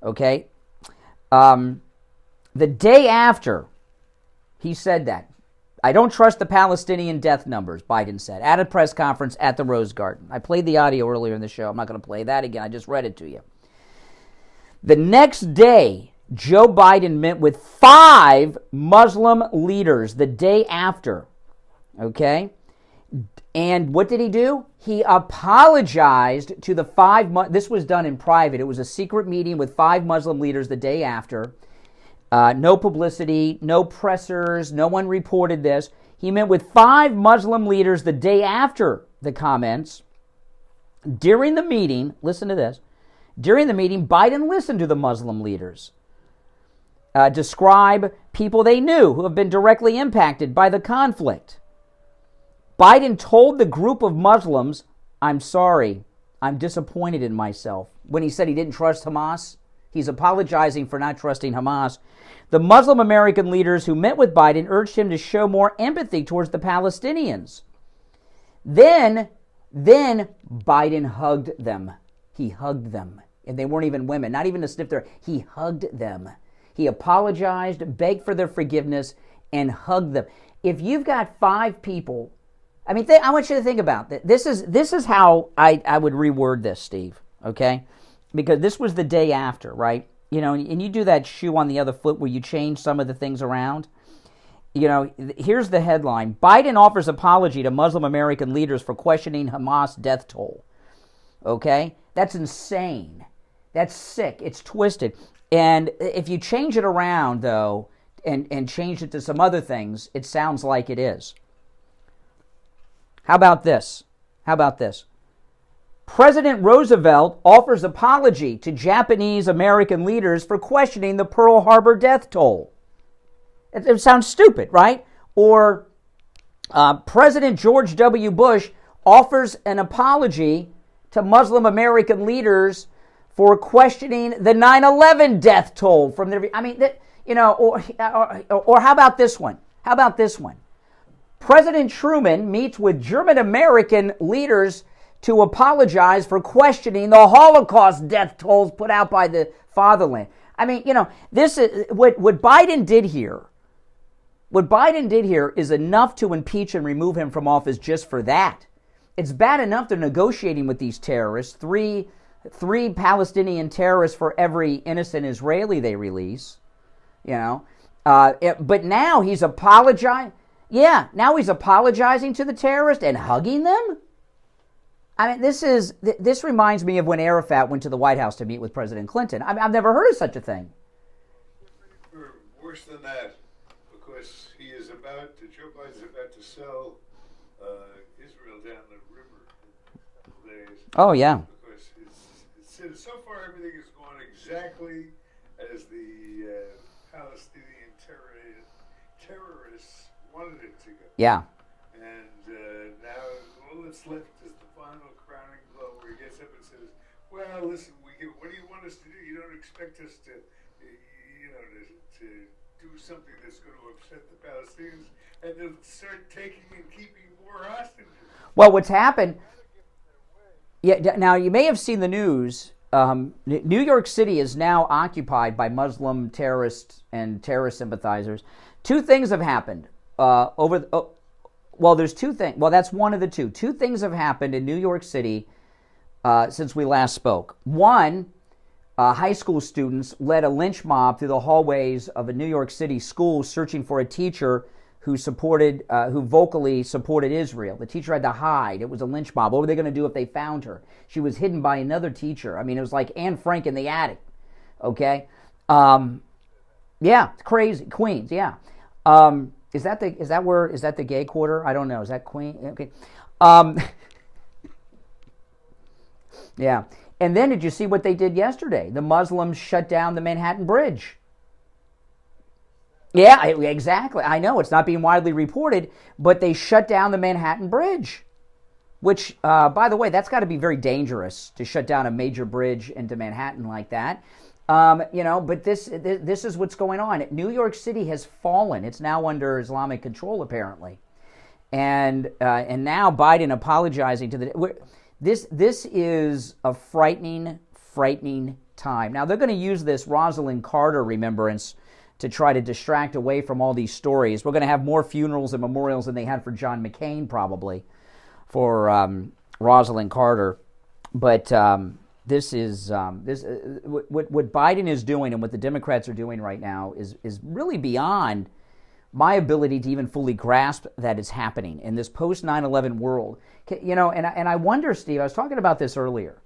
Okay? The day after he said that, I don't trust the Palestinian death numbers, Biden said, at a press conference at the Rose Garden. I played the audio earlier in the show. I'm not going to play that again. I just read it to you. The next day, Joe Biden met with 5 Muslim leaders the day after. Okay? And what did he do? He apologized to the 5... This was done in private. It was a secret meeting with 5 Muslim leaders the day after. No publicity, no pressers, no one reported this. He met with 5 Muslim leaders the day after the comments. During the meeting, listen to this. During the meeting, Biden listened to the Muslim leaders. describe people they knew who have been directly impacted by the conflict. Biden told the group of Muslims, "I'm sorry, I'm disappointed in myself." When he said he didn't trust Hamas, he's apologizing for not trusting Hamas. The Muslim American leaders who met with Biden urged him to show more empathy towards the Palestinians. Then Biden hugged them. He hugged them. And they weren't even women, not even to sniff their... He hugged them. He apologized, begged for their forgiveness, and hugged them. If you've got 5 people... I mean, I want you to think about that. This is how I would reword this, Steve, okay? Because this was the day after, right? You know, and you do that shoe on the other foot where you change some of the things around. You know, here's the headline. Biden offers apology to Muslim American leaders for questioning Hamas death toll. Okay? That's insane. That's sick. It's twisted. And if you change it around, though, and change it to some other things, it sounds like it is. How about this? President Roosevelt offers apology to Japanese American leaders for questioning the Pearl Harbor death toll. It sounds stupid, right? Or President George W. Bush offers an apology to Muslim American leaders for questioning the 9/11 death toll from their... I mean, or how about this one? President Truman meets with German American leaders to apologize for questioning the Holocaust death tolls put out by the fatherland. I mean, this is what Biden did here. What Biden did here is enough to impeach and remove him from office just for that. It's bad enough they're negotiating with these terrorists, three Palestinian terrorists for every innocent Israeli they release, but now he's apologizing. Yeah, now he's apologizing to the terrorists and hugging them? I mean, this reminds me of when Arafat went to the White House to meet with President Clinton. I've never heard of such a thing. Worse than that, because Joe Biden's about to sell Israel down the river. Oh, yeah. Because so far everything has gone exactly as the Palestinian terrorists wanted it to go. Yeah. And now all that's left is the final crowning blow where he gets up and says, well, listen, what do you want us to do? You don't expect us to do something that's going to upset the Palestinians, and they'll start taking and keeping more hostages. Well, what's happened... Yeah, now you may have seen the news. New York City is now occupied by Muslim terrorists and terrorist sympathizers. 2 things have happened. There's 2 things. Well, that's one of the 2. 2 things have happened in New York City since we last spoke. One, high school students led a lynch mob through the hallways of a New York City school searching for a teacher who vocally supported Israel. The teacher had to hide. It was a lynch mob. What were they going to do if they found her? She was hidden by another teacher. I mean, it was like Anne Frank in the attic. Okay? Yeah, it's crazy. Queens, yeah. Is that the gay quarter? I don't know. Is that Queen? Okay. Yeah. And then did you see what they did yesterday? The Muslims shut down the Manhattan Bridge. Yeah, exactly. I know it's not being widely reported, but they shut down the Manhattan Bridge, which, by the way, that's got to be very dangerous to shut down a major bridge into Manhattan like that. But this is what's going on. New York City has fallen. It's now under Islamic control, apparently, and now Biden apologizing to the. This is a frightening time. Now they're going to use this Rosalind Carter remembrance to try to distract away from all these stories. We're going to have more funerals and memorials than they had for John McCain, probably, for Rosalind Carter. But what Biden is doing and what the Democrats are doing right now is really beyond my ability to even fully grasp that it's happening in this post 9/11 world. And I wonder, Steve, I was talking about this earlier.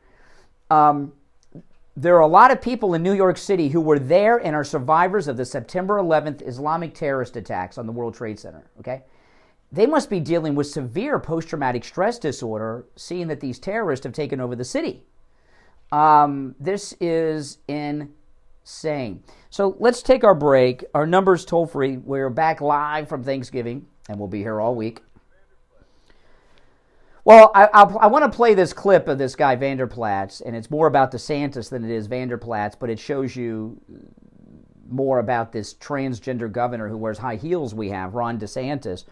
There are a lot of people in New York City who were there and are survivors of the September 11th Islamic terrorist attacks on the World Trade Center, okay? They must be dealing with severe post-traumatic stress disorder, seeing that these terrorists have taken over the city. This is insane. insane. So let's take our break. Our number's toll free. We're back live from Thanksgiving, and we'll be here all week. Well, I want to play this clip of this guy, Vander Plaats, and it's more about DeSantis than it is Vander Plaats, but it shows you more about this transgender governor who wears high heels we have, Ron DeSantis.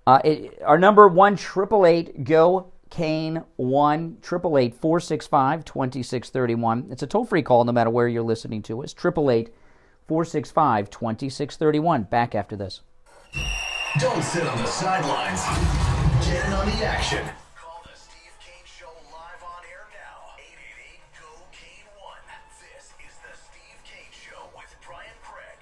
Our number 1-888-GO-CANE 1-888-465-2631. It's a toll-free call no matter where you're listening to us. 888-465-2631. Back after this. Don't sit on the sidelines. Get in on the action. Call the Steve Kane Show live on air now. 888-GO-CANE 1. This is the Steve Kane Show with Brian Craig.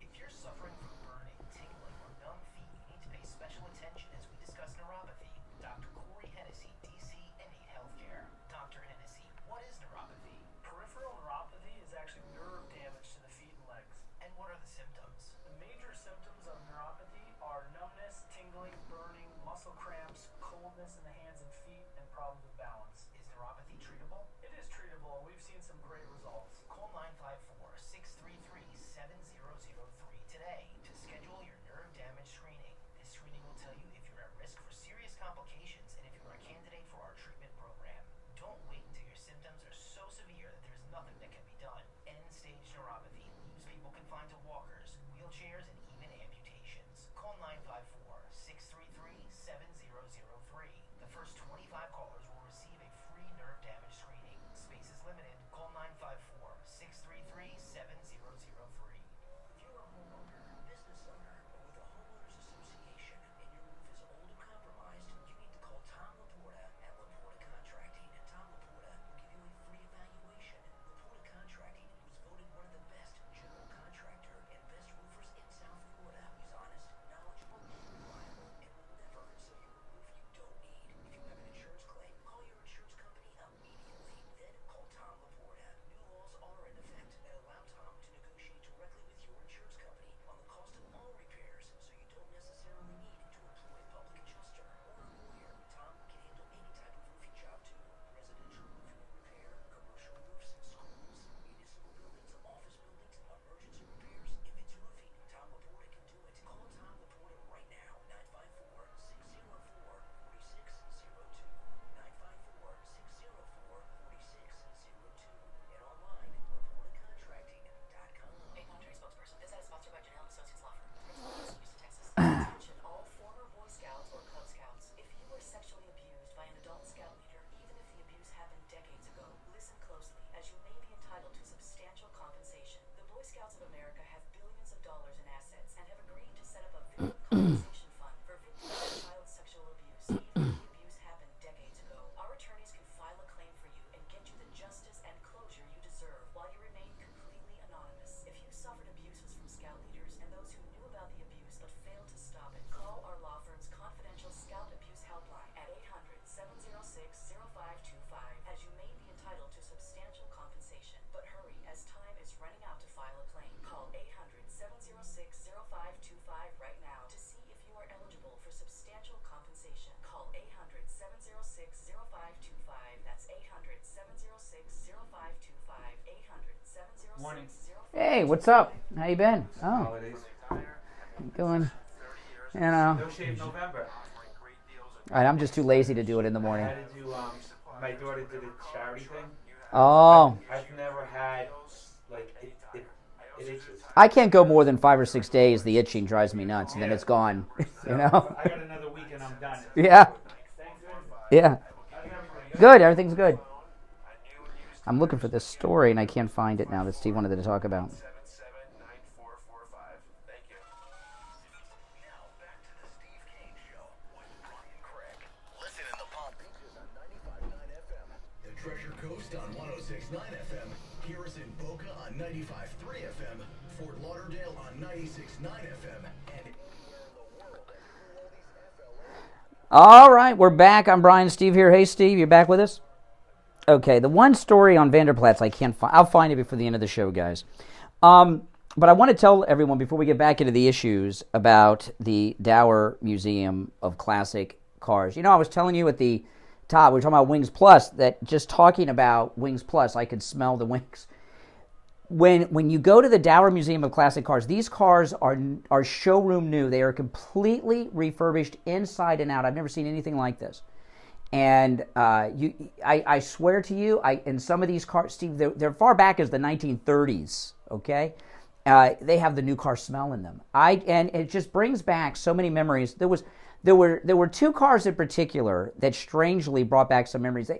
If you're suffering from burning, tingling, or numb feet, you need to pay special attention as we discuss neuropathy. Dr. Corey Hennessy, DC, Innate Healthcare. Dr. Hennessy, what is neuropathy? Peripheral neuropathy is actually nerve damage to the feet and legs. And what are the symptoms? The major symptoms of neuropathy are numbness, tingling, burning, muscle cramps, coldness in the hands and feet, and problems with balance. Is neuropathy treatable? It is treatable, and we've seen some great results. Call 954-633-7003 today to schedule your nerve damage screening. This screening will tell you if you're at risk for serious complications and if you're a candidate for our treatment program. Don't wait until your symptoms are so severe that there's nothing that can be done. End-stage neuropathy leaves people confined to walkers, wheelchairs, and even amputations. Call 954-633-7003. The first 25 callers will receive a free nerve damage screening. Space is limited. Call 954-633-7003. If you're a homeowner, business owner, or with a homeowners association and your roof is old or compromised, you need to call Tom Laporta at Laporta Contracting. Tom Laporta will give you a free evaluation. Laporta Contracting was voted one of the best general contractor and best roofers in South Florida. He's honest, knowledgeable, reliable, and will never sell you a roof you don't need. If you have an insurance claim, call your insurance company immediately. Then call Tom Laporta. New laws are in effect that allow Tom to negotiate directly with your insurance company on the cost of all repairs, so you don't necessarily need to employ a public adjuster or a lawyer. Tom can handle any type of roofing job too. Residential roofing and repair, commercial roofs, schools, municipal buildings, office buildings, emergency repairs. If it's roofing, Tom Laporta can do it. Call Tom Laporta right now. 954-604-4602. 954-604-4602. And online, LaportaContracting.com. A contract spokesperson. This ad is sponsored by Janelle Associates Law Firm. Houston, Texas. Attention all former Boy Scouts or Cub Scouts. If you were sexually abused by an adult scout leader, even if the abuse happened decades ago, listen closely, as you may be entitled to substantial compensation. The Boy Scouts of America have billions of dollars in assets and have agreed to set up a victim compensation fund for victims of child sexual abuse, even if the abuse happened decades ago. Our attorneys can file a claim for you and get you the justice and closure you deserve while you remain completely anonymous. If you suffered abuses from scout leaders and those who knew about the abuse but failed to stop it, call our law firm's confidential scout abuse helpline at 800-706-0525, as you may be entitled to substantial compensation. But hurry, as time is running out to file a claim. Call 800-706-0525 right now to see if you are eligible for substantial compensation. Call 800-706-0525. That's 800-706-0525. 800-706-0525. Morning. Hey, what's up? How you been? Oh, Holidays. going, you know. No shave November. All right, I'm just too lazy to do it in the I morning. had to do, my daughter did a charity thing. Oh. I've never had, like, it itches. I can't go more than 5 or 6 days. The itching drives me nuts, and then it's gone. You know? I got another week and I'm done. Yeah. Yeah. Good. Everything's good. I'm looking for this story, and I can't find it now that Steve wanted to talk about. Listen in the Palm Beaches on 95.9 FM. The Treasure Coast on 106.9 FM. Hear us in Boca on 95.3 FM. Fort Lauderdale on 96.9 FM. And All right, we're back. I'm Brian. Steve here. Hey, Steve, you back with us? Okay, the one story on Vander Plaats I can't find. I'll find it before the end of the show, guys. But I want to tell everyone, before we get back into the issues, about the Dower Museum of Classic Cars. You know, I was telling you at the top, we were talking about Wings Plus, that just talking about Wings Plus, I could smell the wings. when you go to the Dower Museum of Classic Cars, these cars are showroom new. They are completely refurbished inside and out. I've never seen anything like this. And I swear to you, in some of these cars, Steve, they're far back as the 1930s. Okay, they have the new car smell in them. And it just brings back so many memories. There were two cars in particular that strangely brought back some memories.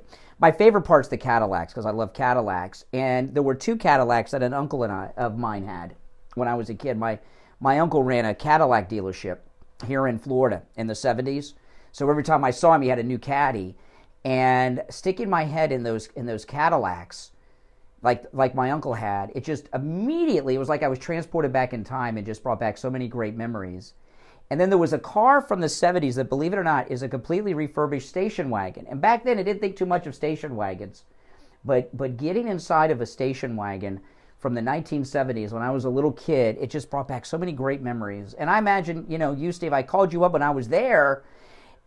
My favorite part's the Cadillacs, because I love Cadillacs. And there were two Cadillacs that an uncle of mine had when I was a kid. My uncle ran a Cadillac dealership here in Florida in the 70s. So every time I saw him, he had a new Caddy. And sticking my head in those Cadillacs, like my uncle had, it just immediately, it was like I was transported back in time and just brought back so many great memories. And then there was a car from the 70s that, believe it or not, is a completely refurbished station wagon. And back then, I didn't think too much of station wagons. But getting inside of a station wagon from the 1970s when I was a little kid, it just brought back so many great memories. And I imagine, you, Steve, I called you up when I was there,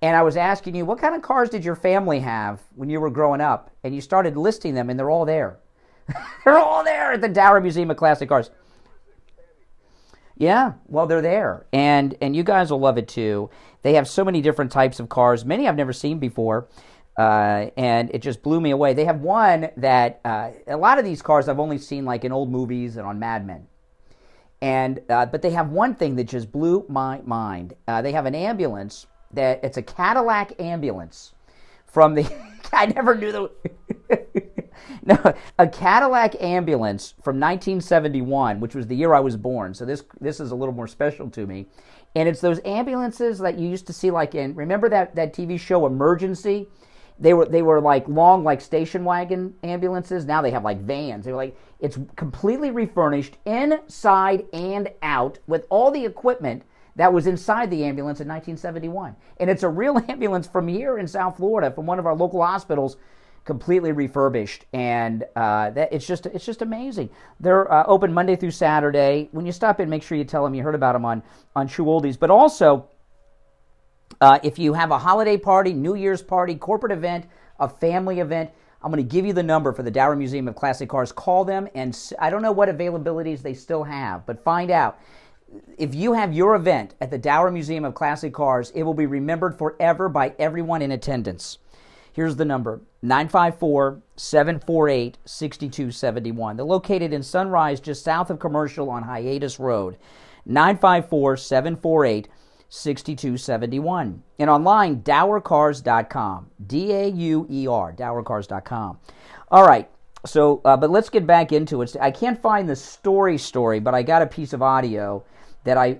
and I was asking you, what kind of cars did your family have when you were growing up? And you started listing them, and they're all there. They're all there at the Dower Museum of Classic Cars. Yeah, well, they're there, and you guys will love it too. They have so many different types of cars, many I've never seen before, and it just blew me away. They have one that, a lot of these cars I've only seen like in old movies and on Mad Men, but they have one thing that just blew my mind. They have an ambulance, it's a Cadillac ambulance from the, I never knew the... No, a Cadillac ambulance from 1971, which was the year I was born. So this is a little more special to me. And it's those ambulances that you used to see like in, remember that TV show Emergency? They were like long, like station wagon ambulances. Now they have like vans. They're like, it's completely refurnished inside and out with all the equipment that was inside the ambulance in 1971. And it's a real ambulance from here in South Florida, from one of our local hospitals, completely refurbished, and it's just amazing. They're open Monday through Saturday. When you stop in, make sure you tell them you heard about them on True Oldies. But also, if you have a holiday party, New Year's party, corporate event, a family event, I'm going to give you the number for the Dower Museum of Classic Cars. Call them, and I don't know what availabilities they still have, but find out. If you have your event at the Dower Museum of Classic Cars, it will be remembered forever by everyone in attendance. Here's the number, 954-748-6271. They're located in Sunrise, just south of Commercial on Hiatus Road, 954-748-6271. And online, dowercars.com, D-A-U-E-R, dowercars.com. All right, so, but let's get back into it. I can't find the story, but I got a piece of audio that I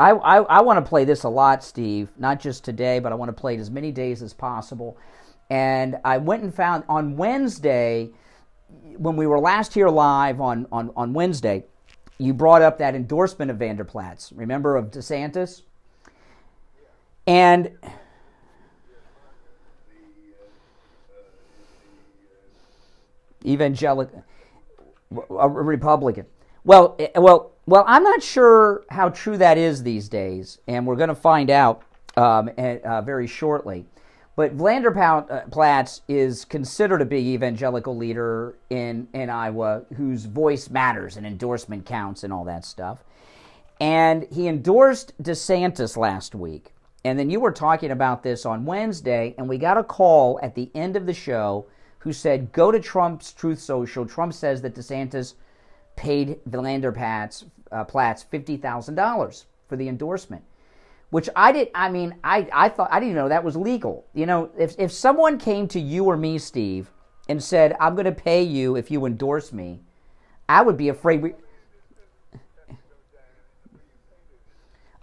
want to play this a lot, Steve, not just today, but I want to play it as many days as possible. And I went and found on Wednesday, when we were last here live on Wednesday, you brought up that endorsement of Vander Plaats, remember, of DeSantis? And evangelical, a Republican. Well, I'm not sure how true that is these days, and we're going to find out very shortly. But Vander Plaats is considered to be evangelical leader in Iowa whose voice matters and endorsement counts and all that stuff. And he endorsed DeSantis last week. And then you were talking about this on Wednesday, and we got a call at the end of the show who said, go to Trump's Truth Social. Trump says that DeSantis paid Vander Plaats $50,000 for the endorsement. Which I thought, I didn't even know that was legal. You know, if someone came to you or me, Steve, and said, I'm going to pay you if you endorse me, I would be afraid. Wait,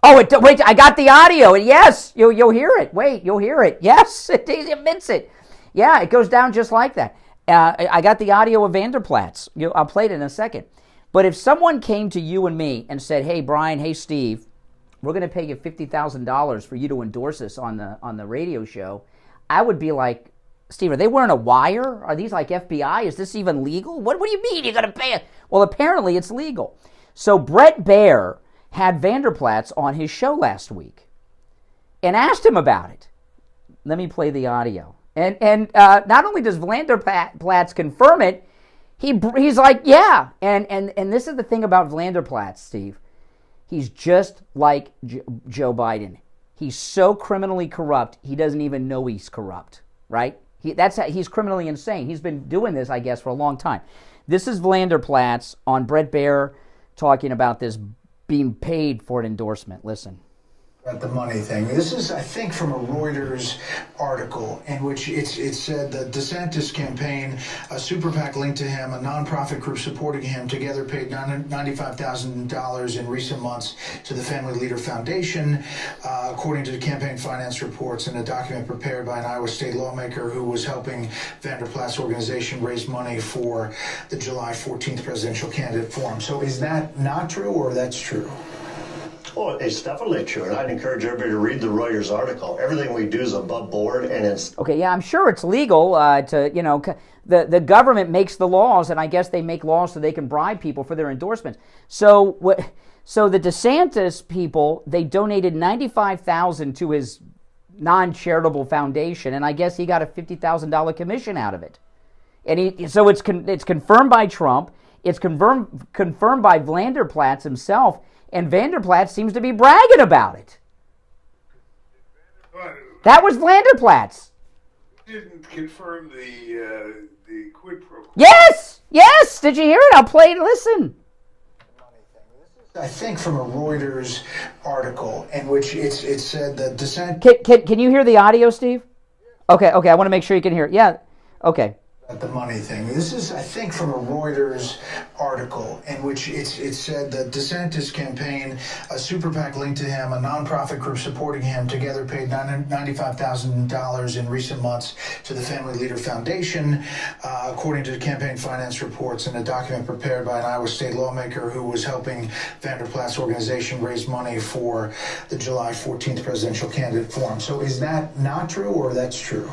I got the audio. Yes, you'll hear it. Wait, you'll hear it. Yes, it admits it. Yeah, it goes down just like that. I got the audio of Vander Plaats. I'll play it in a second. But if someone came to you and me and said, hey, Brian, hey, Steve, we're going to pay you $50,000 for you to endorse us on the radio show, I would be like, Steve, are they wearing a wire? Are these like FBI? Is this even legal? What do you mean you're going to pay it? Well, apparently it's legal. So Brett Baer had Vander Plaats on his show last week and asked him about it. Let me play the audio. And not only does Vander Plaats confirm it, He's like, yeah. And this is the thing about Vander Plaats, Steve. He's just like Joe Biden. He's so criminally corrupt, he doesn't even know he's corrupt, right? He's criminally insane. He's been doing this, I guess, for a long time. This is Vander Plaats on Bret Baier talking about this being paid for an endorsement. Listen. About the money thing. This is, I think, from a Reuters article in which it said the DeSantis campaign, a super PAC linked to him, a nonprofit group supporting him, together paid $95,000 in recent months to the Family Leader Foundation, according to the campaign finance reports in a document prepared by an Iowa state lawmaker who was helping Vander Plaats' organization raise money for the July 14th presidential candidate forum. So is that not true, or that's true? Well, it's definitely true, and I'd encourage everybody to read the Reuters article. Everything we do is above board, and it's... Okay, yeah, I'm sure it's legal the government makes the laws, and I guess they make laws so they can bribe people for their endorsements. So the DeSantis people, they donated $95,000 to his non-charitable foundation, and I guess he got a $50,000 commission out of it. And it's confirmed by Trump, it's confirmed by Vander Plaats himself. And Vander Plaats seems to be bragging about it. That was Vander Plaats. Didn't confirm the quid pro quo. Yes! Yes! Did you hear it? I'll play it. Listen. I think from a Reuters article in which it said that DeSantis... Can you hear the audio, Steve? Okay, I want to make sure you can hear it. Yeah, okay. The money thing. This is, I think, from a Reuters article in which it said the DeSantis campaign, a super PAC linked to him, a nonprofit group supporting him, together paid $95,000 in recent months to the Family Leader Foundation, according to the campaign finance reports in a document prepared by an Iowa state lawmaker who was helping Vander Plaats' organization raise money for the July 14th presidential candidate forum. So is that not true, or that's true?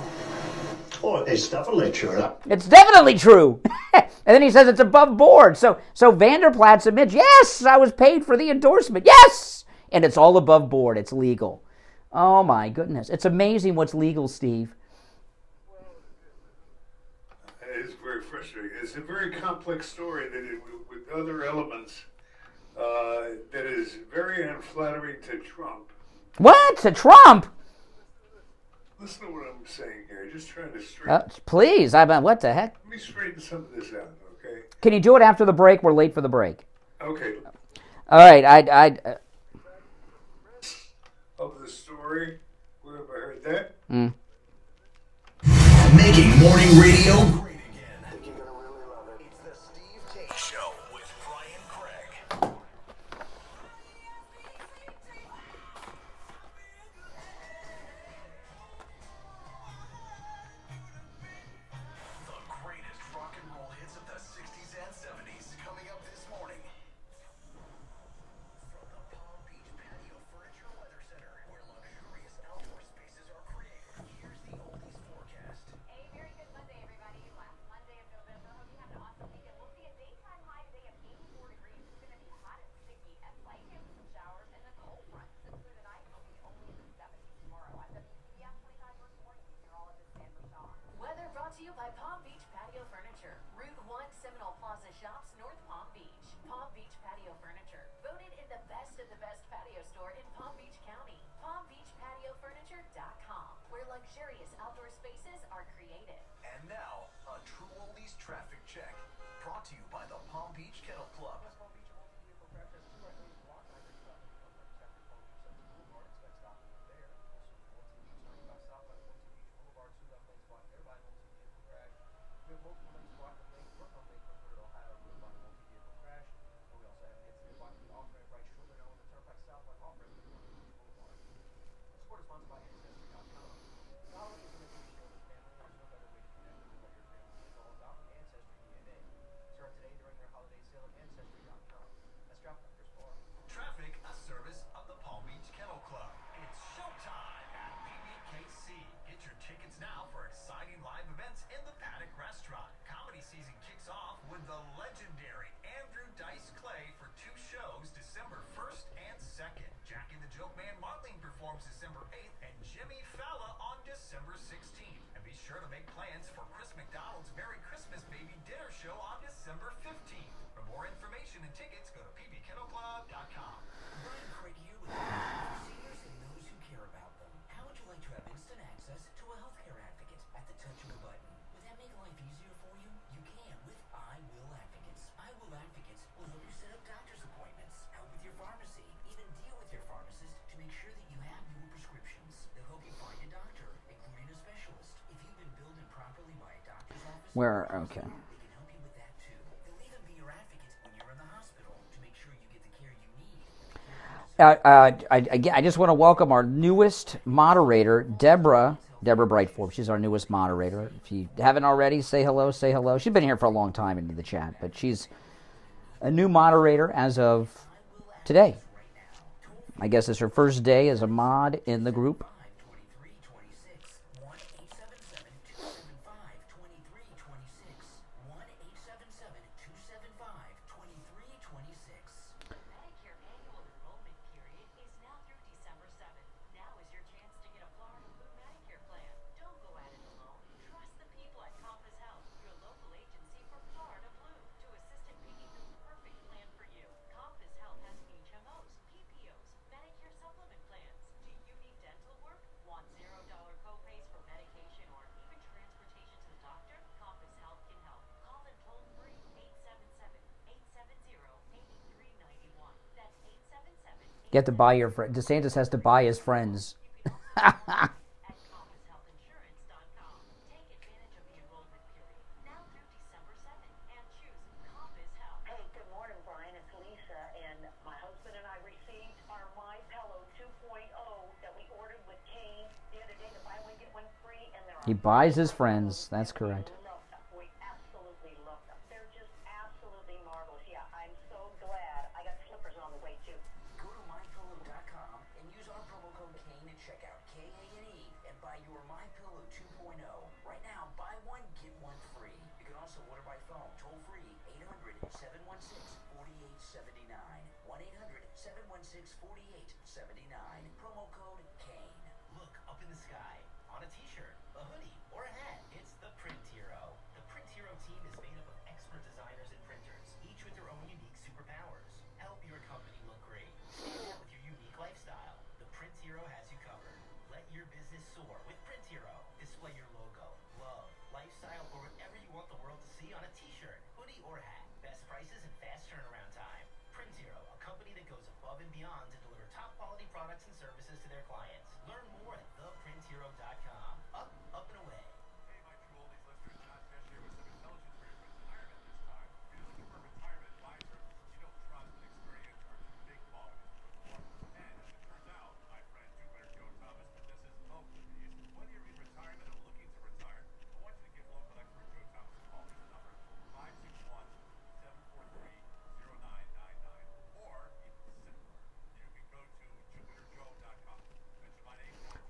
Oh, it's definitely true. It's definitely true. And then he says it's above board. So Vander Plaats admits, yes, I was paid for the endorsement. Yes! And it's all above board. It's legal. Oh, my goodness. It's amazing what's legal, Steve. It's very frustrating. It's a very complex story with other elements that is very unflattering to Trump. What? To Trump? Listen to what I'm saying here. Just trying to straighten. Please. What the heck? Let me straighten some of this out, okay? Can you do it after the break? We're late for the break. Okay. All right. Of the story, where have I heard that? Making morning radio great again. I think you're gonna really love it. It's the Steve Kane Show with Brian Craig. Rock and roll hits of the 60s and 70s coming up this morning. From the Palm Beach Patio Furniture Weather Center, where luxurious outdoor spaces are created, here's the oldies forecast. A very good Monday, everybody. Last Monday of November. Hope you have an awesome weekend. We'll see a daytime high today of 84 degrees. It's going to be hot and sticky, and slight chance of some showers, and the cold front sits through tonight. It'll be only in the 70s tomorrow. I'm WCBS 25 First Morning Meteorologist Sandra Shaw. Weather brought to you by Palm Beach Patio Furniture. Route 1 Seminole Plaza Shops, North Palm Beach. Palm Beach Patio Furniture. Voted in the best patio store in Palm Beach County. PalmBeachPatioFurniture.com, where luxurious outdoor spaces are created. And now, a True Oldies traffic check. Brought to you by the Palm Beach Kennel Club. Traffic, a service of the Palm Beach Kennel Club. It's showtime at PBKC. Get your tickets now for exciting live events in the Paddock Restaurant. Comedy season kicks off with the legendary Andrew Dice Clay for 2 shows, December 1st and 2nd. Jackie the Joke Man Marlene performs December 8th, and Jimmy Fallon on December 16th. And be sure to make plans for Chris McDonald's Merry Christmas Baby Dinner show on December 15th. For more information and tickets, go to pbkennelclub.com. Brian Craig here with for seniors and those who care about them. How would you like to have instant access to a healthcare advocate at the touch of a button? Would that make life easier for you? You can with I Will Advocates. I Will Advocates will help you set up doctor's appointments, help with your pharmacy, even deal with your pharmacist to make sure that you have your prescriptions. They'll help you find a doctor, including a specialist. If you've been billed improperly by a doctor's office, Okay. they can help you with that too. They'll even be your advocate when you're in the hospital to make sure you get the care you need. I just want to welcome our newest moderator, Deborah Brightforth. She's our newest moderator. If you haven't already, say hello, say hello. She's been here for a long time into the chat, but she's a new moderator as of today. I guess it's her first day as a mod in the group. You have to buy your friend. DeSantis has to buy his friends. He buys his friends. That's correct.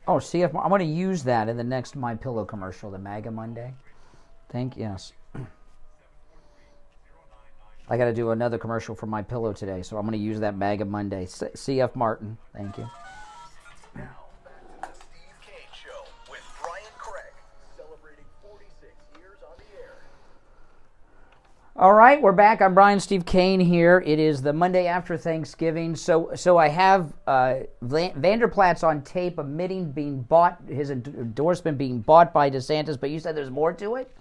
Oh, see if I'm going to use that in the next My Pillow commercial, the MAGA Monday. Yes. I got to do another commercial for My Pillow today, so I'm going to use that MAGA Monday. CF Martin, thank you. Now, back to the Steve Kane Show with Brian Craig, celebrating 46 years on the air. All right, we're back. I'm Brian Steve Kane here. It is the Monday after Thanksgiving. So I have Vander Plaats on tape admitting being bought, his endorsement being bought by DeSantis, but you said there's more to it?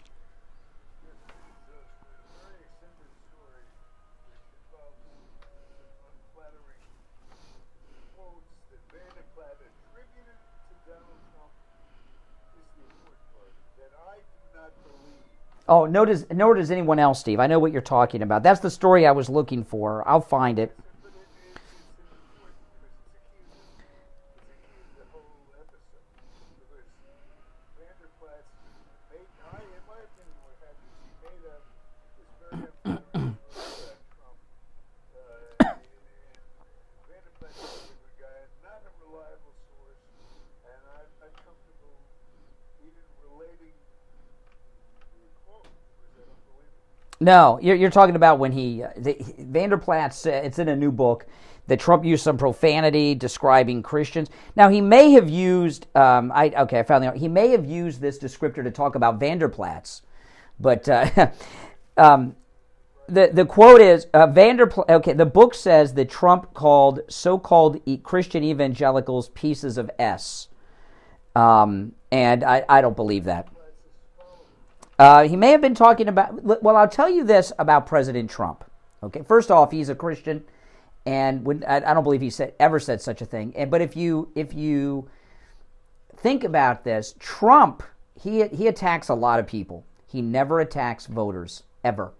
Oh, nor does anyone else, Steve. I know what you're talking about. That's the story I was looking for. I'll find it. No, you're talking about when Vander Plaats, it's in a new book, that Trump used some profanity describing Christians. Now, he may have used, I found he may have used this descriptor to talk about Vander Plaats, but The quote is okay. The book says that Trump called so-called Christian evangelicals pieces of S, and I don't believe that. He may have been talking about. Well, I'll tell you this about President Trump. Okay, first off, he's a Christian, and I don't believe he ever said such a thing. But if you think about this, Trump he attacks a lot of people. He never attacks voters ever.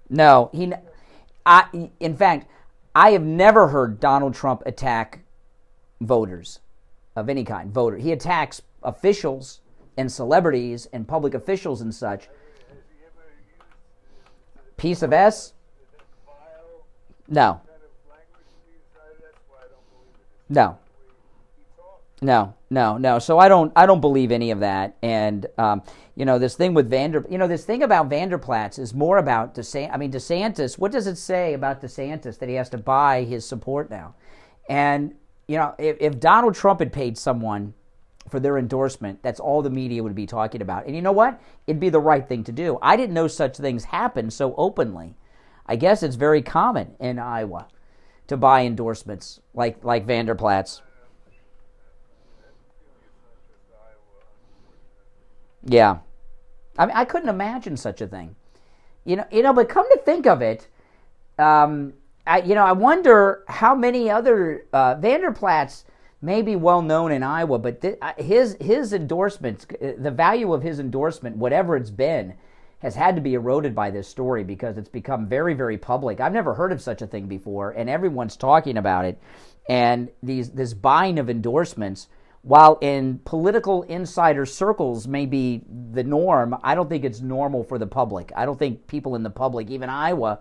No, in fact, I have never heard Donald Trump attack voters of any kind. He attacks officials and celebrities and public officials and such. Piece of S? No. No. So I don't believe any of that. And this thing with this thing about Vander Plaats is more about DeSantis. What does it say about DeSantis that he has to buy his support now? And if Donald Trump had paid someone for their endorsement, that's all the media would be talking about. And you know what? It'd be the right thing to do. I didn't know such things happen so openly. I guess it's very common in Iowa to buy endorsements like Vander Plaats. Yeah. I couldn't imagine such a thing. But come to think of it, I wonder how many other Vander Plaats may be well known in Iowa, but his endorsements, the value of his endorsement, whatever it's been, has had to be eroded by this story because it's become very, very public. I've never heard of such a thing before, and everyone's talking about it. And this buying of endorsements, while in political insider circles may be the norm, I don't think it's normal for the public. I don't think people in the public, even Iowa,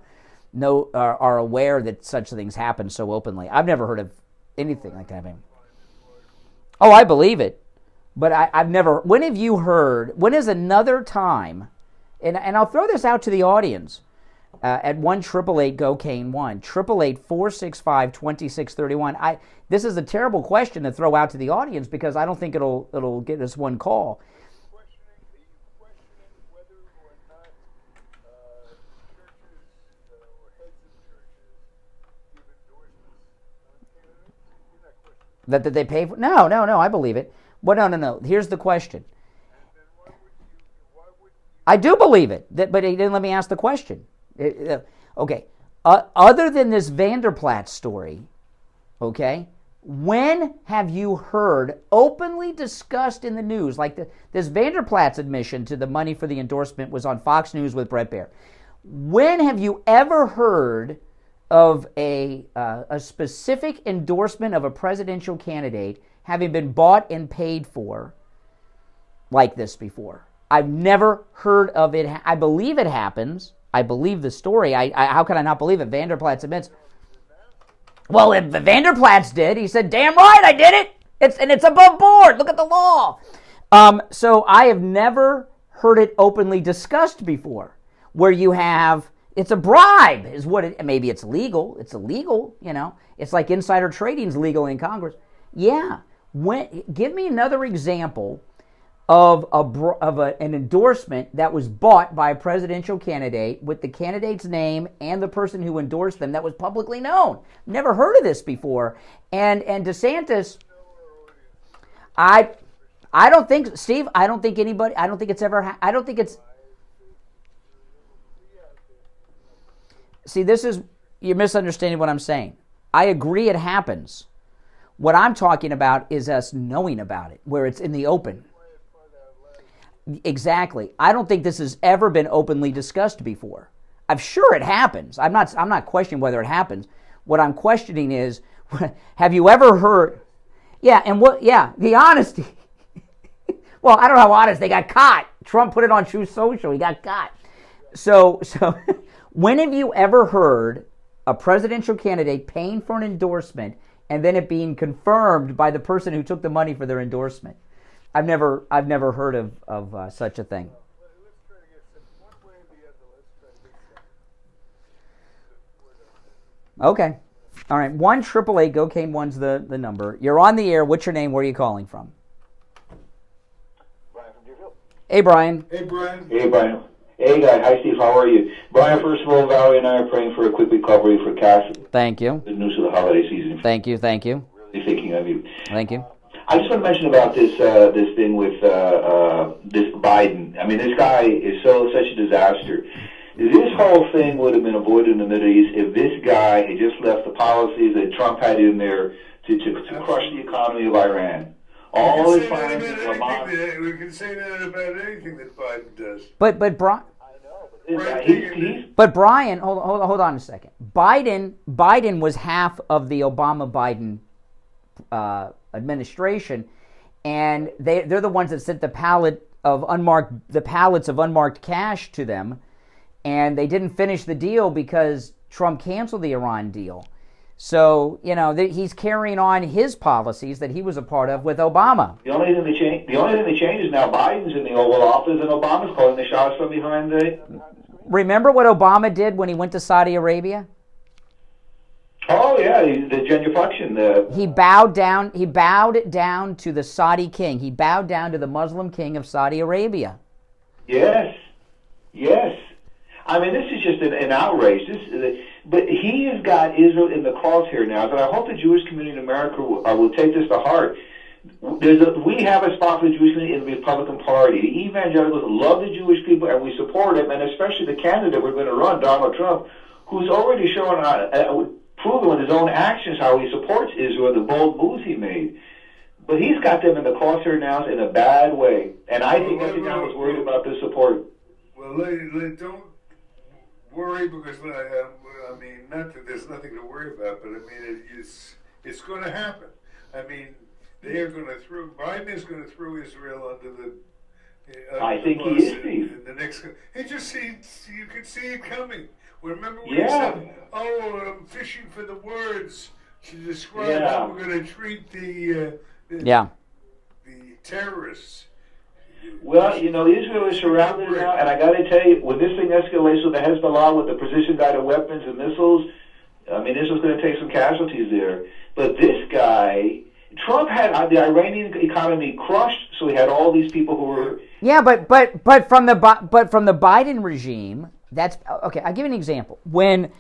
are aware that such things happen so openly. I've never heard of anything like that. Oh, I believe it. But I've never... When have you heard... When is another time... And I'll throw this out to the audience at 1-888-GO-CANE-1, 888-465-2631. This is a terrible question to throw out to the audience because I don't think it'll get us one call. That they pay for? No, I believe it. Well, no. Here's the question. I do believe it, but he didn't let me ask the question. Okay. Other than this Vander Plaats story, okay, when have you heard openly discussed in the news, like this Vander Plaats admission to the money for the endorsement was on Fox News with Bret Baier. When have you ever heard of a specific endorsement of a presidential candidate having been bought and paid for like this before? I've never heard of it. I believe it happens. I believe the story. How can I not believe it? Vander Plaats admits. Well, if Vander Plaats did, he said, "Damn right, I did it. It's above board. Look at the law." So I have never heard it openly discussed before, where you have it's a bribe, is what it. Maybe it's legal. It's illegal. It's like insider trading's legal in Congress. Yeah. Give me another example of an endorsement that was bought by a presidential candidate with the candidate's name and the person who endorsed them that was publicly known. Never heard of this before. And DeSantis, I don't think, Steve, I don't think anybody, I don't think it's ever, I don't think it's, see, you're misunderstanding what I'm saying. I agree it happens. What I'm talking about is us knowing about it, where it's in the open. Exactly. I don't think this has ever been openly discussed before. I'm sure it happens. I'm not questioning whether it happens. What I'm questioning is, have you ever heard? Yeah, and the honesty. Well, I don't know how honest. They got caught. Trump put it on Truth Social. He got caught. So when have you ever heard a presidential candidate paying for an endorsement and then it being confirmed by the person who took the money for their endorsement? I've never heard of such a thing. Okay. All right. 1-888-GO-CANE-1's the number. You're on the air. What's your name? Where are you calling from? Brian Hey, Brian. Hey, Brian. Hey, Brian. Hey, guys. Hi, Steve. How are you? Brian, first of all, Valerie and I are praying for a quick recovery for Cass. Thank you. Good news of the holiday season. Thank you. Thank you. Really thinking of you. Thank you. I just want to mention about this this thing with this Biden. I mean, this guy is such a disaster. This whole thing would have been avoided in the Middle East if this guy had just left the policies that Trump had in there to crush the economy of Iran. All his plans with Hamas. We can say that about anything that Biden does. But Brian, hold on a second. Biden was half of the Obama-Biden administration, and they're the ones that sent the pallets of unmarked cash to them, and they didn't finish the deal because Trump canceled the Iran deal. So, he's carrying on his policies that he was a part of with Obama. The only thing that changes now, Biden's in the Oval Office and Obama's calling the shots from behind the... Remember what Obama did when he went to Saudi Arabia? Oh yeah, the genuflection. He bowed down to the Saudi king. He bowed down to the Muslim king of Saudi Arabia. Yes. I mean, this is just an outrage. But he has got Israel in the crosshair now, and I hope the Jewish community in America will take this to heart. We have a spot for the Jewish community in the Republican Party. The evangelicals love the Jewish people, and we support him, and especially the candidate we're going to run, Donald Trump, who's already shown, proven with his own actions how he supports Israel, the bold moves he made. But he's got them in the crosshair now in a bad way, and I think everyone was worried about this support. Well, don't worry, because I mean, not that there's nothing to worry about, but I mean, it's going to happen. I mean, they are going to Biden is going to throw Israel under the. I think he is, Steve. The next, you can see it coming. Remember when he said, "Oh, I'm fishing for the words to describe how we're going to treat the terrorists." Well, Israel is surrounded now, and I got to tell you, when this thing escalates with the Hezbollah, with the precision-guided weapons and missiles, I mean, Israel's going to take some casualties there. But this guy, Trump had the Iranian economy crushed, so he had all these people who were. Yeah, but from the Biden regime, that's okay. I'll give you an example. When,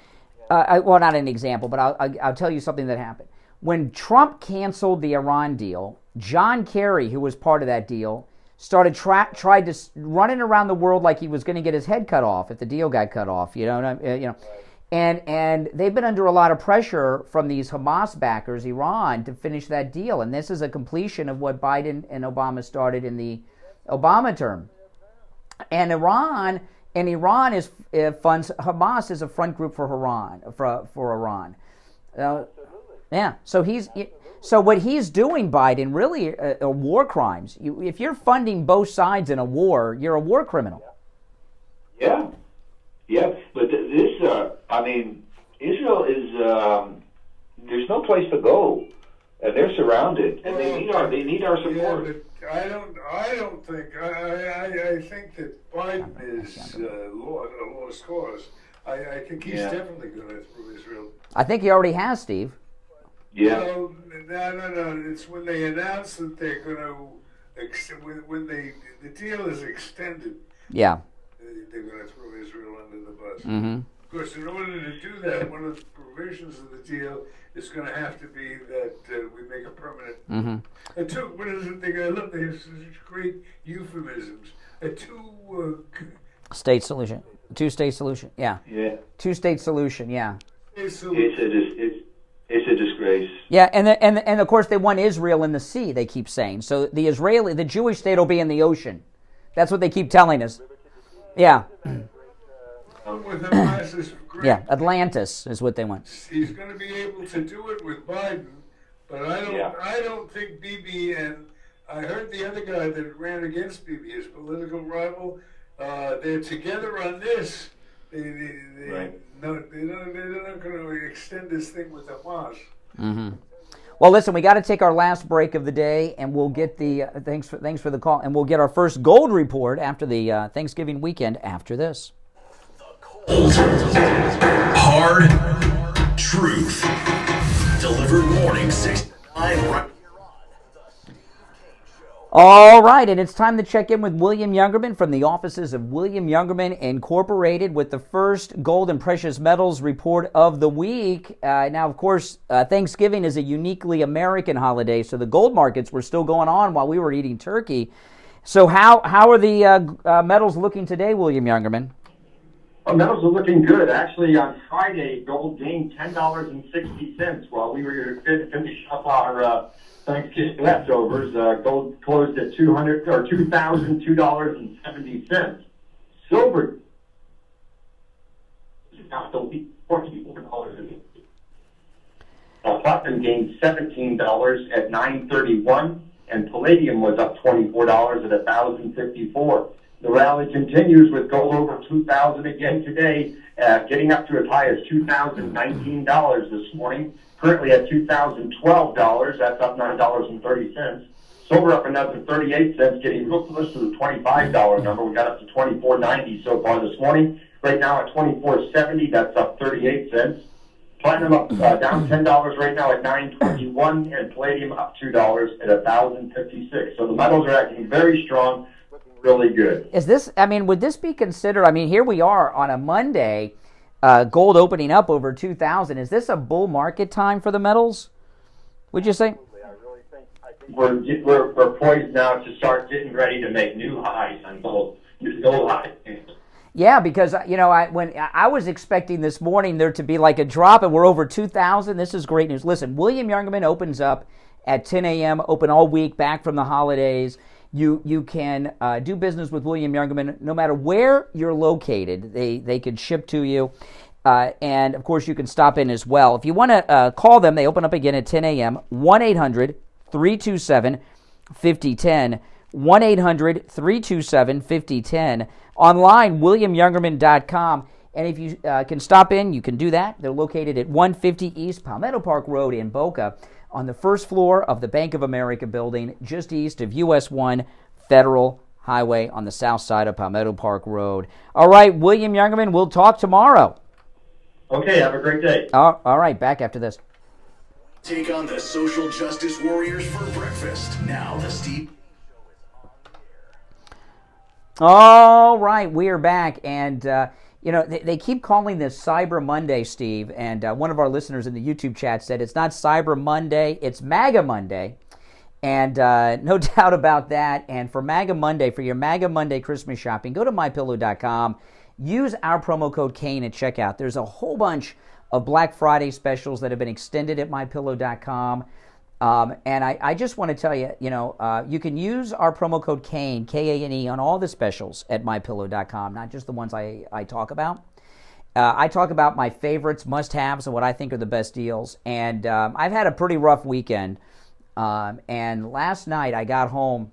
well, not an example, but I'll tell you something that happened. When Trump canceled the Iran deal, John Kerry, who was part of that deal, tried to running around the world like he was going to get his head cut off if the deal got cut off. And they've been under a lot of pressure from these Hamas backers, Iran, to finish that deal. And this is a completion of what Biden and Obama started in the Obama term. And Iran funds Hamas as a front group for Iran. So what he's doing, Biden, really are war crimes. If you're funding both sides in a war, you're a war criminal. Yeah. But I mean, Israel is. There's no place to go, and they're surrounded, and they need our support. Yeah, but I don't think. I think that Biden is a lost cause. I think he's definitely going to throw Israel. I think he already has, Steve. Yeah. No. It's when they announce that they're going to, when the deal is extended. Yeah. They're going to throw Israel under the bus. Mm-hmm. Of course, in order to do that, one of the provisions of the deal is going to have to be that we make a permanent. Mm-hmm. What is it? I love they have such great euphemisms. A state solution. Two-state solution. Yeah. Yeah. Two-state solution. Yeah. It's a disgrace. Yeah, and of course they want Israel in the sea. They keep saying so. The Jewish state will be in the ocean. That's what they keep telling us. Yeah. Yeah, Atlantis is what they want. He's going to be able to do it with Biden, but I don't think Bibi, and I heard the other guy that ran against Bibi, his political rival, they're together on this. They're not going to extend this thing with Hamas. Mm-hmm. Well, listen, we got to take our last break of the day, and we'll get the thanks for the call, and we'll get our first gold report after the Thanksgiving weekend after this. Hard truth delivered morning 6 to 9 right here on. All right, and it's time to check in with William Youngerman from the offices of William Youngerman Incorporated with the first gold and precious metals report of the week. Now, of course, Thanksgiving is a uniquely American holiday, so the gold markets were still going on while we were eating turkey. So how are the metals looking today, William Youngerman? Well, metals are looking good. Actually, on Friday, gold gained $10.60 while we were finishing up our Thanksgiving leftovers. Gold closed at $2,002.70. Silver out the week $44. Platinum gained $17 at $9.31, and palladium was up $24 at $1,054. The rally continues with gold over $2,000 again today, getting up to as high as $2,019 this morning. Currently at $2,012, that's up $9.30. Silver up another 38 cents, getting real close to the $25 number. We got up to $24.90 so far this morning. Right now at $24.70, that's up 38 cents. Platinum up down $10 right now at $9.21, and palladium up $2 at $1,056. So the metals are acting very strong, looking really good. Is this? I mean, would this be considered? I mean, here we are on a Monday. Gold opening up over 2,000. Is this a bull market time for the metals? Would you say? We're poised now to start getting ready to make new highs on gold. Gold highs. Yeah, because when I was expecting this morning there to be like a drop, and we're over 2,000. This is great news. Listen, William Youngerman opens up at 10 a.m. Open all week, back from the holidays. You can do business with William Youngerman no matter where you're located. They can ship to you. And, of course, you can stop in as well. If you want to call them, they open up again at 10 a.m., 1-800-327-5010, 1-800-327-5010. Online, WilliamYoungerman.com. And if you can stop in, you can do that. They're located at 150 East Palmetto Park Road in Boca, on the first floor of the Bank of America building, just east of US 1 Federal Highway on the south side of Palmetto Park Road. All right, William Youngerman, we'll talk tomorrow. Okay, have a great day. All right, back after this. Take on the social justice warriors for breakfast. Now the Steve. All right, we are back, and they keep calling this Cyber Monday, Steve, and one of our listeners in the YouTube chat said it's not Cyber Monday, it's MAGA Monday, and no doubt about that. And for MAGA Monday, for your MAGA Monday Christmas shopping, go to MyPillow.com, use our promo code Kane at checkout. There's a whole bunch of Black Friday specials that have been extended at MyPillow.com. And I just want to tell you, you can use our promo code Kane, K-A-N-E, on all the specials at MyPillow.com, not just the ones I talk about. I talk about my favorites, must-haves, and what I think are the best deals. And I've had a pretty rough weekend. And last night I got home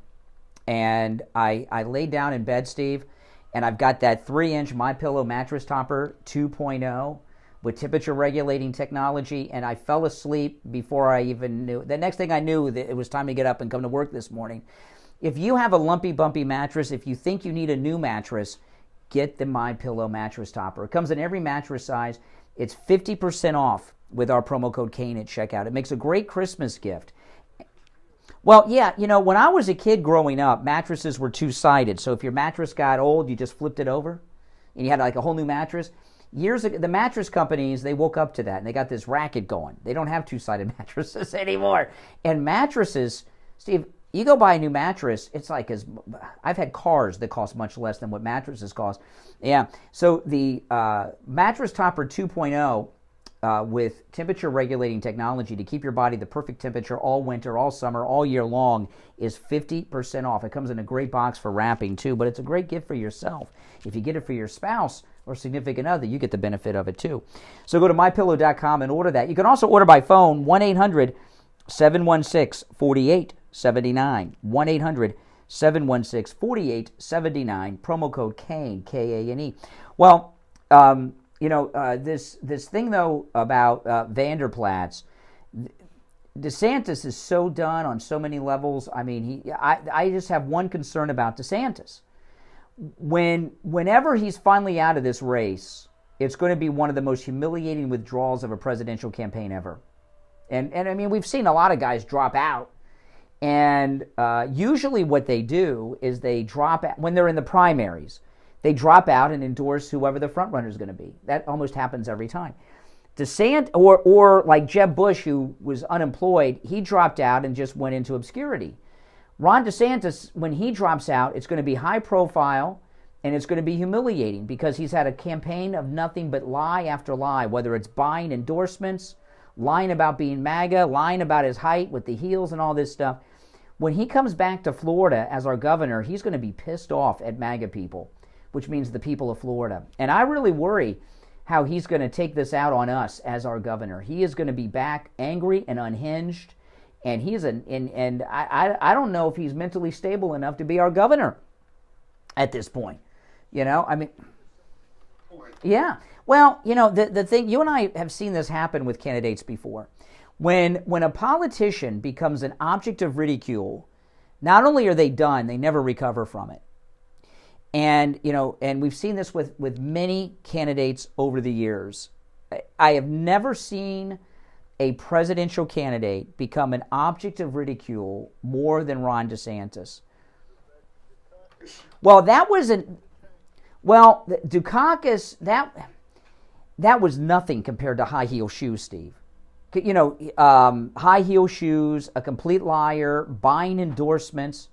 and I laid down in bed, Steve, and I've got that 3-inch MyPillow mattress topper 2.0. with temperature regulating technology, and I fell asleep before I even knew. The next thing I knew, that it was time to get up and come to work this morning. If you have a lumpy, bumpy mattress, if you think you need a new mattress, get the MyPillow mattress topper. It comes in every mattress size. It's 50% off with our promo code Kane at checkout. It makes a great Christmas gift. Well, yeah, when I was a kid growing up, mattresses were two-sided. So if your mattress got old, you just flipped it over, and you had like a whole new mattress. Years ago, the mattress companies, they woke up to that, and they got this racket going. They don't have two-sided mattresses anymore. And mattresses, Steve, you go buy a new mattress, it's like I've had cars that cost much less than what mattresses cost. Yeah, so the mattress topper 2.0 with temperature regulating technology to keep your body the perfect temperature all winter, all summer, all year long is 50% off. It comes in a great box for wrapping too, but it's a great gift for yourself. If you get it for your spouse or significant other, you get the benefit of it too. So go to MyPillow.com and order that. You can also order by phone, 1-800-716-4879. 1-800-716-4879. Promo code Kane, K-A-N-E. Well, this thing, though, about Vander Plaats, DeSantis is so done on so many levels. I mean, I just have one concern about DeSantis. Whenever he's finally out of this race, it's going to be one of the most humiliating withdrawals of a presidential campaign ever. And I mean, we've seen a lot of guys drop out, And usually what they do is they drop out, when they're in the primaries, they drop out and endorse whoever the front runner is going to be. That almost happens every time. DeSantis, or like Jeb Bush, who was unemployed, he dropped out and just went into obscurity. Ron DeSantis, when he drops out, it's going to be high profile and it's going to be humiliating because he's had a campaign of nothing but lie after lie, whether it's buying endorsements, lying about being MAGA, lying about his height with the heels and all this stuff. When he comes back to Florida as our governor, he's going to be pissed off at MAGA people, which means the people of Florida. And I really worry how he's going to take this out on us as our governor. He is going to be back angry and unhinged, and I don't know if he's mentally stable enough to be our governor at this point. You know, I mean, yeah. Well, you know, the thing, you and I have seen this happen with candidates before. When a politician becomes an object of ridicule, not only are they done, they never recover from it. And, you know, and we've seen this with many candidates over the years. I have never seen a presidential candidate become an object of ridicule more than Ron DeSantis. Well, that wasn't, well, Dukakis, that was nothing compared to high heel shoes, Steve. You know, high heel shoes, a complete liar, buying endorsements.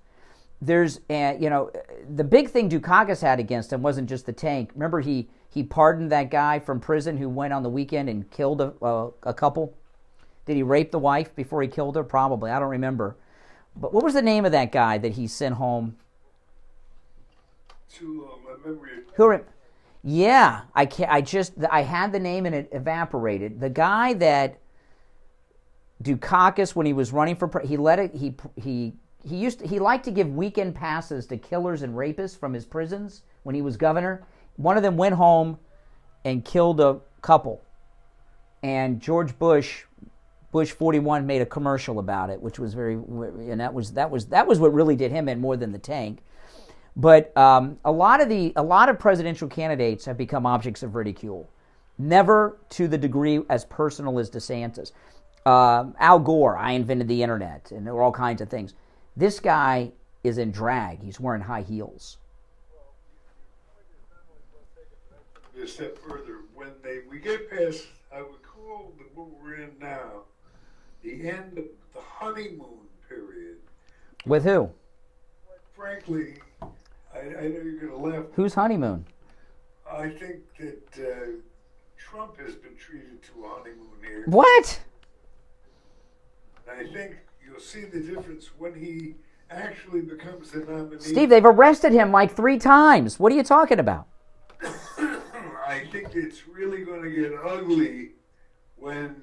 There's, you know, the big thing Dukakis had against him wasn't just the tank. Remember, he pardoned that guy from prison who went on the weekend and killed a couple? Did he rape the wife before he killed her? Probably. I don't remember. But what was the name of that guy that he sent home? Too long. My memory. Yeah, I had the name and it evaporated. The guy that Dukakis, when he was running for he liked to give weekend passes to killers and rapists from his prisons when he was governor. One of them went home and killed a couple. And George Bush 41 made a commercial about it, which was and that was what really did him in more than the tank. But a lot of presidential candidates have become objects of ridicule. Never to the degree as personal as DeSantis. Al Gore, I invented the internet, and there were all kinds of things. This guy is in drag. He's wearing high heels. A step further, when we get past, I would call the what we're in now, the end of the honeymoon period. With who? Frankly, I know you're going to laugh. Whose honeymoon? I think that Trump has been treated to a honeymoon here. What? I think you'll see the difference when he actually becomes the nominee. Steve, they've arrested him like 3 times. What are you talking about? I think it's really going to get ugly when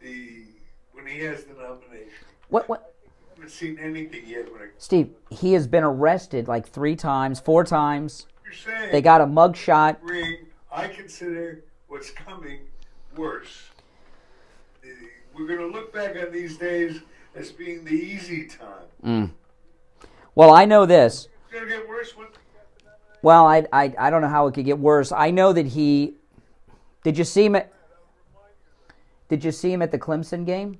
he has the nomination. What? I haven't seen anything yet. Steve, he has been arrested like 3 times, 4 times. You're saying they got a mugshot. I consider what's coming worse. We're going to look back on these days as being the easy time. Well, I know this. It's going to get worse when... Well, I don't know how it could get worse. I know that he... Did you see him at the Clemson game?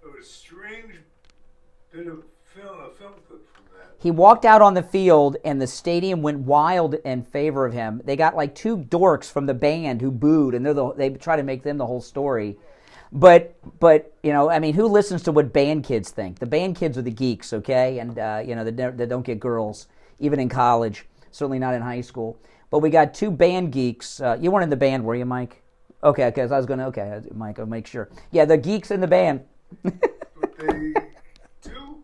It was a strange bit of film clip from that. He walked out on the field, and the stadium went wild in favor of him. They got like 2 dorks from the band who booed, and they try to make them the whole story. But you know, I mean, who listens to what band kids think? The band kids are the geeks, okay? And you know, they don't get girls, even in college. Certainly not in high school. But we got 2 band geeks. You weren't in the band, were you, Mike? Okay, because I was going to. Okay, Mike, I'll make sure. Yeah, the geeks in the band. But they do.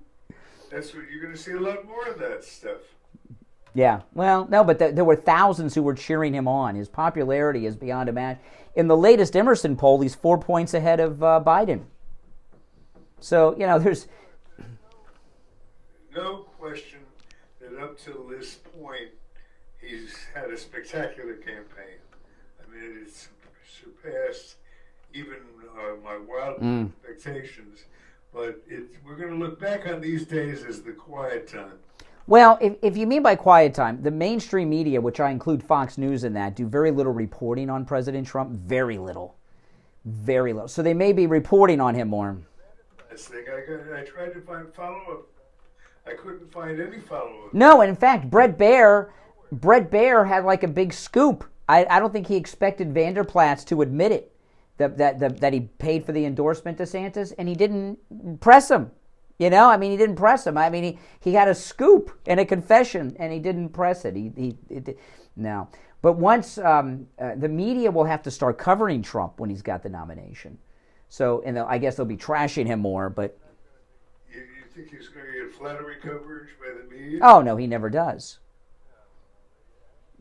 That's what you're going to see a lot more of that stuff. Yeah, well, no, but there were thousands who were cheering him on. His popularity is beyond a match. In the latest Emerson poll, he's 4 points ahead of Biden. So, you know, there's... No question that up till this point, he's had a spectacular campaign. I mean, it's surpassed even my wildest expectations. But we're going to look back on these days as the quiet time. Well, if you mean by quiet time, the mainstream media, which I include Fox News in that, do very little reporting on President Trump. Very little. Very low. So they may be reporting on him more. I tried to find follow-up. I couldn't find any follow-up. No, and in fact, Brett Baer had like a big scoop. I don't think he expected Vander Plaats to admit it, that he paid for the endorsement, DeSantis, and he didn't press him. You know, I mean, he didn't press him. I mean, he had a scoop and a confession, and he didn't press it. No. But once the media will have to start covering Trump when he's got the nomination. So, and I guess they'll be trashing him more, but... You think he's going to get flattery coverage by the media? Oh, no, he never does.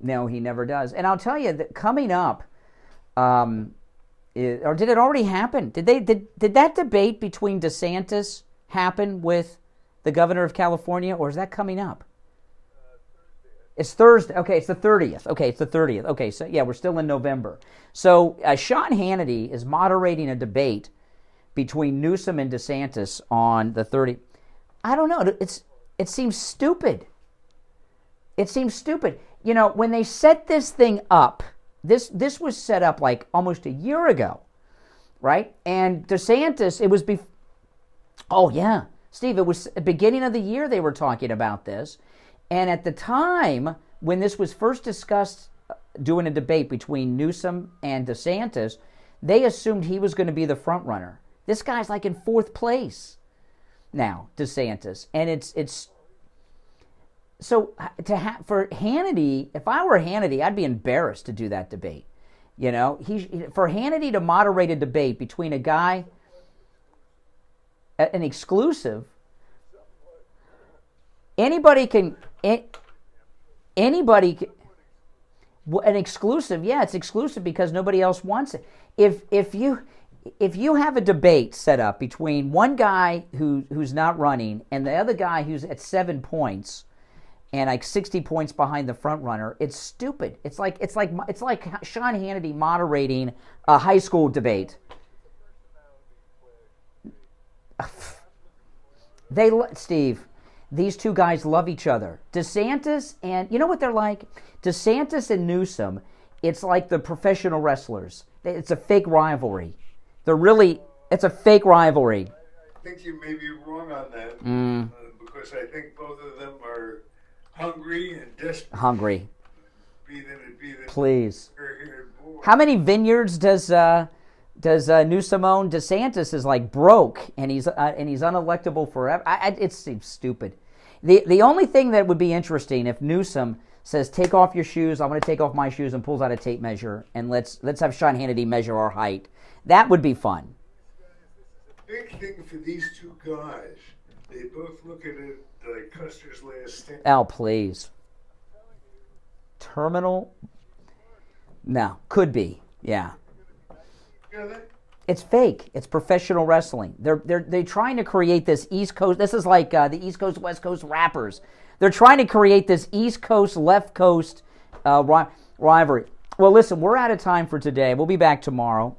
No, he never does. And I'll tell you that coming up, or did it already happen? Did that debate between DeSantis happen with the governor of California, or is that coming up? It's Thursday. Okay, it's the 30th. Okay, so yeah, we're still in November. So Sean Hannity is moderating a debate between Newsom and DeSantis on the 30th. I don't know. It seems stupid. It seems stupid. You know, when they set this thing up, this was set up like almost a year ago, right? And DeSantis, it was oh yeah, Steve, it was the beginning of the year they were talking about this. And at the time, when this was first discussed, doing a debate between Newsom and DeSantis, they assumed he was going to be the front runner. This guy's like in fourth place now, DeSantis. And it's so for Hannity, if I were Hannity, I'd be embarrassed to do that debate. You know, for Hannity to moderate a debate between a guy, an exclusive, anybody can, an exclusive, yeah, it's exclusive because nobody else wants it. If you have a debate set up between one guy who's not running and the other guy who's at 7 points and like 60 points behind the front runner, it's stupid. It's like Sean Hannity moderating a high school debate. Steve, these two guys love each other. DeSantis and, you know what they're like? DeSantis and Newsom, it's like the professional wrestlers. It's a fake rivalry. It's a fake rivalry. I think you may be wrong on that. Because I think both of them are hungry and desperate. Hungry. Please. Boy. How many vineyards does Newsom own? DeSantis is like broke, and he's unelectable forever. It seems stupid. The only thing that would be interesting if Newsom says, "Take off your shoes. I'm going to take off my shoes," and pulls out a tape measure, and let's have Sean Hannity measure our height. That would be fun. Big thing for these two guys. They both look at it like Custer's last stand. Oh, please. Terminal? No, could be. Yeah. It's fake. It's professional wrestling. They're trying to create this East Coast. This is like the East Coast West Coast rappers. They're trying to create this East Coast Left Coast rivalry. Well, listen, we're out of time for today. We'll be back tomorrow.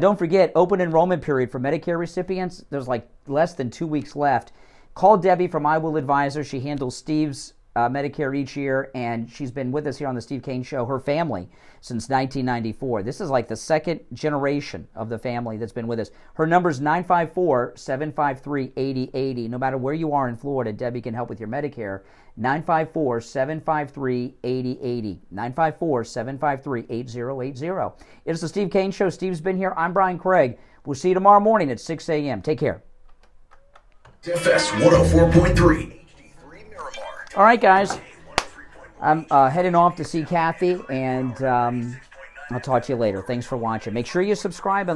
Don't forget, open enrollment period for Medicare recipients. There's like less than 2 weeks left. Call Debbie from I Will Advisor. She handles Steve's Medicare each year, and she's been with us here on the Steve Kane Show, her family, since 1994. This is like the second generation of the family that's been with us. Her number's 954-753-8080. No matter where you are in Florida, Debbie can help with your Medicare. 954-753-8080. 954-753-8080. It's the Steve Kane Show. Steve's been here. I'm Brian Craig. We'll see you tomorrow morning at 6 a.m. Take care. FS 104.3. All right, guys. I'm heading off to see Kathy, and I'll talk to you later. Thanks for watching. Make sure you subscribe and